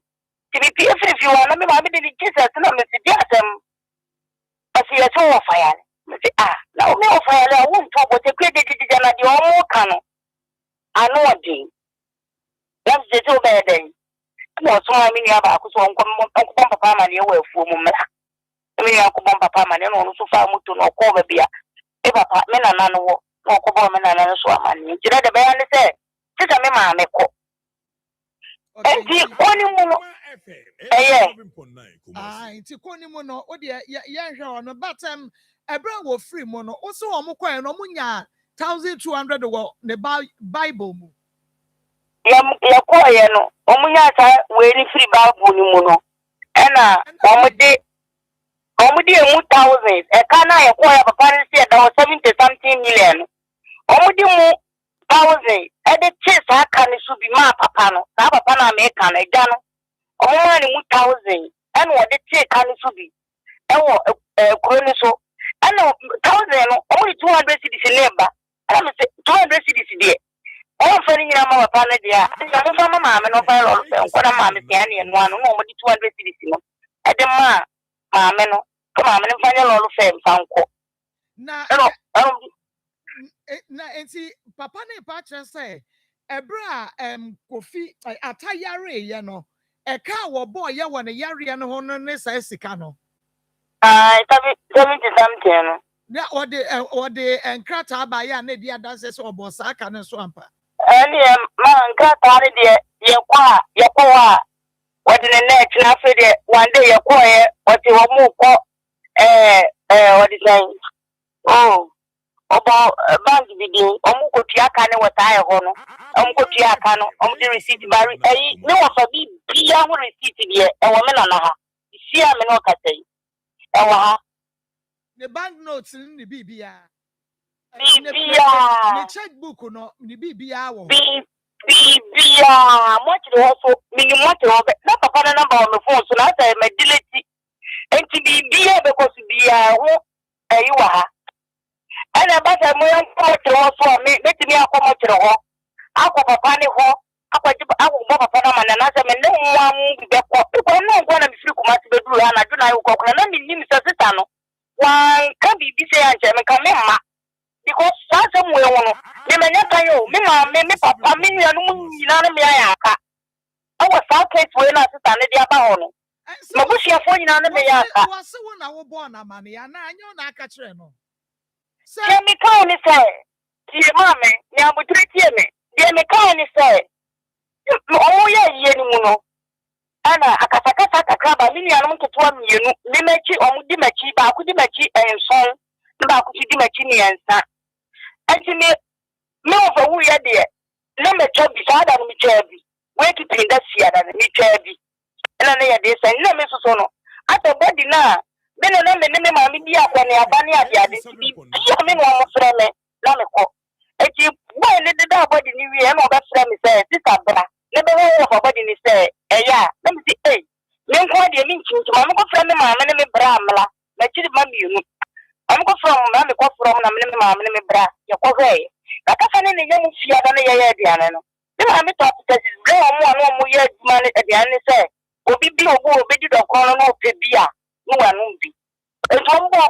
ti bi fi wona me ma me de Jesus na me ti asem asi ya so fa ya me ti na o me o fa ya la wo to bo te kwe de na de o mo ka no ano odi ya se to be den mo so ma mi ni aba ko so nko papa ma ne wa afuo mu mra me ya ko papa ma ne no so fa moto no ko ba bia e papa me na na no wo ko bo me na na so amani ti de be ya ne se ti sa me ma me ko enti oni mu no nti koni mu no o de ya hwe ono batem ebra wo free mu no o so o mo kwan no mo nya 1200 wo ne bible mu ya koye no omunya ta we ni free bible ni mu no ena omudi emu thousands e kana ya koye papa ni se da 70 something million omudi mu thousand e de chase aka ni so bi ma papa no sa papa na me ka na ja no omuma ni mu thousand ena wo de chase ka ni so bi e wo kuro ni so ena thousand no omudi 200 cedis neba ena me se 200 cedis die oh fani nyina ma papa na dia ya mo fa mama me no fa ro fe nko na ma me tia ne no anu no mo di 200 cedis no e de ma me no ma me no fa ne lo fe mfa nko na enti papa ne pa kire say ebra kofi atayare ye no e ka wo boy ye wo ne yare no ho no ne sa sika no 70 something no na ode enkrata ba ya na dia danse so obo sa aka ne so ampa ani ma nkrata ne de ye kwa wadi ne net na fe de one day ye kwa ye wati wo mu ko wadi say obo bank bidi omu ko tua aka ne wata ye ho no omu ko tua aka no omu di receipt bari ne wo fa bi bia ho receipt de e wo me na ha sia me no ka sei e wo ha the bank notes ni bibia bibia the checkbook no ni bibia wo bibia mo ti wo so mi ni mo ti wo be na papa na number on my phone so na say me delete enti bibia be ko bibia ho ayi wa ha ana ba sa mo yan ko ti wo so me ti mi akọ mo ti ho akọ papa ni ho akọ ji akọ bo papa na man na say me ne nwa mu bi be ko no ngo na mi firi kuma ti be duru ha na duna yo ko na mi ni mi se sita no wan ka bibi se ya nche me ka me ma because sasa mu e wono me manya kan yo me ma me papa me nua no mu nyina no me aya aka awo sa case we na sita ne dia ba ho no me bu sia fo nyina no me ya aka wo se wo na wo bo na mane ya na anyo na aka kire no se me ka ni se ti ma me ni abutire tie me de me ka ni se o ya ye ni mu no ana akasakasa kakaba mini anu nketewa mienu me machi omudi machi ba akudi machi enson ba akudi di machi ni ensa enti me ofa wu ya de na me chabi sada no me chabi we ki pinda sia da me chabi na na ya de san na me soso no ata body na me no na me ma me di akwa ne abani ade ade bi ya me no mo frɛ me na me ko enti boy ne de da body ni wi e no ba frɛ me say sister bra ne be wo for body ni say eya na me say me nko de me nchi ma me ko frɛ me ma me ne me bra amla na chiri ma mienu am ko from ma me ko from na me ma me ne me bra ye ko hwe ka ka ne ne nyamu fia da ne ye aduane no me ma me to apetesi bra mo ye aduma ne aduane say obi bi obi di dokon no ope bia no wa no bi e to mbo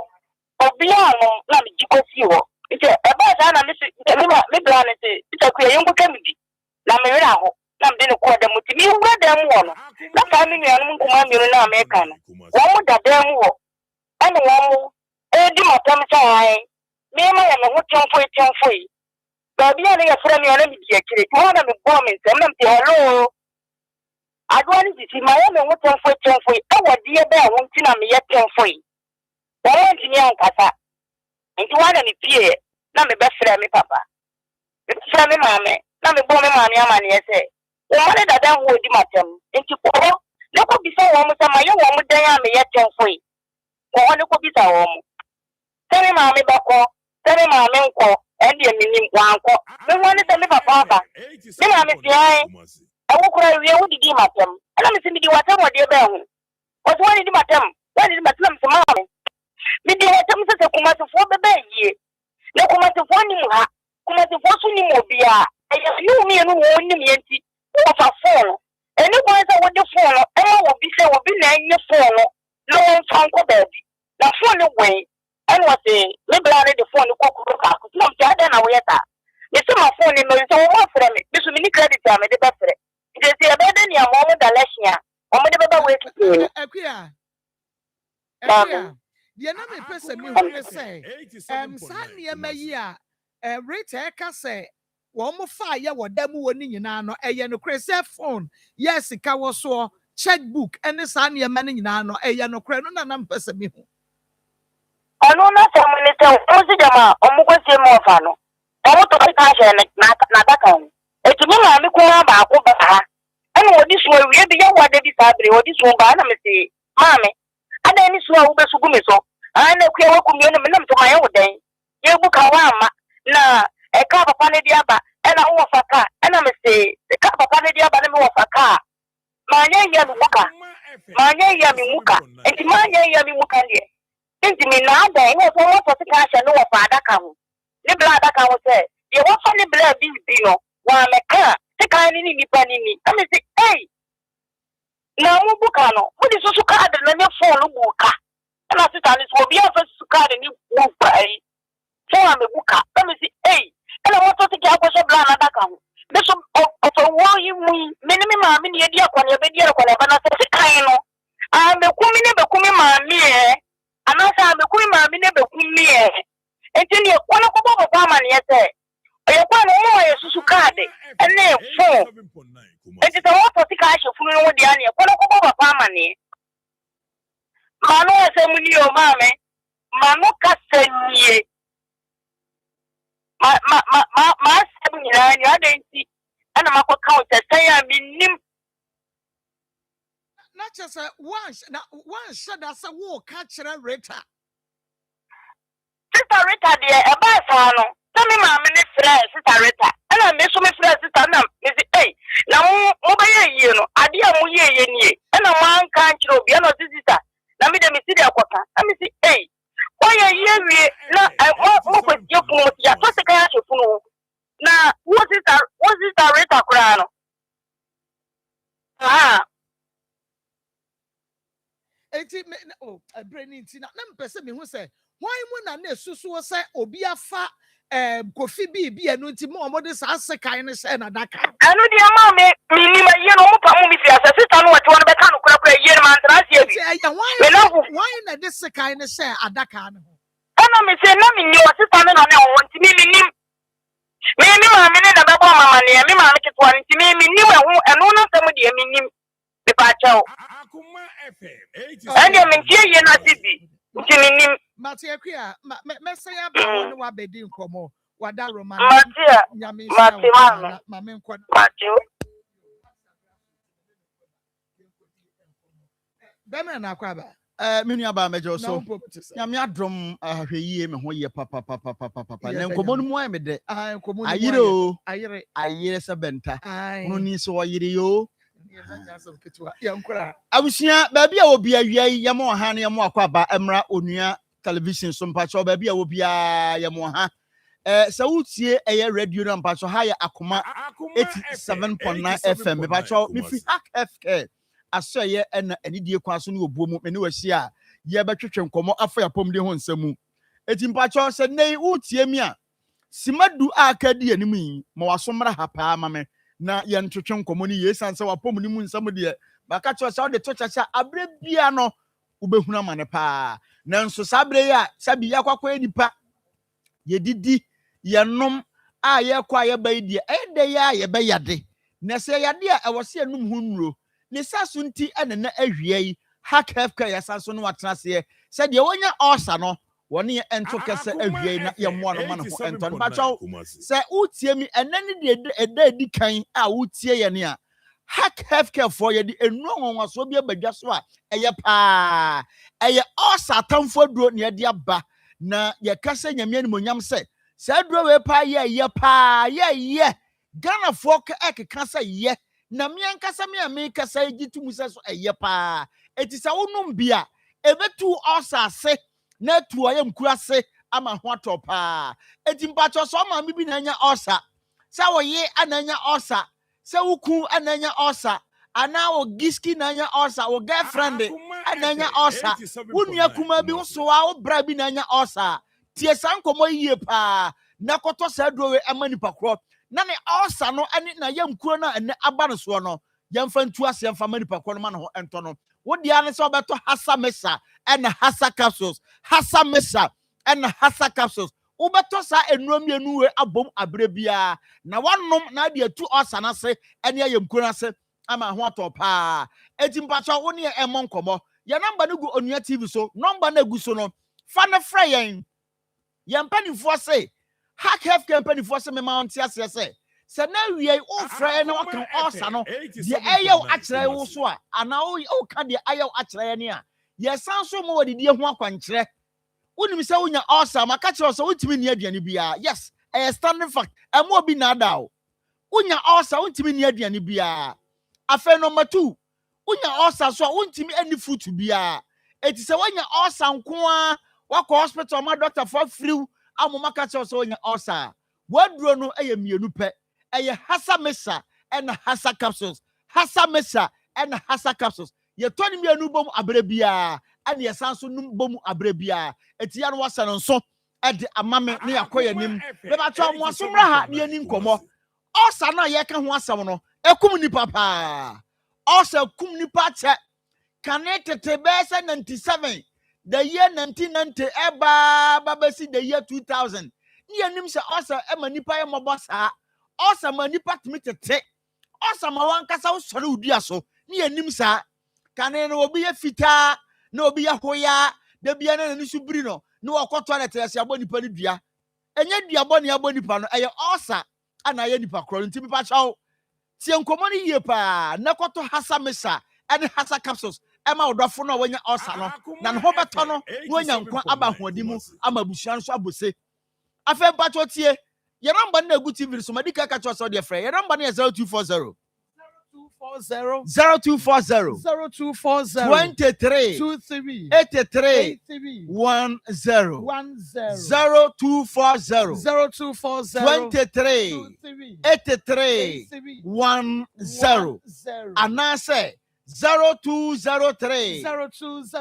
obi anu na me jikosi ho nti e ba sa na me bra ne te ita ku ye nko kamidi na me wera ho na me ne ko da muti mi wura da mu no na ka mi nua no nkoma mi na America no wo mu da da mu ho ana wo mu e di matam sai me ma ya me ho temfo yi ba bia ne ya fra mi ana mi di akire ho na me bo mi nsem na me hello adwani titi ma ya me ho temfo yi e wodi e ba ho nti na me ye temfo yi wo nti ni ankasa nti wa na me pie na me be fra mi papa me fra mi mama na me bo me mama amane ye se wo ma ne dada ho di matam nti ko ne ko bi so wo mo sama ye wo mo dan ya me ye temfo yi ko ne ko bi sa wo mo tell mama bako tell mama nko e de minim wanko me woni se me papa ba me mama fiai e wo kura wie wo didi matam ala me se mi di watam wo de ba hu wo so woni di matam se mama mi di watam se kuma se fo be ba yie na kuma se fo ni mu ha kuma se fo su ni mu bia e ye yu mi enu wo ni mi enti wo fa fo eni ko se wo de fo no e wo bi se wo bi na enye fo no no fa nko ba bi na fo ni gwen and was a liberal the phone to cook. No, Jada, we are. It's my phone in the more from it. This will be credit. I'm a better. It is a better than your mom, the Lashia. I'm a better way to the enemy person, you say, Sanya Maya, rate Eka say, one more fire, what them winning in ano, a yano crazy phone. Yes, it was so checkbook, and the Sanya manning in ano, a yano crano, and I'm person. Ono na family te ozi jama omugo se mo fa no omo to ka je na daka no etumi ma mi ko ba this one we be young what they sabre or this one ba na me say mama ada ni so wo be sugu me so ana ku ya ku me na me nam to my own den ye bu ka wa ma na e ka papa ne dia ba e na wo faka e na me say e ka papa ne dia ba na me wo faka ma nya ya mi muka ma nya ya mi muka enti ma nya ya mi muka ne enti me na da e wo so wo to ka sha no wo fa adaka ho ne bla adaka ho say ye wo fa ne bla bi no wa me ka te ka ni ni pa ni ni me say hey na mu buka no mu di so ka de na ne phone buka na sita ni so bi afa su ka de ni buka ai so a me buka me say hey na wo to ke akwo so bla na adaka ho me so o to wo yi mu me ni me ma me ni e di akwa ne be di akwa ne ba na se kan no a me kumi ne be kumi ma mi e ana sa me kumi ma mi ne be kumi e enti ni ko na ko bo ba ma ne se e ko na mo ye susu card e na fo enti to wo to ka she funu no di ani ko na ko bo ba ma ne ma no se mu ni o ma me ma no ka se nie ma se mu ni na ni adenti ana makwa count say ya minim na just one shot that say wo catch Rita Sister Rita de e ba sa no tell me ma me ne frɛ Sister Rita ana me so me frɛ sister na me say hey na mo ba ye yie no ade a mo ye ye nie ana mo an kan kire obi ana sister na me de me si de akwaka na me say hey o ye ye wie na mo ko tie funu ya to se kan ya funu na wo sister Rita kura no enti brain enti na mpese me hu say why mo na na susu say obi afa kofi bi enu enti mo mo de sa sekan ne say na daka anu di ama me ni ma ye no mo pa mo mi fi asa sister no wati won be ka no kura ye man tra sie bi why na de sekan ne say adaka no ana me say na me ni o sister no na na won ti mi ni ma me ne na be bo mama ne me ma me ke to anti me ni we hu enu na se mo de me ni me pa chao Akoma FM ande me tie ye na tibi nti me ni Matia Kia me say about one wa bedi nkomo wada Roman Matia nyame Matia mame nkwa Matia Bema na kwaba Menu aba mejo so nyame adrom ahweyie me ho ye papa na nkomo no mu ay me de ayire se benta no ni so oyire yo abusia baabi a obi awia yi yamo ha na yamo akwaba emra onua television so mpacho baabi a obi a yamo ha sa utie eye radio na mpacho ha ya Akoma 87.9 FM mpacho mi fi hack FK aso ye na anidie kwaso ne obuo me ne wahia ye betwetwe nkomo afa ya pomde ho nsamu eti mpacho se nei utie mi a simadu akadi anim yi ma wasomra ha pa ma me na yen twetwe nkomo ni yesan se wapom ni mu nsam de baka cho sa de to chacha abre bia no ubehuna mane pa nanso sabre ya sabi yakwakwa nipa yedidi yenom a ye kwa ye ba die ede ya ye be yade na se yade a ewose enum hunuro ne saso nti ene na ahwie yi hack FK ya saso no watena se se de wonya osa no woni ento kese ahwie na ye mo no ma no ento no bacho se utie mi enani de eda di kan a utie ye ne a hack FK for ye di enu onwaso bi abadwa so a eye pa eye osa tamfo duro ne de aba na ye kase nyame ni monyam se duro we pa ye pa ye Ghana folk ekeka se ye na me ankasa me kasa gitum se so eye pa eti sa wonum bia ebetu osa se na tu ayem kurase ama ho atopa eti mpacho so ma bi na nya osa sa wo ye ananya osa sa wuku ananya osa ana wo giski na nya osa wo girlfriend ananya osa wunua kuma bi so a wo bra bi na nya osa tie sankomo yie pa na koto sa dowe amani pakro na ne osa no ani na yam kuro na ene aba no so no yamfa ntu ase yamfa mani pakro no ma no ento no wo dia ne so beto hasa mesa and hasa capsules hasa mesa and hasa capsules ubeto sa enuamienu we abom abrebia na wanom na de atu osa na se ene ayamku na se ama ho atopa etimpacha wo ne emon komo ya number no gu onua TV so number na gu so no fa na fra yen yempani fo se hack half company fo se me mount ase sɛ na wie o frɛ na waka ɔsa no de ɛyɛ akyerɛ wo so a ana o ka de ayɛ akyerɛ ne a yɛsan so mo wɔdidi ho akwankyerɛ wonim sɛ wonya ɔsa maka kyerɛ sɛ wontimi ni aduane bia yes ɛyɛ standing fact ɛmo obi na ada o wonya ɔsa wontimi ni aduane bia afɛ number 2 wonya ɔsa so a wontimi ani fruit bia eti sɛ wonya ɔsa nko a wakɔ hospital ma doctor for free amoma ka kyerɛ sɛ wonya ɔsa waduro no ɛyɛ mienu pɛ ɛyɛ hasa mesa ɛna hasa capsules hasa mesa ɛna hasa capsules yɛtɔ ne mienu bom abrɛ bia ɛna yɛsan so num bom abrɛ bia eti ya no wasa no nso ɛde amame ne yakɔ yanim bɛba tɔ mo asomra ha ne ani nkɔmɔ ɔsa na yɛka ho asɛm no ekum nipa pa ɔsa kum nipa kyɛ kane tete bɛsɛ 97 the year 1990 eba babasi the year 2000 ni anim sɛ ɔsa ema nipa yɛ mɔbɔ saa ɔsa ma nipa tumi tete ɔsa ma wankasa wo sɔre udua so ni anim saa kane no obi yɛ fitaa na obi yɛ hoya da bia na ni subiri no na wɔkɔ toilet yɛ sɛ abɔ nipa ni dua enye dua bɔ ne abɔ nipa no ɛyɛ ɔsa ana yɛ nipa koro ntimi pa chaw tie nkomo ni yie pa na kɔtɔ hasa mesa ɛne hasa capsules ɛma odɔfo no wɔnya ɔsa no na ne ho bɛtɔ no wɔnya nkwa aba hoɔdi mu ama busua so abose afɛ mpacho tie yɛ namba na egu tv so madika ka kyerɛ sɛ ɔde frɛ yɛ namba na yɛ 0240 0240 23 83 10 0240 23 83 10 anase 0203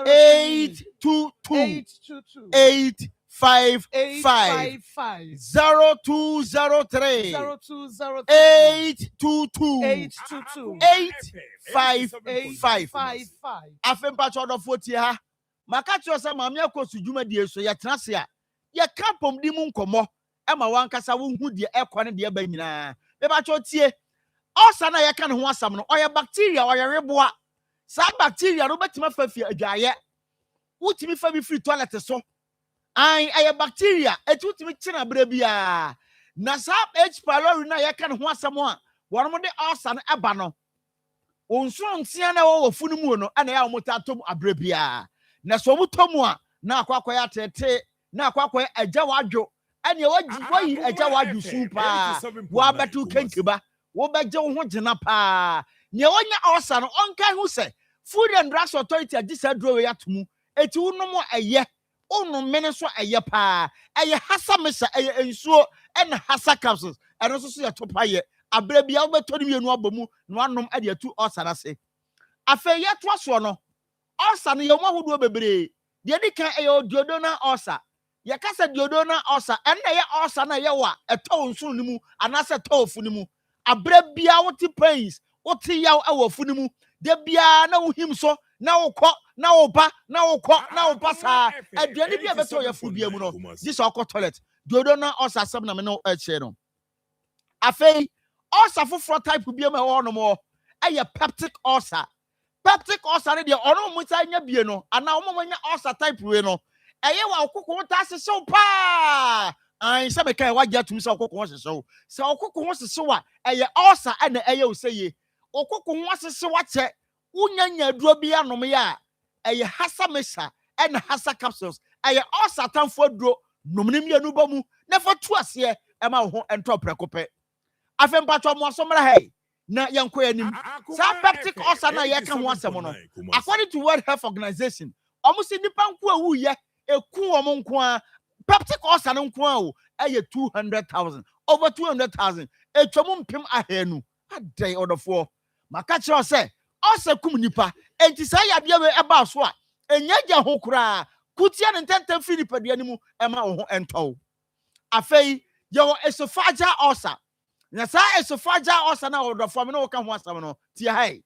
822 855 0203 822 855 afempa chodo fotie ha maka cho se maame akosu dwuma die so ye tena se a ye ka pom di mu nkomo e ma wankasa wo hu die ekɔ ne de ba nyina be ba cho tie ɔsa na ye ka ne ho asam no ɔyɛ bacteria ɔyɛ reboa sa bacteria no betima fa fi adwaye wutimi fa bi free toilet so ai aye bacteria etutimi kina bra bia na sa H pylori na ye ka ne ho asam a wɔn mo de ɔsa no eba no onso ntia na wo funu mu no ana ya omota tom abra bia na so mu tomu a na akwakoya tete na akwakoya agya wadwo ane wayi agya wadwo su pa wa betu kenkiba wo begye wo ho gina pa ne wonya ɔsa no onka hu se Food and Drugs Authority agisa draw ya tomu eti wonom ɛyɛ onum mene so ɛyɛ pa ɛyɛ hasa mesa ɛyɛ ensuo ɛna hasa capsules ɛno so yɛ topa yɛ abra bia wo beto ne mienu abamu na wanom ɛde atu ɔsa na se afɛ yɛ to aso no ɔsa no yɛ mo ahodo bebre de di kan ɛyɛ diodona ɔsa yɛ kasa diodona ɔsa ɛna yɛ ɔsa na yɛ wa ɛtɔ nso ne mu anase tɔ ofu ne mu abra bia wo ti pains wo ti yaw ɛwɔ ofu ne mu de bia na wo him so na wo kɔ na wo ba na wo kɔ na wo pasa aduane bia beto yɛ fu bia mu no this ɔkɔ toilet diodona ɔsa sɛm na me no ɛkyɛ no afɛ ɔsa foforo type bia ma ɛwɔ no mo ɛyɛ peptic ulcer ne de ɔno mo ta nya bie no ana ɔmo nya ulcer type we no ɛyɛ wa okoko ta sesɛw pa ai sɛ me kai wagya tum sɛ okoko ho sesɛw sɛ okoko ho sesɛw a ɛyɛ ulcer ɛna ɛyɛ oseye okoko ho sesɛw akyɛ unya duro bia nom ya ɛyɛ hasa mesa ɛna hasa capsules ɛyɛ ulcer tamfo duro nom ne mienu ba mu na fa tu ase ɛma wo ho ɛntɔ prekope afem patwa mo asomra hai na yanko anim sa peptic ulcer na ye ka ho asem no according to World Health Organization omusi nipa nko awu ye eku omo nko a peptic ulcer no nko a o eye 200,000 over 200,000 etwom mpem ahenu adai odofo maka kire se ulcer kum nipa enti sa ya bia we eba so a enya gya ho kura kutia ne ntentem fi nipa dia ni mu ema wo ho ento afei ye wo esophageal ulcer na sa esophageal ulcer na odofo me no ka ho asam no tie hai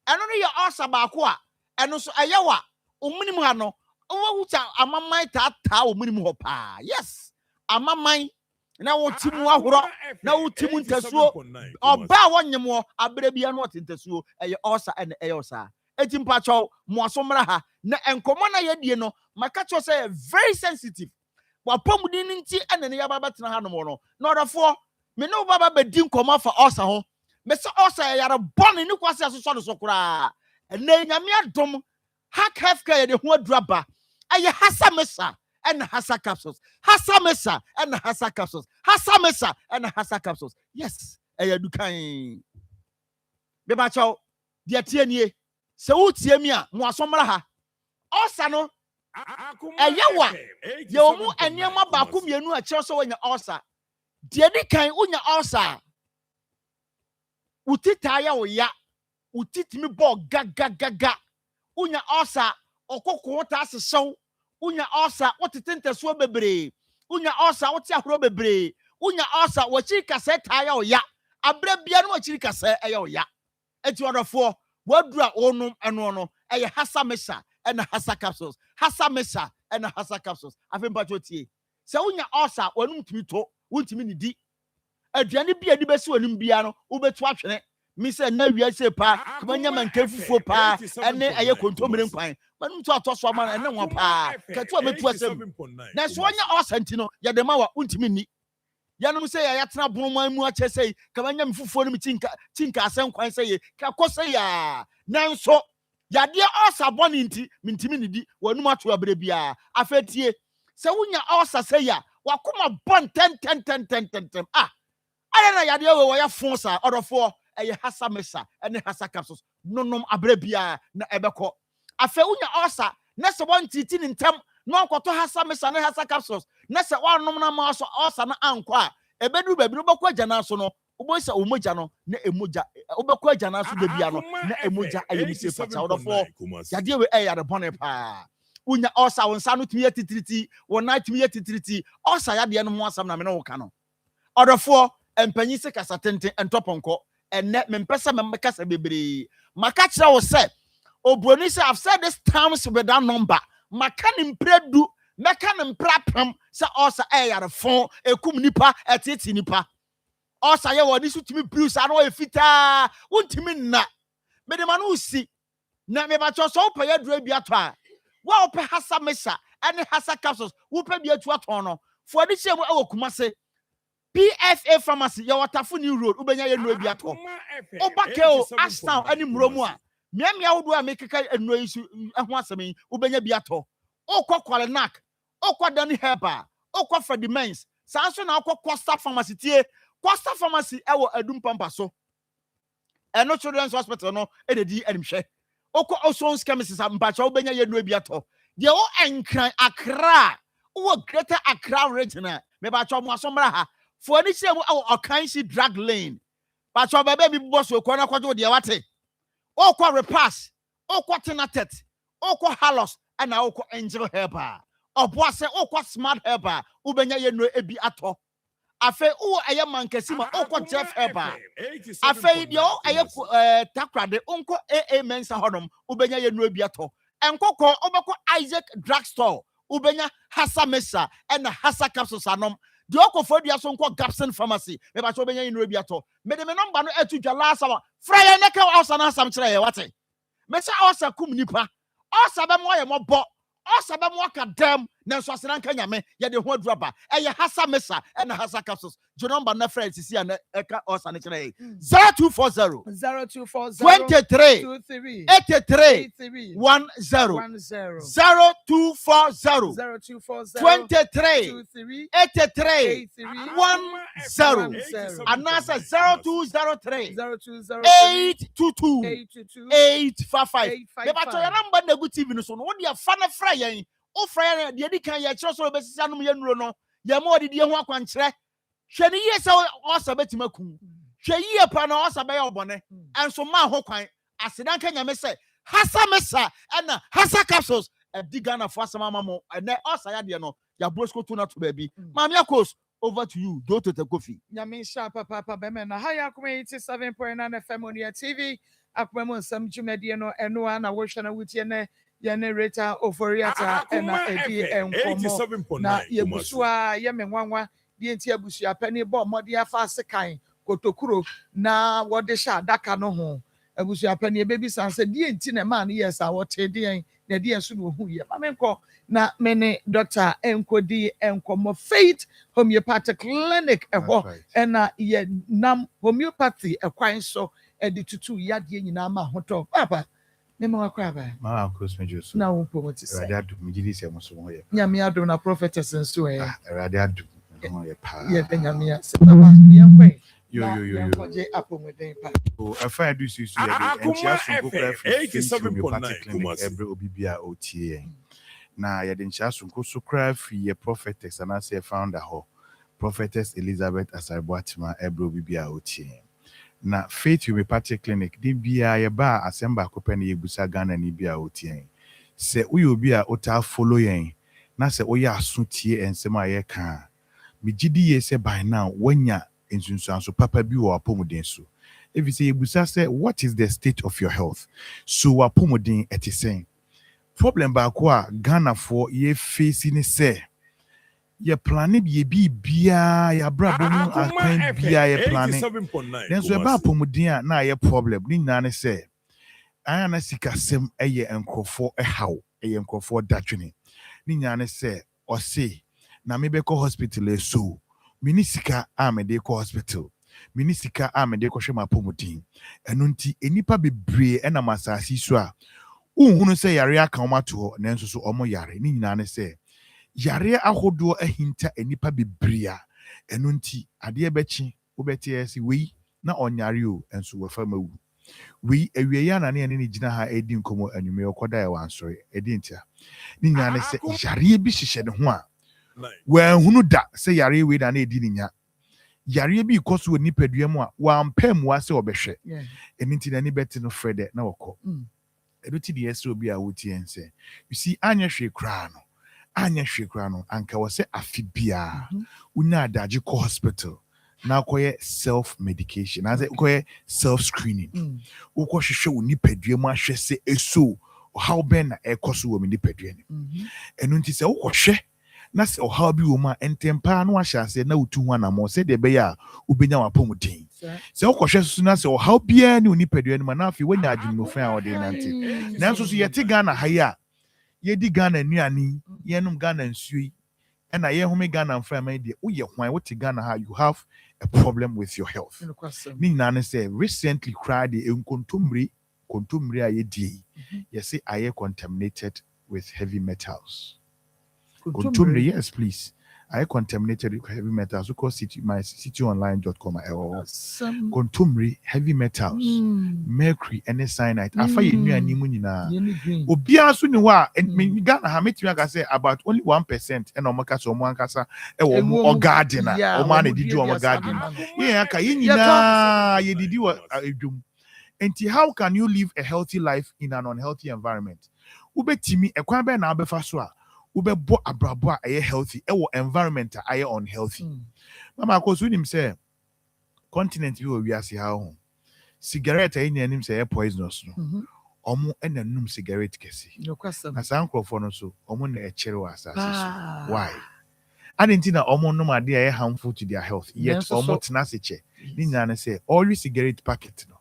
eno no ye ulcer ba ko a eno so ayewa omunim ha no wo hucha amamman tata omunim ho pa yes amamman na wo timu ahoro na wo timu ntasuo oba wonyemo abere bia no tentasuo eye ulcer ene eye ulcer etimpa chaw mo asomra ha na enkomo na ye die no maka cho say very sensitive wa pomudi nti ene ne ya baba tena ha no no na odofo me no baba be din koma for osa ho me se osa yare bone ni kwase asoso no so kura ene nyame adom hack healthcare de ho aduraba aye hasa mesa and hasa capsules hasa mesa and hasa capsules hasa mesa and hasa capsules yes aye dukan be ba chaw de tie nie se wutie mi a mo asomra ha osa no eyewa ye omu eniema ba ku mienu a kire so wonya osa de di kan wonya osa utita ya wo ya utitimi bo gaga unya osa okoko ta sesew unya osa wotetenteso bebre unya osa wote ahoro bebre unya osa wachiri kase ta ya wo ya abra bia no wachiri kase ya wo ya eti odofo wadura onum eno no eye hasa mesa ena hasa capsules hasa mesa ena hasa capsules afempa chotie se unya osa wanum timi to wontimi nidi aduane bia di besi wanum bia no ubetu atwene mi se na wia se pa kmanya manka fufuo pa ene eye kontomire nkwan manum to atoso ama ene nwa pa katu abetu asem na so onya osa ntino ya de ma wa wontimi ni yanum se ya yatena bonoman mu ache sei kmanya mfufuo no mi tinka asen kwan sei ka kose ya nanso yade osa boni nti mintimi nidi wanum ato abre bia afetie se wonya osa sei ya wakoma bon ten ayana yade we ya fon sa odofo eye hasa mesa ene hasa capsules nonom abrabia na ebeko afa unya osa na se won titi ni ntam no ankoto hasa mesa ne hasa capsules na se wanom na ma osa na anko a ebedu babi no beko agya na so no uboisa umoja no na emoja ubeko agya na so da bia no na emoja ayemise pacha odofo yade we eye yade bone pa unya osa wonsa no tumi yetitriti wona tumi yetitriti osa yade no ho asam na me no woka no odofo empanyi se kasa tenten entoponko enne mempesa memekasa bebre maka kira wo se obroni se I've said this times with that number maka ni mpredu meka ni mprapam se osa yare fon ekum nipa etiti nipa osa ye woni sutimi bruise ano efita wontimi nna mede ma no usi na me ba cho so pa ya dura bi ato a wa ope hasa mesa ene hasa capsules wo pa bi atu ato no fo ade hye mu awokuma se PFA pharmacy ya watafo new road ubenya ye no bi ato obakeo astan ani mromu a miamia wodo a mekeka eno yi su ho asem ubenya bi ato okwa nak okwa dani herba okwa fredimens sanso na okwa Costa pharmacy tie Costa pharmacy ewo adum pampa so eno children's hospital no ededi animhwe okwa Osons chemist mpacha ubenya ye no bi ato de o enkran Accra wo Greater Accra region me ba cho mo asomra ha for any say Okansi drug lane but your baby boss will corner quadro de wate okwa repass okwa tenatet okwa halos and okwa angel helper obwase okwa smart helper ubenya ye no ebi ato afe o eye mankasima okwa Jeff helper afe dio eye takrade onko aa mensa honom ubenya ye no ebi ato enkoko obeko Isaac drugstore ubenya hasa mesa and hasa capsules anom the okofo so nko Gapson pharmacy me ba so benya inu biato me de me number no etu dwa last hour fryer neka osa na asam kire ye wate me say osa kum nipa osa be mo ye mo bo osa be mo ka dem na so asena nka nyame ye de ho aduraba eye hasa mesa and hasa capsules jo number na fryer sisi na eka osa ne kire 0240 23 83 10 0240 23 83 10 anasa 0203 822 855 me ba to ya number na TV no so no dia fa na fra yen o fra yen de kan ya kire so be sisa no ye nuro no ye ma odi de ho akwankire hwe ne ye se o sa betima kun hwe ye pa na o sa be ye obone enso ma ho kwan asedan ka nyame se hasa mesa na hasa capsules Digana for some mamo and also ya no ya brosco tuna to baby. Mamia Kos, over to you. Go to the coffee. Yamisha Papa Bemena Haya 87.9 FM on your TV. Akmemo some Jumediano and one a washana wutiene generator oforiata and edi and 87.9 Yabusua Yemenwa Dientia Busia Penny Bomb Modia Fasekai Kotokuro na what the sha daka no home. Abusia Penny baby son said Dientina man yes I what na de enso no hu ye ma me nko na me ne Dr. Enkodi Enkomo Faith Homeopathic Clinic ɛna ye nam homeopathy ɛkwan so ɛde tutu yade nyina ma hoto papa me ma akra ba ma cross me juice na wo po ti say rade adu me gidi se mo so ho ye nyame adu na prophetess nso rade adu ho ye pa ye be nyame ase papa ye nkwen yo je apomuden pa o afa adu susu ye de enchia so kokra fi homeopathic clinic every obibia otie na ye de enchia so ko so kra fi ye prophetess and as founder ho prophetess Elizabeth Asarboatima every obibia otie na Faith Homeopathic Clinic di bia ye ba asemba kope na yebusa Ghana ni bia otie se uyo obi a ota follow yen na se oya asotie ensem a ye ka me gidi ye se by now wanya ensunsuanso papa bi wo apomuden so if you say yebusa say what is the state of your health so apomuden etisen problem ba ko a Ghana for ye face ni se ye plane bi bia ya brabo mu akwan bia ye plane then so ba apomuden a na ye problem ni nyina ne se ana sikasem eye enkrofo ehaw eye enkrofo datwene ni nyane se ose na mebeko hospital so mini sika a me de ko hospital mini sika a me de ko hwe mapomudin eno nti enipa bebre ena masasi so a unhunu se yare aka omato nanso so omo yare ni nyane se yare ahodo ahinta enipa bebre a eno nti ade ebechi obeti esi we na onyare o enso wefa mawu we ewie ya na ne ne gina ha edi nkomo anwume okoda e wansore edi ntia ni nyane se yare bi hihye ne ho a wa hunu da se yare we da na edi nya yare bi ikoso ni padua mu a wa mpam wa se obehwe eni nti na ni beti no frede na wokọ eduti de ese obi a woti ense you see anya hwe kra no anka wo se afibia una adaje ko hospital na koye self medication na say koye self screening ukọ hwehwe wo nipadua mu ahwe se eso how ben na ekoso wo nipadua ni enu nti se ukọ hwe na se how bi wo ma entempa na ahye ase na utu ho anamo se de be ya ubenya wapomuden se ukọ hwe so na se how bia ni nipadua ni ma na afi wanya adwumofan a wode nante nanso so yete Ghana haya yedi Ghana nuani yenum Ghana nsui and I hear Ghana and family de uye hwan what Ghana how you have a problem with your health. Ni nane say recently cried the kontumri aye di. You say aye contaminated with heavy metals. Kontumri, yes please. Aye contaminated with heavy metals. So call cityonline.com kontumri heavy metals, mercury and cyanide. Afa ye nu animu nyina. Obia so ni wa Ghana ha metimi aka say about only 1% and omaka so omo ankasa e wo mo garden na o ma na didi o mo garden. Ye aka ye nyina ye didi wa edwum. Enti how can you live a healthy life in an unhealthy environment? Ubetimi ekwan be na abefa so a ubebo abrabo a healthy e wo environment a unhealthy. Mama akoso nim say continent bi we ase ha ho cigarette ayi nanim say poisonous no omo enanum cigarette kesi na san crofo no so omo na ekere wa asase so why adentina omo no ade aye harmful to their health yet omo tena seche ni nyane say all cigarette packet no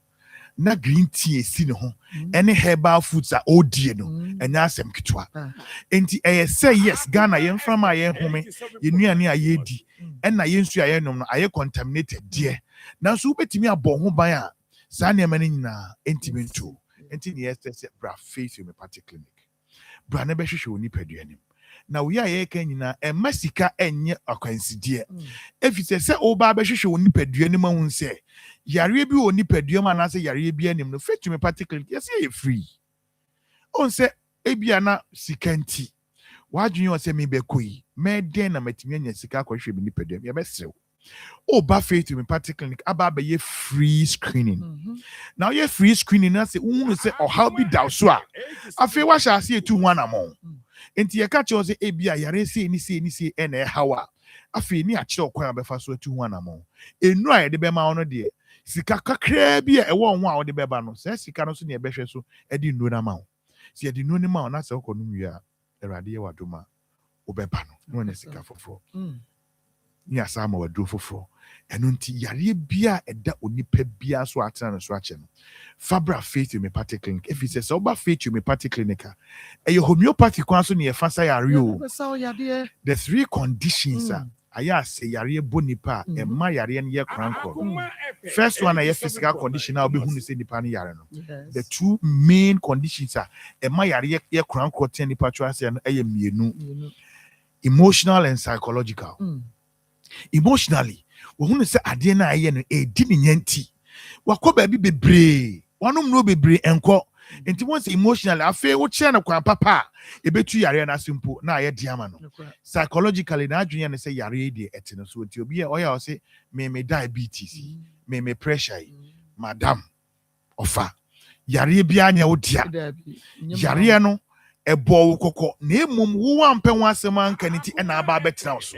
na green tea esi ne ho any herbal foods are odie no enya asem kitwa enti say yes Ghana yen from aye home yenuane aye di na yensu aye nom no aye contaminated there na so betimi abọ ho ban a sa ne mane nyina entimi nto enti ne yes bra Faith Homeopathic Clinic bra na be hwehwe oni paduanim na we aye kan nyina masika enye akwansidie efise se oba be hwehwe oni paduanim ahun se yare bi oni paduam anase yare bi anim no Faith Homeopathic Clinic yes e free on se ebia na sikanti wadwun yo se me be koyi me den na matimi anya sika akohwe bi ni paduam ye be sew Oba Faith Homeopathic Clinic aba be ye free screening. Now ye free screening na say unu say how be daw so a afi wa sha se etu ho anamon. Enti ye ka che say ebia yare se ni se na hawa afi ni a che okwan abefa so etu ho anamon. Enu a ye de be ma ono de sika kakra bi e wo ho a wo de be ba no say sika no so ne e behwe so e di nu na ma wo. Se ye di nu ni ma wo na se okonu wi a erade ye wadoma obeba no no na sika fofo. ni asa ma waduro foforɔ ɛno nti yareɛ bia ɛda onipa bia so atena no so akyɛ no fabra faith homeopathic clinic if it says oba faith homeopathic clinic a homeopathic kwan so ne yɛfa sa yare o the 3 conditions aya say yare bonipa e ma yare no yɛ krankɔ first one a physical condition a obehu ne say nipa no yare no the 2 main conditions a e ma yare yɛ krankɔ ten nipa twa say no ɛyɛ mienu emotional and psychological emotionally wohu ne say ade na ayɛ no e di ne nyanti wakɔ baabi bebree wanom no bebree enko enti once emotionally afa wo kye na kwa papa ebetu yare na simple na aye diama no psychologically na adwenya ne say yare de ete no so enti obi oya o say me diabetes me pressure madam ofa yare bia anya wo dia yare no ebo wo kokɔ na emom wo ampɛ wo asɛm anka ne ti na aba betra so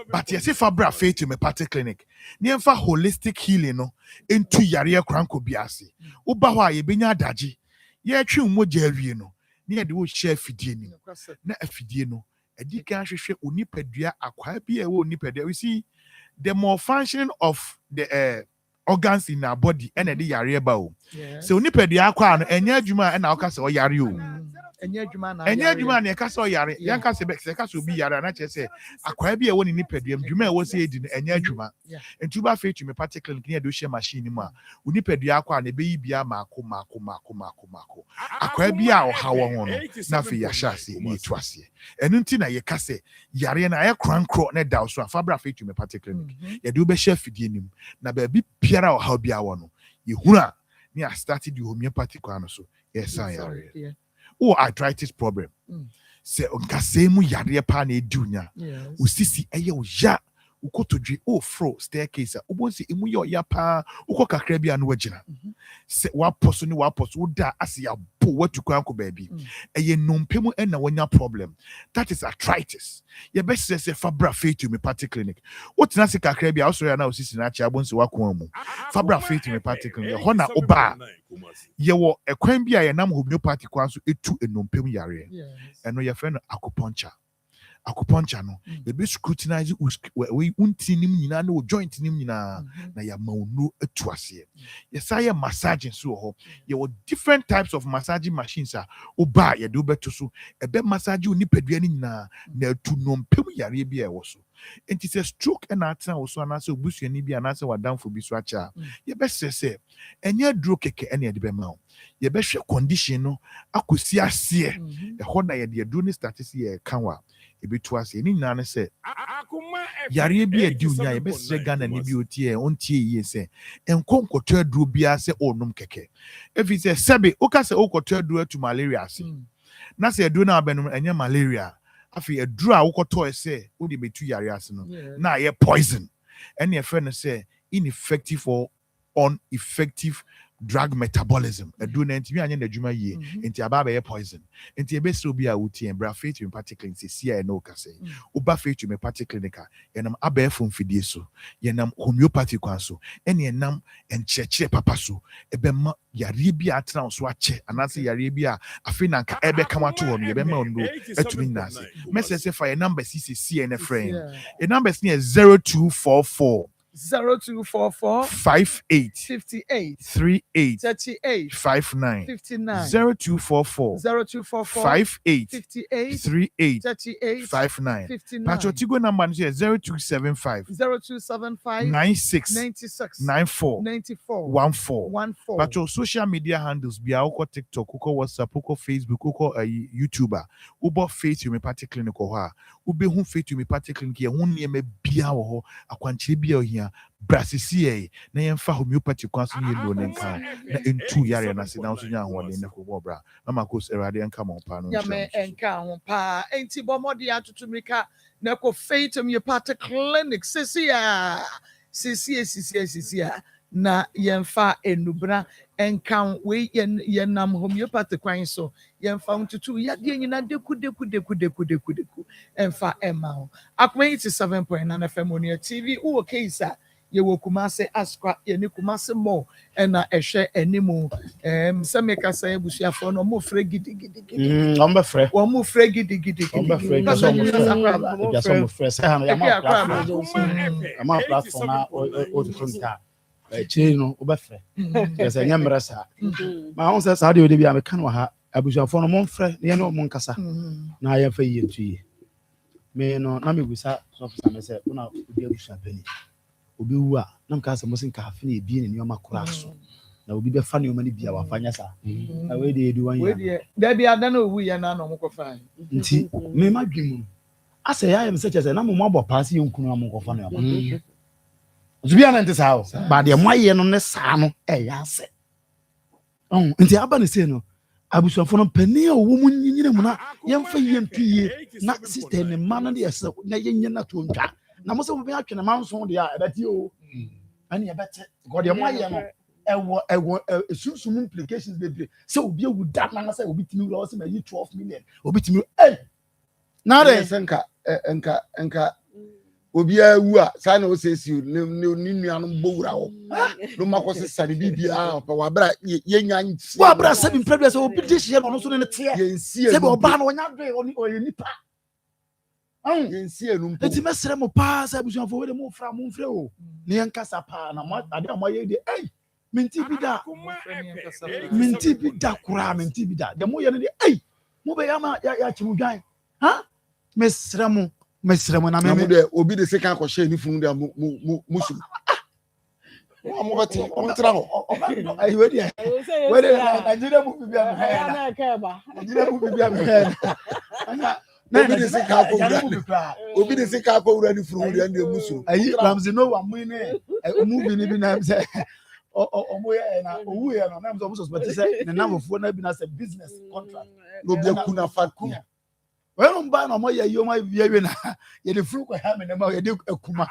but yesi fabra faith homeopathic clinic ne emfa holistic healing no entu yare kranko biase wo ba hɔ a ye benya adagye ye twi mogya awie no ne ye de wo hye afidie ni na afidie no adi kan hwehwɛ onipadua akwa bia ɛwɔ onipadua we see the more functioning of the organs in our body and the yare ba o so onipadua akwa no enya adwuma na ɔka sɛ ɔyare o enya adwuma na ɛka sɛ ɔyare yanka sɛ bɛk sɛ ɛka sɛ obi yare na kyerɛ sɛ akwa bia ɛwɔ ne nipadua dwuma ɛwɔ sɛ edi no enya adwuma ntuba faith homeopathic clinic ne de hye machine mu a onipadua akwa na ɛbɛyi bia maako akwa bia ɔha wɔ ho no na fe yahya sɛ ne etu ase ɛno nti na yɛka sɛ yare na ayɛ krankro na da so afabra faith homeopathic clinic yɛde wo bɛhyɛ afidie nim na baabi biara ɔha bia wɔ no yɛhunu a ne a started the homeopathic kwan so yɛsan yare arthritis problem se nkasemu yare pa na edunya usisi eye oya ukotodwe fro staircase obonsi emu ye oya pa ukọ kakra bia no wagina se waposo ni waposo da ase ya bo watukwa ko baabi eye nompemu na wanya problem that is arthritis ye be se fabra faith homeopathic clinic wotina se kakra bia osoro na osisi na achi abonsi wakon mu fabra faith homeopathic clinic ho na oba ye wo ekwan bia ye nam homeopathic kwan so etu enompemu yare eno ye fe no acupuncture no they be scrutinize we untinim nyina na joint nim nyina na ya maunu etu ase yesaya massaging so ho ye wo different types of massaging machines a oba ye do beto so ebe massage onipadua ni nyina na etu nompem yare bia e wo so enti se stroke na atena wo so na se obusuani bia na se wadamfo bi so acha ye be se enye duro keke ene de be ma wo ye be hwe condition no akosi ase e ho na ye de duro ni status ye kanwa ebetu ase ni nyina ne se yare bi adi unya ye be se Ghana ni bi otie ontie yi se enkonkoto aduro bia se onum keke efi se sebe oka se okoto aduro atu malaria ase na se aduro na abenum enye malaria afi aduro a wokoto ese wo de betu yare ase no na ye poison ene ye fe no se ineffective or ineffective drug metabolism aduro na ntimi anya na adwuma yie enti aba be poison enti ebesro bi a wutie bra faith homeopathic clinic se sia no ka se uba faith homeopathic clinic yenam aba fom fidie so yenam homeopathic kwan so ene yenam encheche papa so ebema yare bi atena so ache anase yare bi a afi na nka ebe kama to ho no yebema ondo atumi na ase message fa your number CC na friend your number is 0244 0244 58 58 38 38 59 59 0244 58 58 38 38 59 59 Patriotigo number is 0275 96 94 14 Patro social media handles bia uko TikTok uko WhatsApp uko Facebook uko YouTuber ubo faith homeopathic clinic ho ube hu faith homeopathic clinic ye hu nieme bia wo ho akwanchire bia ohia brasisi na yemfa homeopathic kwan so yelo nenka na entu yare na se na so nya ho ne ko bo bra mama ko serade enka mo pa no ya me enka ho pa enti bomodi atutumika na ko faith homeopathic clinic sisia na yemfa enubra enkan we yenam homeopathic kwan so yemfa ntutu yade nyina deku emfa emma Akoma 87.9 FM on your TV uwo keisa yɛwɔ Kumase Asqua yɛne Kumase Mall ɛna ɛhwɛ animu sɛ meka sɛ abusuafoɔ no ɔmo frɛ gidigidi ɔmo bɛfrɛ ɔmo frɛ gidigidi ɔmo bɛfrɛ bi sɛ ɔmo frɛ sɛ ha no yɛma platform na ɔtutu nka akyire no wobɛfrɛ sɛ nyɛ mmerɛ saa ma ho sɛ saa deɛ ɔde bi a meka no wɔ ha abusuafoɔ no momfrɛ na yɛne ɔmo nkasa na yɛmfa yie nto yie me no na mebusa sɔfo me sɛ wona obi abusua pani obi wu a na mka sɛ mo se nka afe na ebie ne nneɔma koraa so na obi bɛfa nneɔma no bia wafa nyɛ saa na wei deɛ ɛdi wan yɛ da bi ada na owu yɛ na na ɔmo kɔfa nti me ma dwe mu asɛ yɛayɛ me sɛ kyɛ sɛ na mo abɔ paa sɛ yɛnkunu na mo nkɔfa nneɔma Zubia na nte saa o ba de mo aye no ne saa no ɛyɛ ase nti aba ne se no abusuafo no pani a wo mu nyina mu na yɛmfa yɛntue na sister ne ma no de ɛsɛ na yɛnyɛ na to ntwa na mo sɛ mo bɛn atwene ma nso de a ɛbɛte o ani ɛbɛte god de mo aye no ɛwɔ sunsun implications bebre sɛ obi awu da na sɛ obi timi wura sɛ ma yi 12 million obi timi na de sɛ nka obi awu a saa na osesi ne nuanom bowura ho no makɔse sare bibia pa wabra yenya nti wabra sɛ bi mpɛbɛ sɛ obi de hye no so ne te yensie sɛ bi oba na onya do oyɛ nipa yensie no mpo enti mesrɛ mo pa sɛ abusuafo we de mo fra mo mfrɛ o ne yankasa pa na mo ade mo yɛ de menti bi da kura menti bi da de mo yɛ ne de mo be ya ma ya chimu dwan ha mesrɛ mo na me de obi de se kan ko hye ni funu de musum mo beti o tra ho ayi we de Nigeria mu bibia me na ka ba Nigeria mu bibia me na obi de se kan ko obi de se kan ko wura ni funu de ande musum ayi Ramsey no wa mu ne mu bi ni bi na se omo ye na owu ye no na mo suspect se ne namfo na bi na se business contract no bi akuna fa kuna when buy no more you my view na you the fruit kwa ha me na ma you dey akuma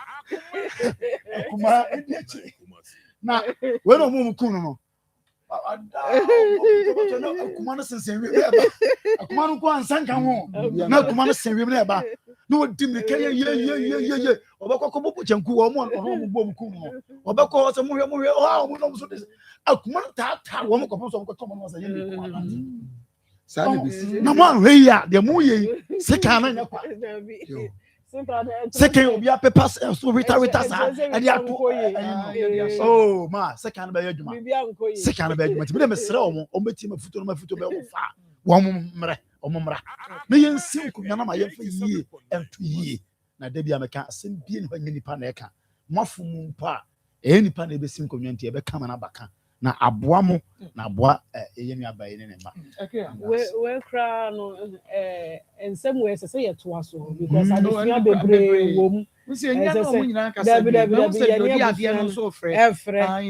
na when no mu kunu no akuma no sense wi akuma no ko ansan kan ho na akuma no sense wi na ba no di me kaya ye obekọ bobo chanku wo mo no bo kunu no obekọ so mo hwe mo no so akuma ta wo mo ko so ko mo so ye ni ko na mo hwe ya de mo ye sika na nya kwa sika obi a paper so rita sa e de ato oh ma sika na ba yadwuma sika na ba yadwuma ti me mesre o beti mafuto be wo fa wo mo mra me ye nsim ko na ma ye fa yie entu yie na da bia meka asem bie ne hanya nipa na eka mafo mu mpa nipa na be sim ko nwanti e be kama na baka na aboa mo na aboa ye nua ba ye ne ma we kra no ensem we se ye to aso because adesua bebre wo mu nsi enya no mo nyina kasa bi na se dodi ade no so frɛ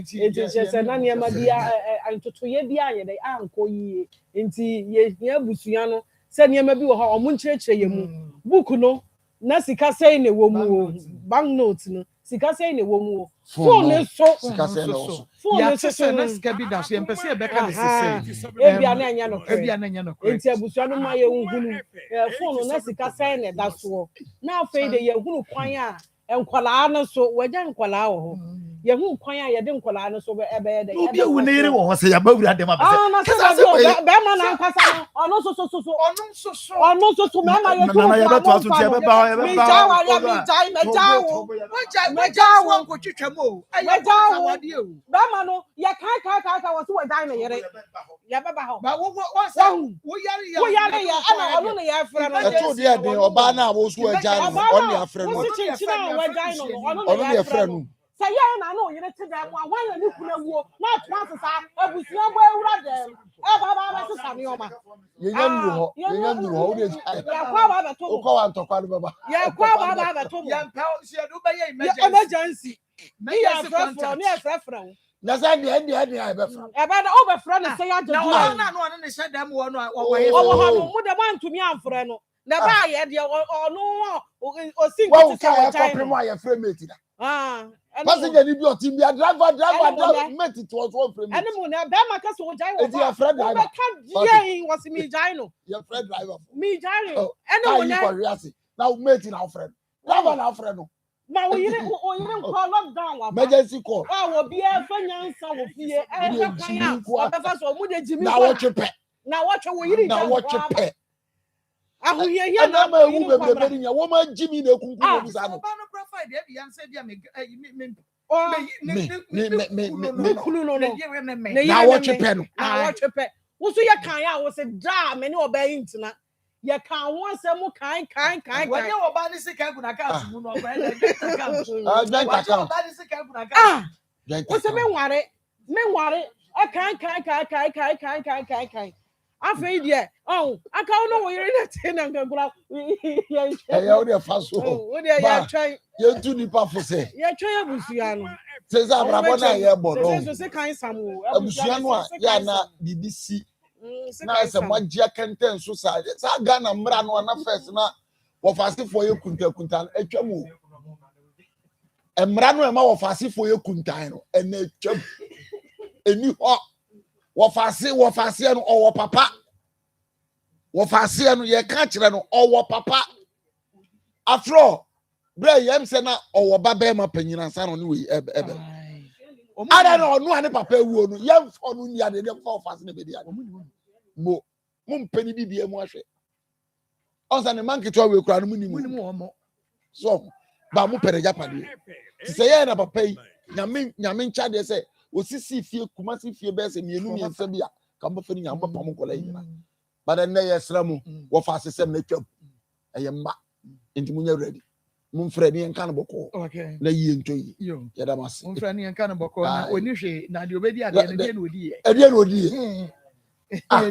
enti se na ne ma dia antoto ye dia ye de anko yie enti ye abusua no se ne ma bi wo ha o mo nkyerɛkyerɛ ye mu book no na sika sei ne wo mu bank note no sika sei ne wo mu phone so sika sei no ya se na sika bi da so ye mpese e beka ne sese ebia na anya no enti abusua no ma ye nhunu phone na sika sei ne da so na afei de ye hunu kwan a enkwala no so wagya enkwala wo ho ye hu kwan a ye de enkwala no so be de obi ewu ne yire wo ho se ya ba wura de ma be be ma na nkasa no ono so me ma ye to ya be to aso ti be ba mi ja wo ko twetwa mo be ma no ye kai wo so wagya ne yire ya be ba ho ba wo yare ya ana ono ne ya frɛ no eto de ade oba na wo so wagya no on ya frɛ no ono ya frɛ no say ya na no yire te da mo awan ya ni kuna wuo na atwa sesa abusua bo ewura dem ba sesa ni oma ye nyanduru ho de ya kwa ba to ko wa ntokwa no baba ya kwa ba to ya mpa se do ba ye emergency me ya frɛ na say de ai be fra e ba na o be fra na say ya na no ne se dem wo no wo ye o ha no mu de man tumi amfrɛ no na ba ye de ono o sink to say wa kopre mo ya frɛ mate da passenger ni bi o ti bi driver mate to so frɛ mate ene mu na be ma ka so jai wo ba driver be ka ye was me jai no your friend driver me jai ene mu na na mate na frɛ driver na frɛ no Ma we yire call lockdown wa. Emergency call. Oh, we be e fa nyansa wo fie. Kan o be fa so mu de jimi. Na what chepe. Na what we yire. Na what chepe. Ahu ye ya na ma ewu bebe nya wo ma jimi na kunku wo bisa no. Ba no profile de bi ansa bia me na what chepe no. Na what chepe. Wo so ye kan ya wo se dra me ne oba yi ntina. Ye kan won se mu kan. Wo ye oba ni se kan ku na ka su mu no oba na account. Joint account. Oba ni se kan ku na ka. Wo se me nware e kan. Afei de aka no wo yire na te na ngagura ye wo de fa so wo de ya twan ye tu nipa fo se ye twan abusua no se za brabo na ye bo no se se kan samu abusua no a ya na BBC na se magye kenten so sa Ghana mra no na first na wo fasifo ye kunta atwam emra no e ma wo fasifo ye kuntan no ena atwam eni ho wo fase no owo papa wo fase no ye ka kire no owo papa afro bre yem se na owo baba ma panyina sa no ne we ebe ada no no ane papa ewuo no yem fo no ni ade dem fo fase ne be dia mo mpani bibie mu ahwe onsa ne man kitwa we kura no mu ni mu so ba mu pere japade se ye na papa yi nyame ncha de se osisi fie kumasi fie be se mienu miensa bia ka mba fani nyamba pam kola yina bada na ye sramu wo fa asesem na twam eye mma enti munya ready mun frɛ ne nka no bɔkɔ na yie ntoyi ye da mas mun frɛ ne nka no bɔkɔ na oni hwe na de obedi ade na de na odi ye ade na odi ye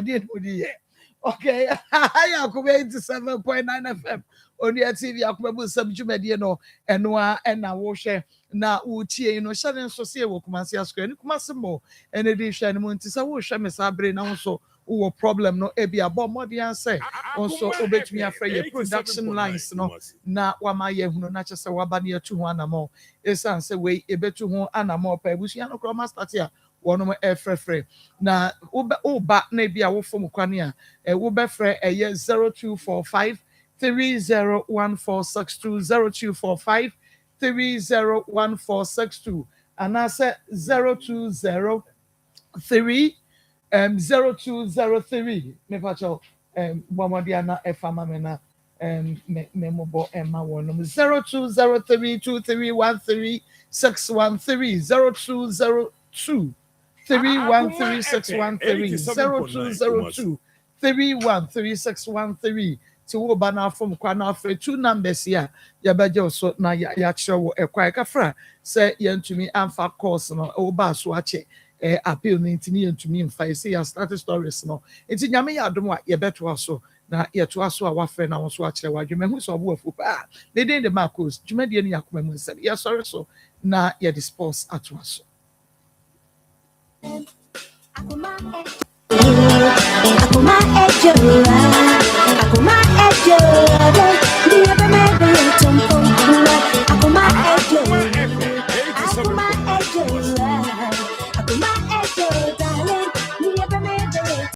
de odi ye okay aya ko 87.9 FM oni TV akomabu nsɛm dwumadie no ɛnoa ɛna wo hwɛ na utie no hyɛ nso se wɔ kumase asko ni kumase mo ene di hwɛ no mu nti sɛ wo hwɛ me sabre na nso wo problem no ebi abɔ mɔde ansɛ nso obetumi afrɛ ye production lines no na wama ye hunu na kyɛ sɛ waba ne atu ho anamɔ esan sɛ we ebetu ho anamɔ pa ebusua no kro master tia wɔnom ɛfrɛfrɛ na woba na ebi a wo fom kwane a wo bɛfrɛ ɛyɛ 0245 301462 0245 301462 and I said 0203 0203 me pacho bomodiana efama mena memobo emma wonum 02032313 613 0202 313613 0202 313613 ti wo ba na from kwa na afre two numbers here ya beje so na ya kyerɛ wo ekwa kafra sɛ yɛntumi amfa course no wo ba so akyɛ appeal no ntini yɛntumi mfa sɛ ya start stories no nti nyame yɛ adom a yɛbɛto aso na yɛto aso a wafrɛ na wo so akyerɛ wadwuma hu sɛ ɔbo afu pa ne den de Marcos dwumadie no yakoma mu nsɛm yɛsɔre so na yɛde sports ato aso Akoma